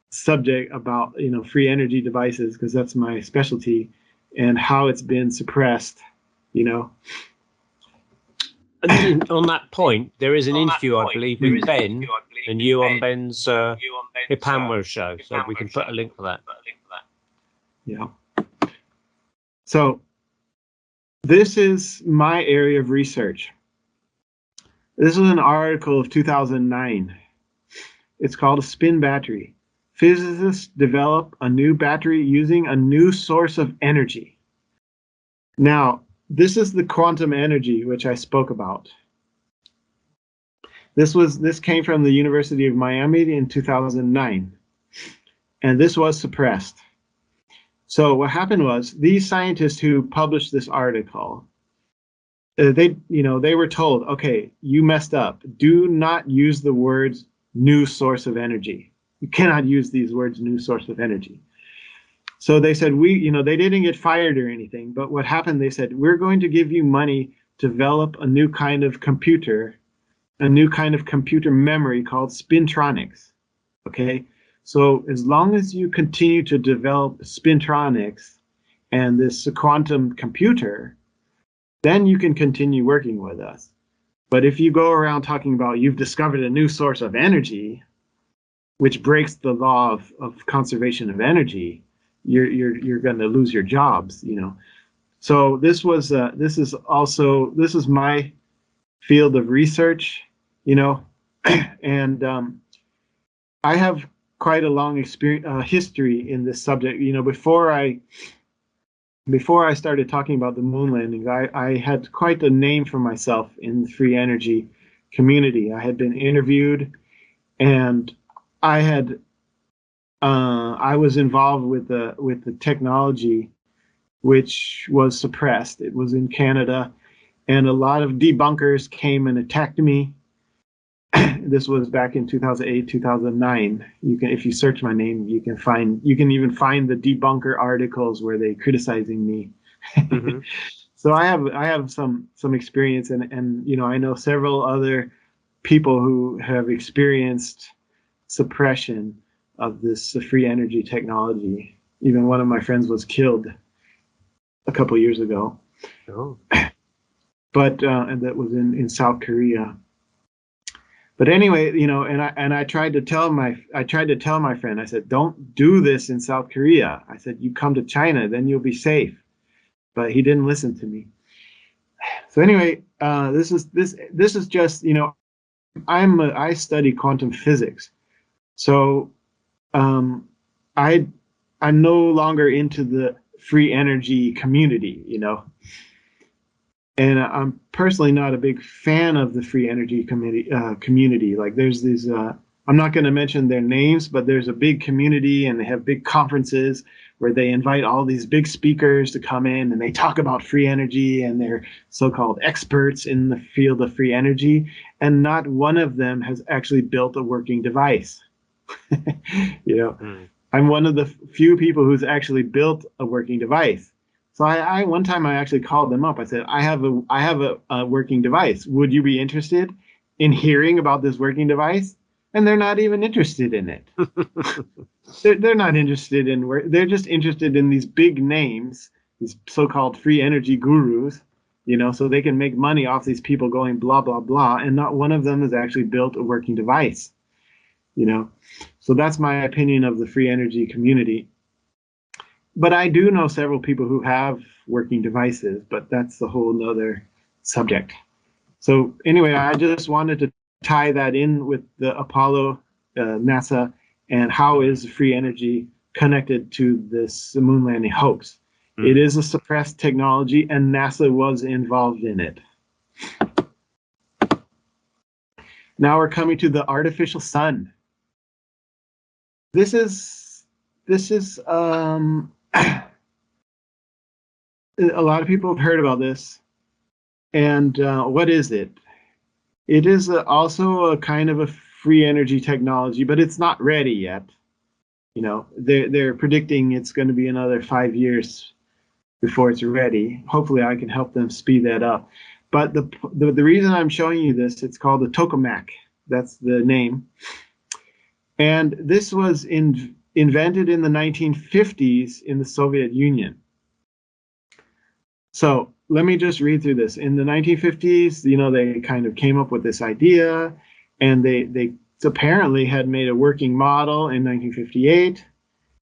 subject about, free energy devices, because that's my specialty, and how it's been suppressed, And on that point, there is an interview, I believe, with Ben and you on Ben's Hipanwa show, so we can put a link for that. Yeah. So this is my area of research. This is an article of 2009. It's called a spin battery. physicists develop a new battery using a new source of energy. Now, this is the quantum energy which I spoke about. This came from the University of Miami in 2009, and this was suppressed. So what happened was these scientists who published this article, they were told, okay, you messed up. Do not use the words new source of energy. You cannot use these words new source of energy. So they said, they didn't get fired or anything, but what happened, they said, we're going to give you money to develop a new kind of computer, a new kind of computer memory called spintronics. Okay, so as long as you continue to develop spintronics and this quantum computer, then you can continue working with us. But if you go around talking about you've discovered a new source of energy, which breaks the law of conservation of energy, you're going to lose your jobs, So this is my field of research, and I have quite a long history in this subject. Before I started talking about the moon landings, I had quite a name for myself in the free energy community. I had been interviewed, and I was involved with the technology which was suppressed. It was in Canada, and a lot of debunkers came and attacked me. This was back in 2008, 2009. If you search my name, you can even find the debunker articles where they criticizing me. Mm-hmm. So I have some experience, and I know several other people who have experienced suppression of this free energy technology. Even one of my friends was killed a couple years ago. Oh. But and that was in South Korea. But anyway, I tried to tell my friend, I said, don't do this in South Korea. I said, you come to China, then you'll be safe. But he didn't listen to me. So anyway, this is just, I study quantum physics. So I'm no longer into the free energy community, And I'm personally not a big fan of the free energy community. Like there's these, I'm not going to mention their names, but there's a big community and they have big conferences where they invite all these big speakers to come in and they talk about free energy and they're so-called experts in the field of free energy. And not one of them has actually built a working device. I'm one of the few people who's actually built a working device. So one time I actually called them up. I said, I have a working device. Would you be interested in hearing about this working device? And they're not even interested in it. They're not interested in work. They're just interested in these big names, these so-called free energy gurus, so they can make money off these people going blah, blah, blah. And not one of them has actually built a working device, So that's my opinion of the free energy community. But I do know several people who have working devices, but that's a whole nother subject. So anyway, I just wanted to tie that in with the Apollo, NASA, and how is free energy connected to this moon landing hoax. Mm. It is a suppressed technology, and NASA was involved in it. Now we're coming to the artificial sun. This is a lot of people have heard about this. And what is it? It is also a kind of a free energy technology, but it's not ready yet. They're predicting it's going to be another 5 years before it's ready. Hopefully I can help them speed that up. But the reason I'm showing you this, it's called the tokamak. That's the name. And this was invented in the 1950s in the Soviet Union. So let me just read through this. In the 1950s, they kind of came up with this idea, and they apparently had made a working model in 1958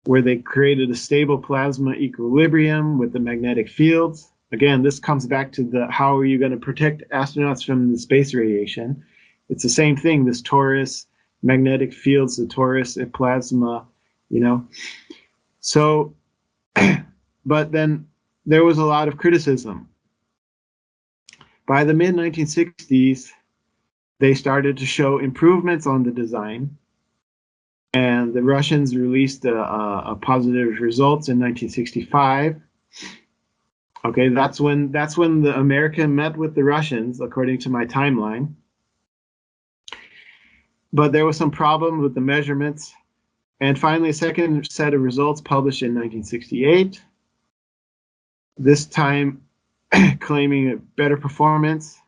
where they created a stable plasma equilibrium with the magnetic fields. Again, this comes back to how are you going to protect astronauts from the space radiation? It's the same thing, this torus magnetic fields, the torus plasma you know. So, but then there was a lot of criticism. By the mid-1960s, they started to show improvements on the design, and the Russians released a positive results in 1965. Okay, that's when the America met with the Russians, according to my timeline. But there was some problem with the measurements, and finally a second set of results published in 1968. This time claiming a better performance.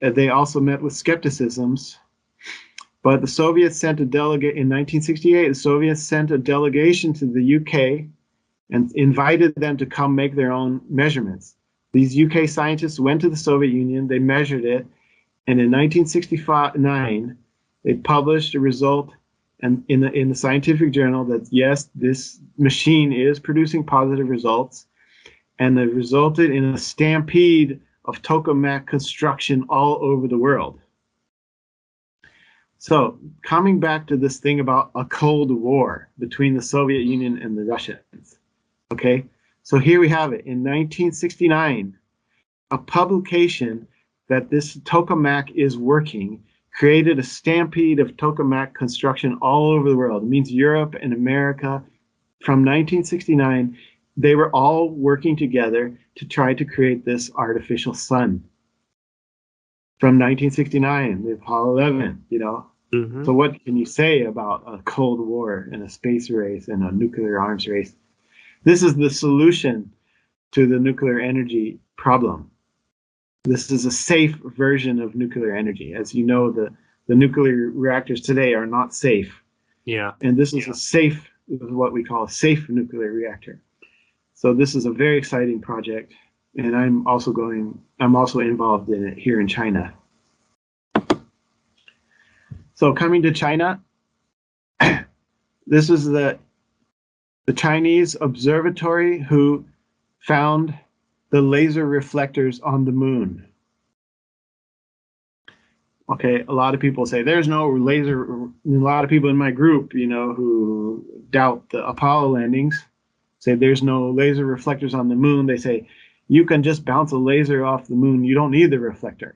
They also met with skepticisms. But the Soviets sent a delegate in 1968. The Soviets sent a delegation to the UK and invited them to come make their own measurements. These UK scientists went to the Soviet Union, they measured it, and in 1969, they published a result and in the scientific journal that yes, this machine is producing positive results, and it resulted in a stampede of tokamak construction all over the world. So coming back to this thing about a Cold War between the Soviet Union and the Russians. Okay, so here we have it. In 1969, a publication that this tokamak is working created a stampede of tokamak construction all over the world. It means Europe and America. From 1969, they were all working together to try to create this artificial sun. From 1969, the Apollo 11, you know. Mm-hmm. So what can you say about a Cold War and a space race and a nuclear arms race? This is the solution to the nuclear energy problem. This is a safe version of nuclear energy. As you know, the nuclear reactors today are not safe. Yeah. And this is a safe, what we call a safe nuclear reactor. So this is a very exciting project, and I'm also involved in it here in China. So coming to China, this is the Chinese observatory who found the laser reflectors on the moon. Okay, a lot of people say there's no laser. A lot of people in my group, you know, who doubt the Apollo landings, say there's no laser reflectors on the moon. They say you can just bounce a laser off the moon. You don't need the reflector.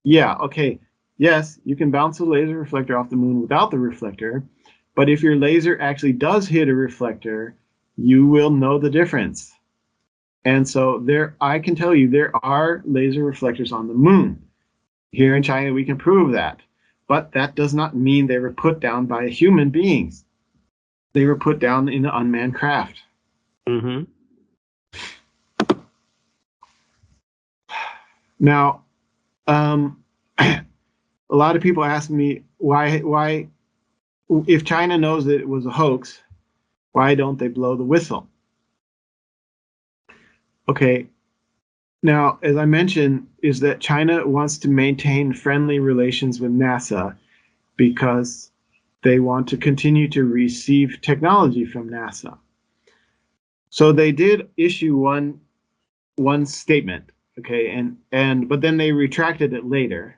Yeah, okay. Yes, you can bounce a laser reflector off the moon without the reflector, but if your laser actually does hit a reflector, you will know the difference. And so I can tell you there are laser reflectors on the moon. Here in China, we can prove that. But that does not mean they were put down by human beings. They were put down in an unmanned craft. Mm-hmm. Now, a lot of people ask me why, if China knows that it was a hoax, why don't they blow the whistle? Okay, now, as I mentioned, is that China wants to maintain friendly relations with NASA because they want to continue to receive technology from NASA. So they did issue one statement, okay, but then they retracted it later.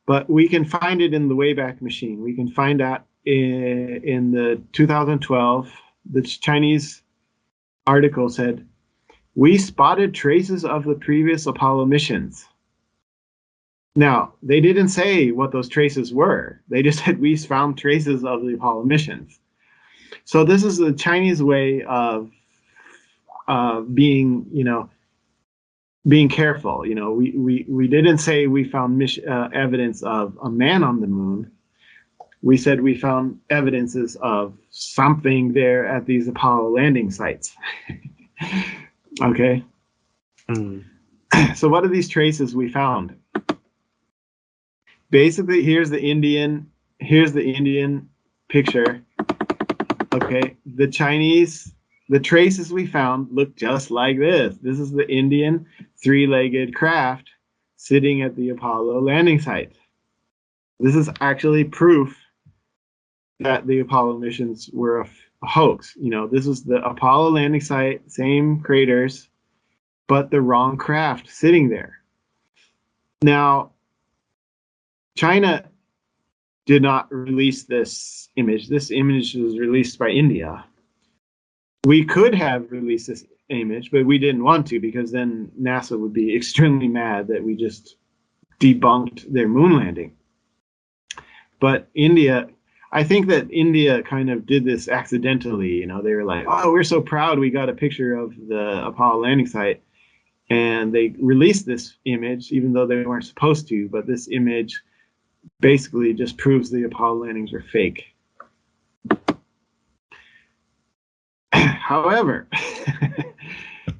But we can find it in the Wayback Machine. We can find that in the 2012, the Chinese article said, "We spotted traces of the previous Apollo missions." Now, they didn't say what those traces were. They just said, we found traces of the Apollo missions. So this is the Chinese way of being, you know, being careful. You know, we didn't say we found evidence of a man on the moon. We said we found evidences of something there at these Apollo landing sites. Okay. Mm. So what are these traces we found? Basically, here's the Indian picture. Okay, the traces we found look just like this. This is the Indian three-legged craft sitting at the Apollo landing site. This is actually proof that the Apollo missions were a hoax. You know, this is the Apollo landing site, same craters, but the wrong craft sitting there. Now, China did not release this image. This image was released by India. We could have released this image, but we didn't want to, because then NASA would be extremely mad that we just debunked their moon landing. But India, I think that India kind of did this accidentally. You know, they were like, oh, we're so proud we got a picture of the Apollo landing site. And they released this image, even though they weren't supposed to. But this image basically just proves the Apollo landings are fake. However,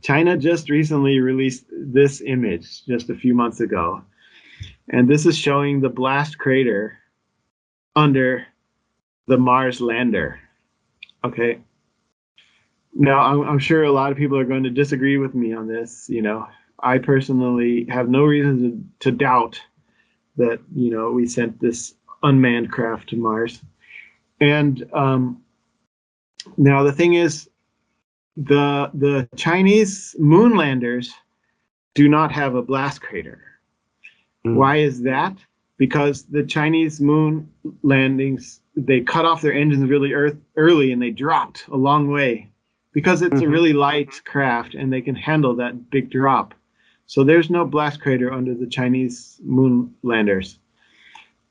China just recently released this image just a few months ago. And this is showing the blast crater under the Mars lander. Okay. Now, I'm sure a lot of people are going to disagree with me on this. You know, I personally have no reason to doubt that, you know, we sent this unmanned craft to Mars. And now the thing is, the Chinese moon landers do not have a blast crater. Why is that? Because the Chinese moon landings, they cut off their engines really early, and they dropped a long way because it's a really light craft and they can handle that big drop. So there's no blast crater under the Chinese moon landers.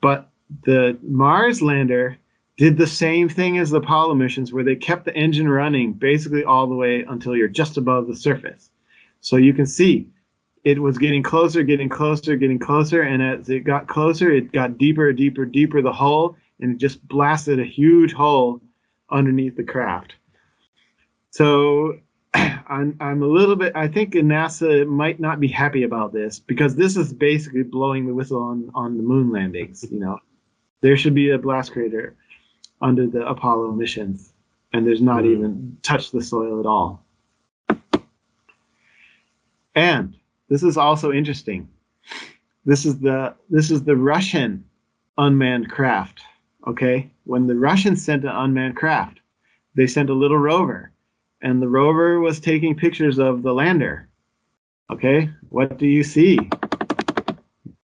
But the Mars lander did the same thing as the Apollo missions, where they kept the engine running basically all the way until you're just above the surface. So you can see it was getting closer, getting closer, getting closer. And as it got closer, it got deeper, deeper, deeper, the hole, and it just blasted a huge hole underneath the craft. So I'm a little bit, I think NASA might not be happy about this, because this is basically blowing the whistle on the moon landings. You know, there should be a blast crater under the Apollo missions, and there's not even touched the soil at all. And this is also interesting. This is the Russian unmanned craft. Okay, when the Russians sent an unmanned craft, they sent a little rover, and the rover was taking pictures of the lander. Okay, what do you see?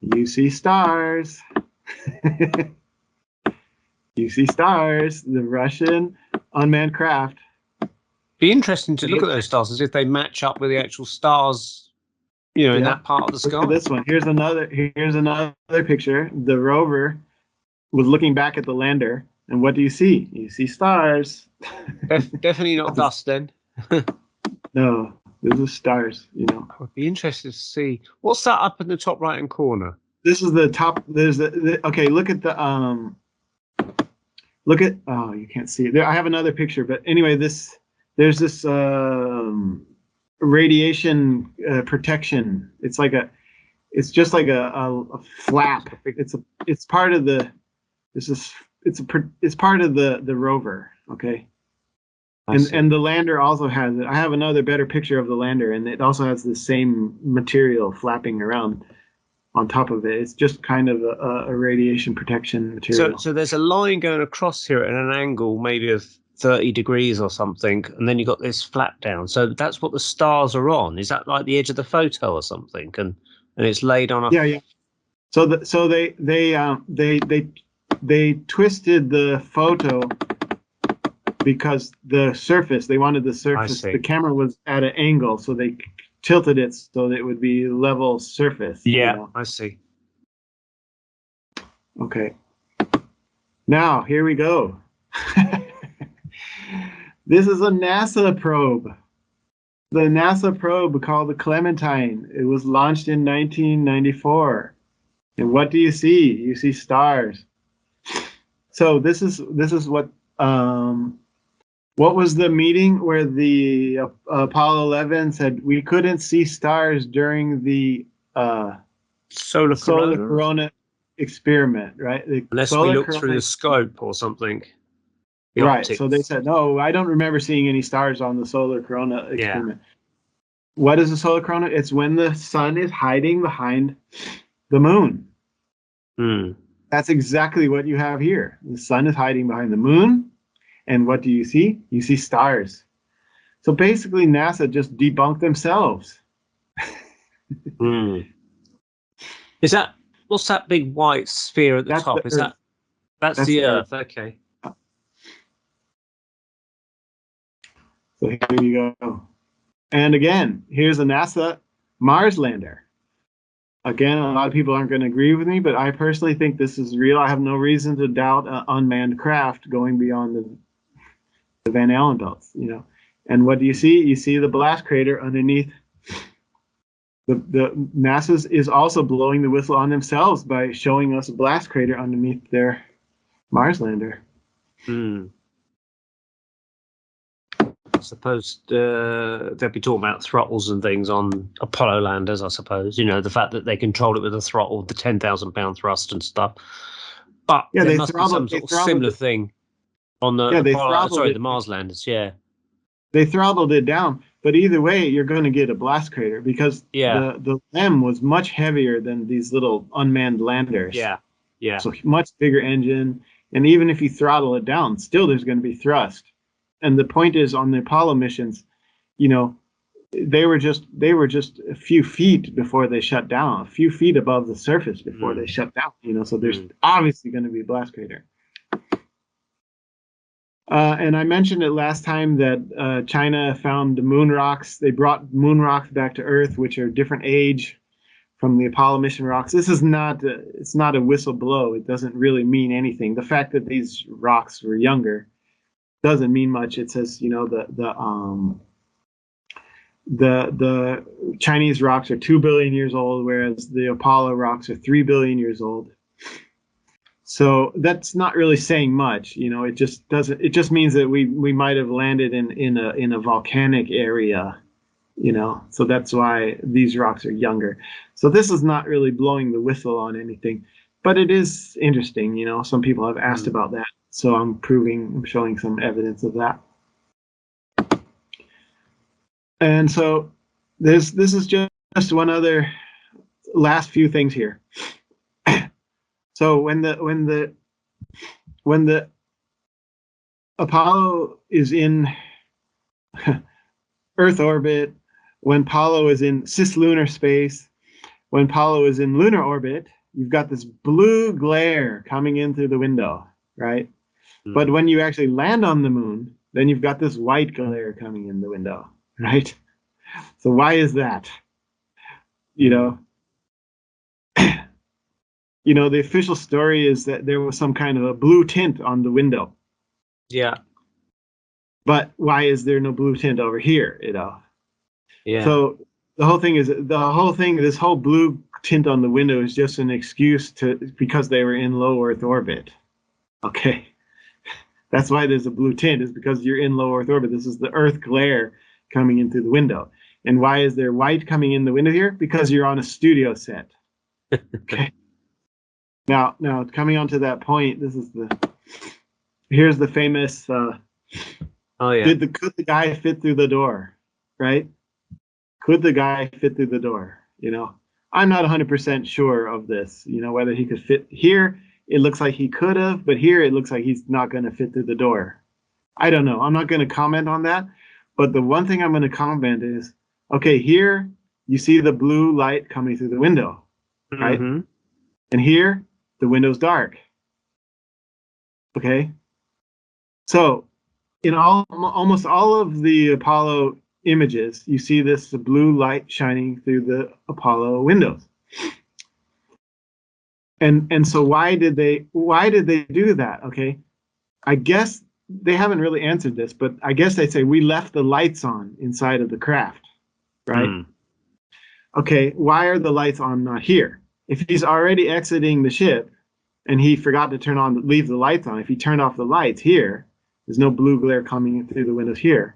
You see stars. You see stars. The Russian unmanned craft. Be interesting to look at those stars, as if they match up with the actual stars, you know, in that part of the sky. Look at this one. Here's another picture. The rover was looking back at the lander, and what do you see? You see stars. Definitely not dust then. No, those are stars, you know. I would be interested to see. What's that up in the top right hand corner? This is the top. There's okay, look at the oh, you can't see it. I have another picture, but anyway, there's this radiation protection. It's just like a flap. It's part of the rover. Okay. And the lander also has it. I have another better picture of the lander, and it also has the same material flapping around on top of it. It's just kind of a radiation protection material. So there's a line going across here at an angle maybe of 30 degrees or something, and then you've got this flap down. So that's what the stars are on. Is that like the edge of the photo or something? And it's laid on a... Yeah. So they twisted the photo because the surface, they wanted the surface, the camera was at an angle, so they tilted it so that it would be level surface. Yeah, you know? I see. Okay. Now, here we go. This is a NASA probe. The NASA probe called the Clementine. It was launched in 1994. And what do you see? You see stars. So this is what was the meeting where the Apollo 11 said we couldn't see stars during the solar corona experiment, right? Unless we look through the scope or something. Right. So they said, no, I don't remember seeing any stars on the solar corona experiment. What is the solar corona? It's when the sun is hiding behind the moon. That's exactly what you have here. The sun is hiding behind the moon. And what do you see? You see stars. So basically, NASA just debunked themselves. Is that, what's that big white sphere at the top? That's the Earth. Okay. So here you go. And again, here's a NASA Mars lander. Again, a lot of people aren't going to agree with me, but I personally think this is real. I have no reason to doubt an unmanned craft going beyond the Van Allen belts, you know. And what do you see? You see the blast crater underneath. The NASA is also blowing the whistle on themselves by showing us a blast crater underneath their Mars lander. I suppose they'll be talking about throttles and things on Apollo landers, I suppose. You know, the fact that they control it with a throttle, the 10,000-pound thrust and stuff. But yeah, there must be some sort of similar thing on the the Mars landers, yeah. They throttled it down, but either way, you're going to get a blast crater because the LEM was much heavier than these little unmanned landers. Yeah, yeah. So much bigger engine, and even if you throttle it down, still there's going to be thrust. And the point is, on the Apollo missions, you know, they were just a few feet before they shut down, a few feet above the surface before they shut down. You know, so there's obviously going to be a blast crater. And I mentioned it last time that China found the moon rocks. They brought moon rocks back to Earth, which are different age from the Apollo mission rocks. This is it's not a whistle blow. It doesn't really mean anything. The fact that these rocks were younger doesn't mean much. It says, you know, the Chinese rocks are 2 billion years old, whereas the Apollo rocks are 3 billion years old. So that's not really saying much, you know. It just means that we might have landed in a volcanic area, you know. So that's why these rocks are younger. So this is not really blowing the whistle on anything, but it is interesting, you know. Some people have asked about that, so I'm showing some evidence of that. And so this is just one other last few things here. So when the Apollo is in Earth orbit, when Apollo is in cislunar space, when Apollo is in lunar orbit, you've got this blue glare coming in through the window, right? Mm-hmm. But when you actually land on the moon, then you've got this white glare coming in the window, right? So why is that? You know? You know, the official story is that there was some kind of a blue tint on the window. Yeah. But why is there no blue tint over here, you know? Yeah. So this whole blue tint on the window is just an excuse because they were in low Earth orbit. Okay. That's why there's a blue tint, is because you're in low Earth orbit. This is the Earth glare coming in through the window. And why is there white coming in the window here? Because you're on a studio set. Okay. Now, coming on to that point, here's the famous. Oh yeah. Could the guy fit through the door? Right? Could the guy fit through the door? You know, I'm not 100% sure of this. You know, whether he could fit here. It looks like he could have, but here it looks like he's not going to fit through the door. I don't know. I'm not going to comment on that. But the one thing I'm going to comment is, okay, here you see the blue light coming through the window, right? Mm-hmm. And here the window's dark. Okay. So in almost all of the Apollo images, you see this blue light shining through the Apollo windows. And so why did they do that? Okay. I guess they haven't really answered this, but I guess they say we left the lights on inside of the craft, right? Okay, why are the lights on not here? If he's already exiting the ship and he forgot to leave the lights on, if he turned off the lights here, there's no blue glare coming through the windows here.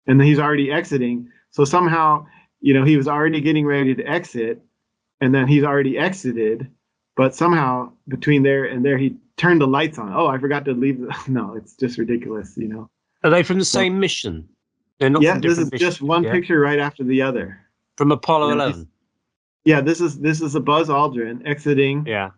And then he's already exiting. So somehow, you know, he was already getting ready to exit, and then he's already exited, but somehow between there and there, he turned the lights on. Oh, I forgot to leave. No, it's just ridiculous, you know. Are they from the same mission? They're not. Yeah, this is just one picture right after the other. From Apollo 11. Yeah, this is a Buzz Aldrin exiting the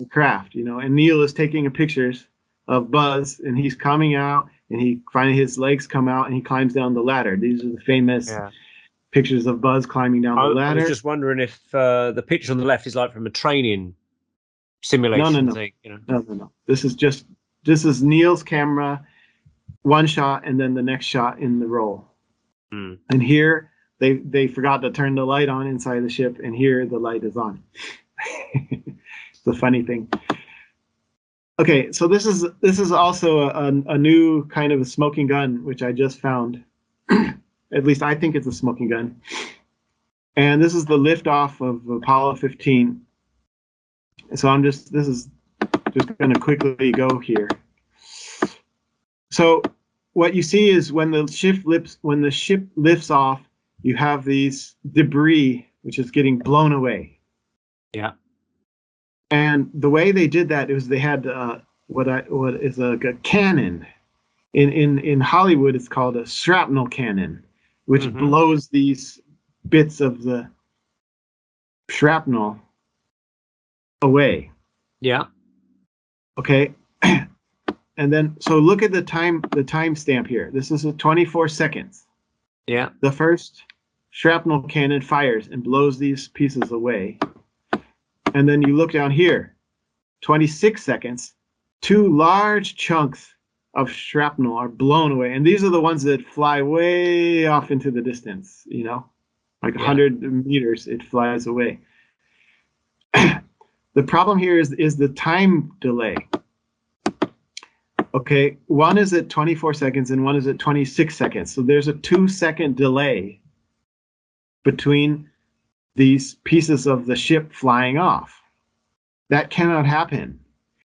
craft, you know, and Neil is taking pictures of Buzz, and he's coming out, and he finally his legs come out, and he climbs down the ladder. These are the famous pictures of Buzz climbing down the ladder. I was just wondering if the picture on the left is like from a training simulation No. thing, you know. No. This is Neil's camera, one shot, and then the next shot in the roll. And here they forgot to turn the light on inside the ship, and here the light is on. It's a funny thing. Okay, so this is also a new kind of a smoking gun, which I just found. At least I think it's a smoking gun. And this is the liftoff of Apollo 15. So this is just going to quickly go here. So what you see is when the ship lifts off, you have these debris which is getting blown away. Yeah. And the way they did that is they had what is a cannon. In Hollywood, it's called a shrapnel cannon, which blows these bits of the shrapnel away. Yeah. Okay. And then, so look at the time stamp here. This is 24 seconds. Yeah. The first shrapnel cannon fires and blows these pieces away. And then you look down here, 26 seconds, 2 large chunks of shrapnel are blown away. And these are the ones that fly way off into the distance, you know, like 100 meters, it flies away. The problem here is the time delay. Okay, one is at 24 seconds and one is at 26 seconds. So there's a 2-second delay between these pieces of the ship flying off. That cannot happen.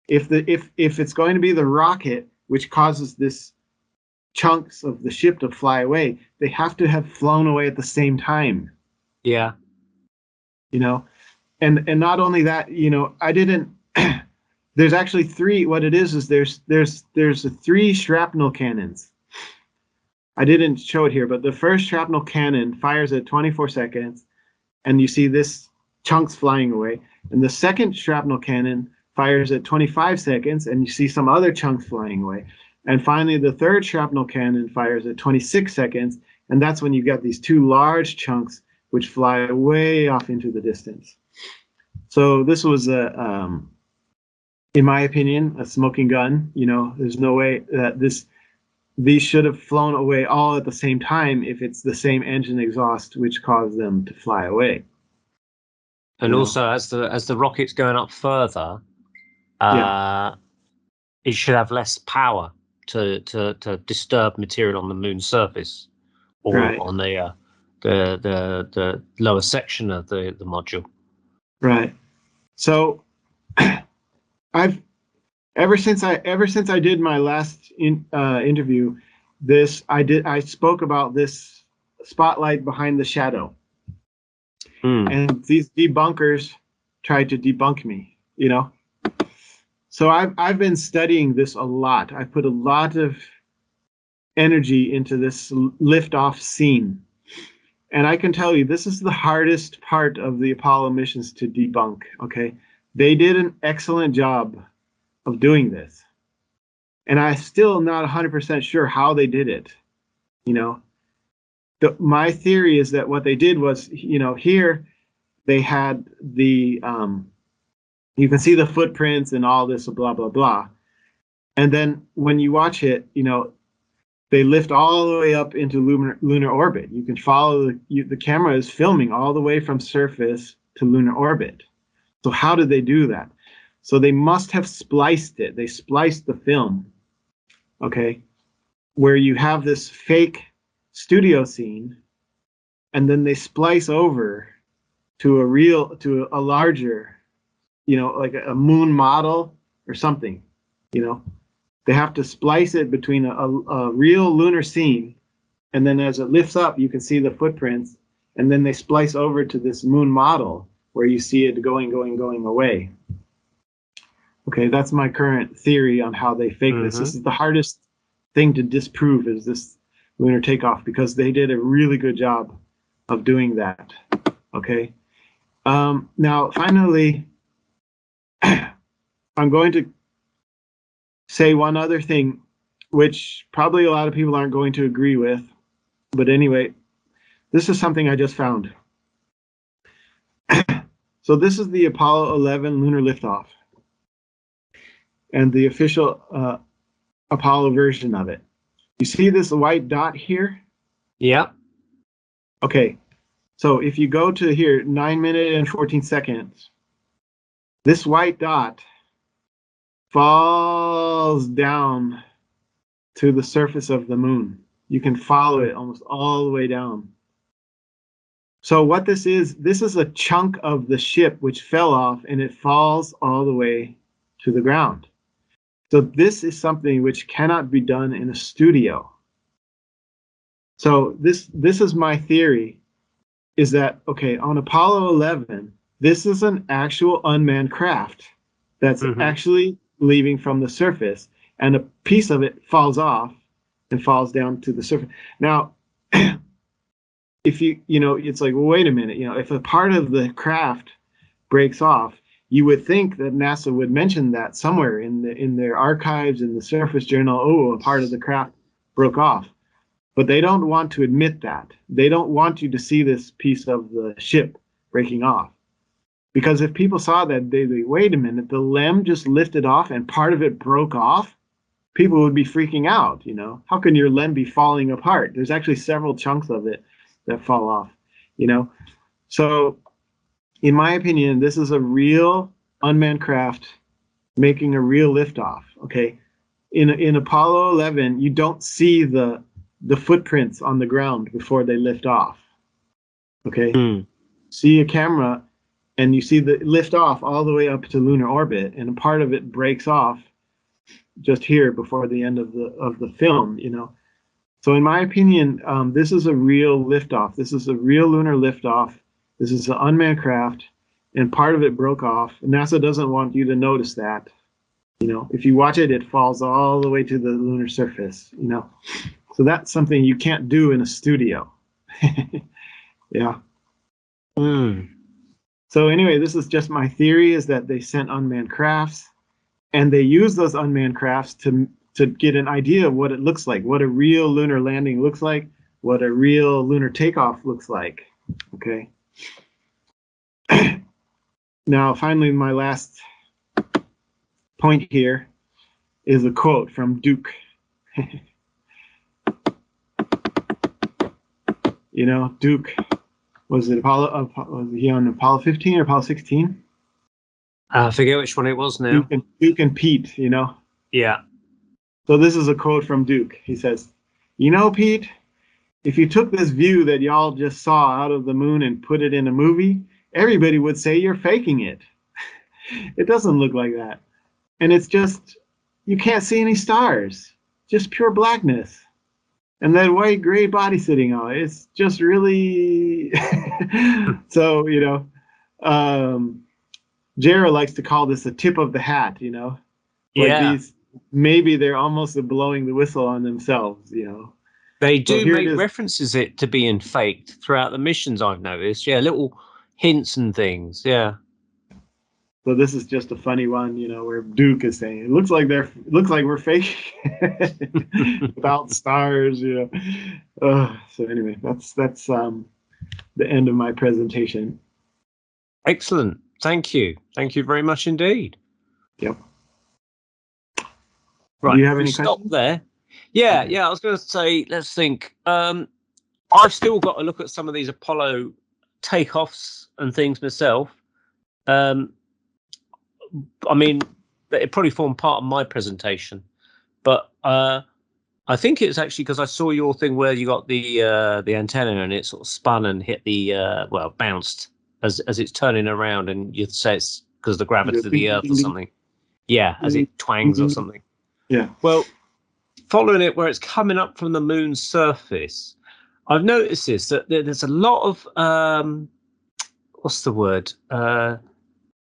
If it's going to be the rocket which causes this chunks of the ship to fly away, they have to have flown away at the same time. Yeah. You know, and not only that, you know, I didn't. There's actually 3. What it is there's 3 shrapnel cannons. I didn't show it here, but the first shrapnel cannon fires at 24 seconds, and you see this chunks flying away. And the second shrapnel cannon fires at 25 seconds, and you see some other chunks flying away. And finally, the third shrapnel cannon fires at 26 seconds, and that's when you get these 2 large chunks which fly way off into the distance. So this was in my opinion, a smoking gun. You know, there's no way that these should have flown away all at the same time if it's the same engine exhaust which caused them to fly away. And also, as the rocket's going up further, it should have less power to disturb material on the moon's surface or on the lower section of the module. Right. So ever since I did my last interview, I spoke about this spotlight behind the shadow. And these debunkers tried to debunk me, you know. So I've been studying this a lot. I put a lot of energy into this liftoff scene. And I can tell you, this is the hardest part of the Apollo missions to debunk, okay? They did an excellent job of doing this. And I'm still not 100% sure how they did it, you know. My theory is that what they did was, you know, here they had the, you can see the footprints and all this, blah, blah, blah. And then when you watch it, you know, they lift all the way up into lunar orbit. You can follow, the camera is filming all the way from surface to lunar orbit. So how did they do that? So they must have spliced it. They spliced the film, okay, where you have this fake studio scene, and then they splice over to a larger, you know, like a moon model or something, you know. They have to splice it between a real lunar scene, and then as it lifts up, you can see the footprints, and then they splice over to this moon model where you see it going away. Okay, that's my current theory on how they fake this. This is the hardest thing to disprove, is this lunar takeoff, because they did a really good job of doing that. Okay. Now, finally, I'm going to say one other thing, which probably a lot of people aren't going to agree with. But anyway, this is something I just found. So this is the Apollo 11 lunar liftoff. and the official Apollo version of it. You see this white dot here? Yeah. Okay, so if you go to here, 9 minutes and 14 seconds, this white dot falls down to the surface of the moon. You can follow it almost all the way down. So what this is a chunk of the ship which fell off, and it falls all the way to the ground. So this is something which cannot be done in a studio. So this is my theory, is that, okay, on Apollo 11, this is an actual unmanned craft that's actually leaving from the surface, and a piece of it falls off and falls down to the surface. Now, if it's like, well, wait a minute, if a part of the craft breaks off, you would think that NASA would mention that somewhere in their archives, in the Surface Journal. Oh, a part of the craft broke off. But they don't want to admit that. They don't want you to see this piece of the ship breaking off. Because if people saw that, they wait a minute, the LEM just lifted off and part of it broke off, people would be freaking out, How can your LEM be falling apart? There's actually several chunks of it that fall off, So, in my opinion, this is a real unmanned craft making a real liftoff, okay? In Apollo 11, you don't see the footprints on the ground before they lift off, okay? See a camera, and you see the lift off all the way up to lunar orbit, and a part of it breaks off just here before the end of the film, So in my opinion, this is a real liftoff. This is a real lunar liftoff. This is an unmanned craft, and part of it broke off. NASA doesn't want you to notice that. If you watch it, it falls all the way to the lunar surface, So that's something you can't do in a studio. Yeah. So anyway, this is just my theory, is that they sent unmanned crafts, and they use those unmanned crafts to get an idea of what it looks like, what a real lunar landing looks like, what a real lunar takeoff looks like, okay? Now, finally, my last point here is a quote from Duke. Duke, was he on Apollo 15 or Apollo 16? I forget which one it was now. Duke and Pete, Yeah. So this is a quote from Duke. He says, Pete, if you took this view that y'all just saw out of the moon and put it in a movie, everybody would say you're faking it. It doesn't look like that. And it's just, you can't see any stars, just pure blackness. And that white gray body sitting on it, it's just really, so, Jarrah likes to call this a tip of the hat, Yeah. Maybe they're almost blowing the whistle on themselves, They do make references it to being faked throughout the missions, I've noticed. Yeah, little hints and things. Yeah. So this is just a funny one, where Duke is saying it looks like we're fake without stars, So anyway, that's the end of my presentation. Excellent. Thank you. Thank you very much indeed. Yep. Right. Do you have any stop questions? there? Yeah, Okay. yeah. I was going to say, let's think. I've still got to look at some of these Apollo takeoffs and things myself. I mean, it probably formed part of my presentation, but I think it's actually because I saw your thing where you got the antenna and it sort of spun and hit the bounced as it's turning around, and you'd say it's because of the gravity of the Earth or something. Yeah, as it twangs or something. Yeah. Well, following it where it's coming up from the moon's surface, I've noticed this, that there's a lot of what's the word?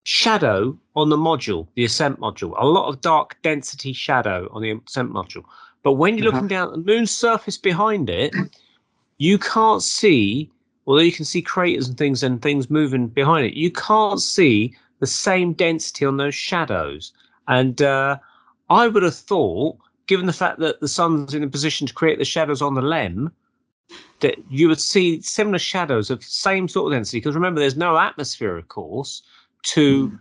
Shadow on the module, the ascent module. A lot of dark density shadow on the ascent module. But when you're looking down at the moon's surface behind it, you can't see, although you can see craters and things moving behind it, you can't see the same density on those shadows. And I would have thought, given the fact that the sun's in a position to create the shadows on the LEM, that you would see similar shadows of same sort of density. Because remember, there's no atmosphere, of course, to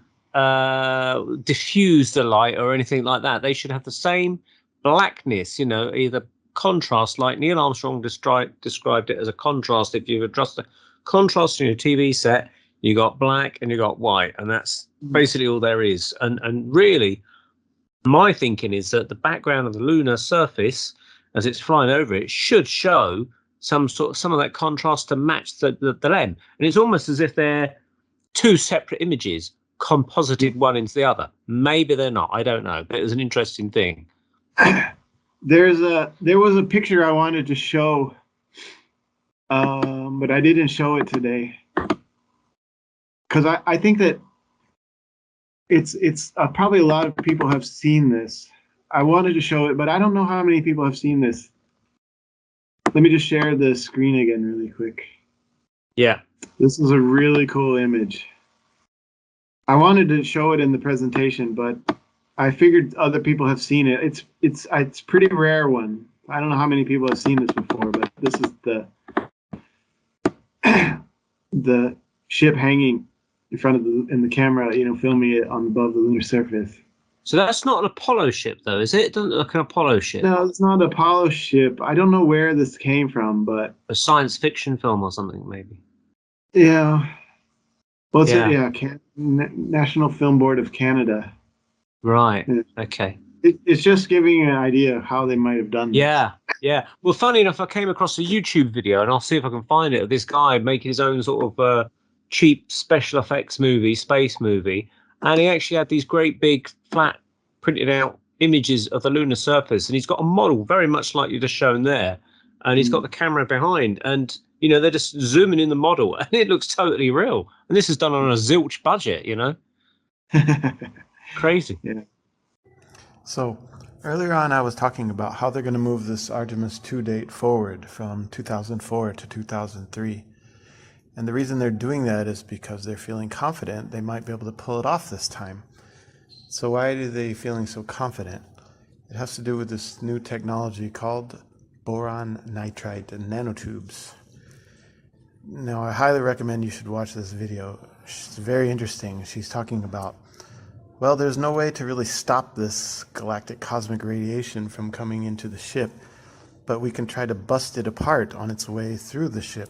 diffuse the light or anything like that. They should have the same blackness, either contrast, like Neil Armstrong described it as a contrast. If you adjust the contrast in your TV set, you got black and you got white, and that's basically all there is. And really, my thinking is that the background of the lunar surface, as it's flying over it, should show some of that contrast to match the lens. And it's almost as if they're two separate images composited one into the other. Maybe they're not. I don't know. But it was an interesting thing. There was a picture I wanted to show, but I didn't show it today because I think that it's probably a lot of people have seen this. I wanted to show it, but I don't know how many people have seen this. Let me just share the screen again really quick. Yeah. This is a really cool image. I wanted to show it in the presentation, but I figured other people have seen it. It's a pretty rare one. I don't know how many people have seen this before, but this is the ship hanging in front of the camera, filming it above the lunar surface. So that's not an Apollo ship, though, is it? It doesn't look like an Apollo ship. No, it's not an Apollo ship. I don't know where this came from, but a science fiction film or something, maybe. Yeah. Well, it's National Film Board of Canada. Right. Yeah. Okay. It's just giving you an idea of how they might have done this. Yeah. Well, funny enough, I came across a YouTube video, and I'll see if I can find it, of this guy making his own sort of cheap special effects space movie, and he actually had these great big flat printed out images of the lunar surface, and he's got a model very much like you just shown there, and he's got the camera behind, and they're just zooming in the model, and it looks totally real. And this is done on a zilch budget, Crazy. Yeah. So earlier on, I was talking about how they're going to move this Artemis 2 date forward from 2004 to 2003. And the reason they're doing that is because they're feeling confident they might be able to pull it off this time. So why are they feeling so confident? It has to do with this new technology called boron nitride nanotubes. Now, I highly recommend you should watch this video. It's very interesting. She's talking about, well, there's no way to really stop this galactic cosmic radiation from coming into the ship, but we can try to bust it apart on its way through the ship.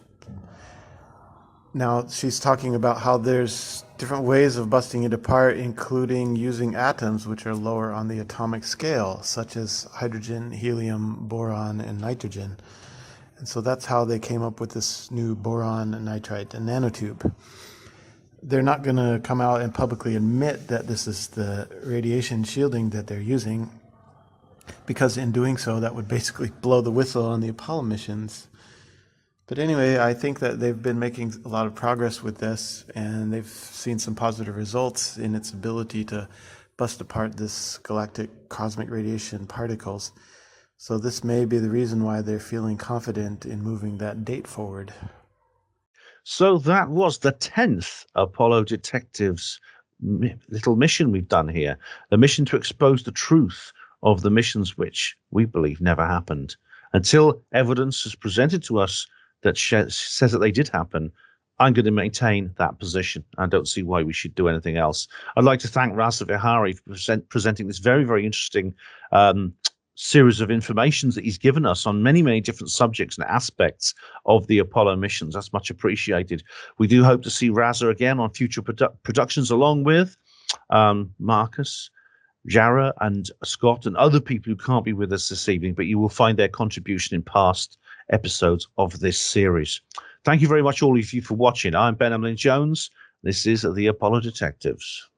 Now, she's talking about how there's different ways of busting it apart, including using atoms which are lower on the atomic scale, such as hydrogen, helium, boron, and nitrogen. And so that's how they came up with this new boron nitride nanotube. They're not going to come out and publicly admit that this is the radiation shielding that they're using, because in doing so, that would basically blow the whistle on the Apollo missions. But anyway, I think that they've been making a lot of progress with this, and they've seen some positive results in its ability to bust apart this galactic cosmic radiation particles. So this may be the reason why they're feeling confident in moving that date forward. So that was the 10th Apollo Detectives little mission we've done here. A mission to expose the truth of the missions which we believe never happened. Until evidence is presented to us that says that they did happen, I'm going to maintain that position. I don't see why we should do anything else. I'd like to thank Rasaviharri for presenting this very, very interesting series of information that he's given us on many, many different subjects and aspects of the Apollo missions. That's much appreciated. We do hope to see Rasa again on future productions, along with Marcus, Jarrah, and Scott, and other people who can't be with us this evening, but you will find their contribution in past episodes of this series. Thank you very much, all of you, for watching. I'm Ben Emlyn-Jones. This is the Apollo Detectives.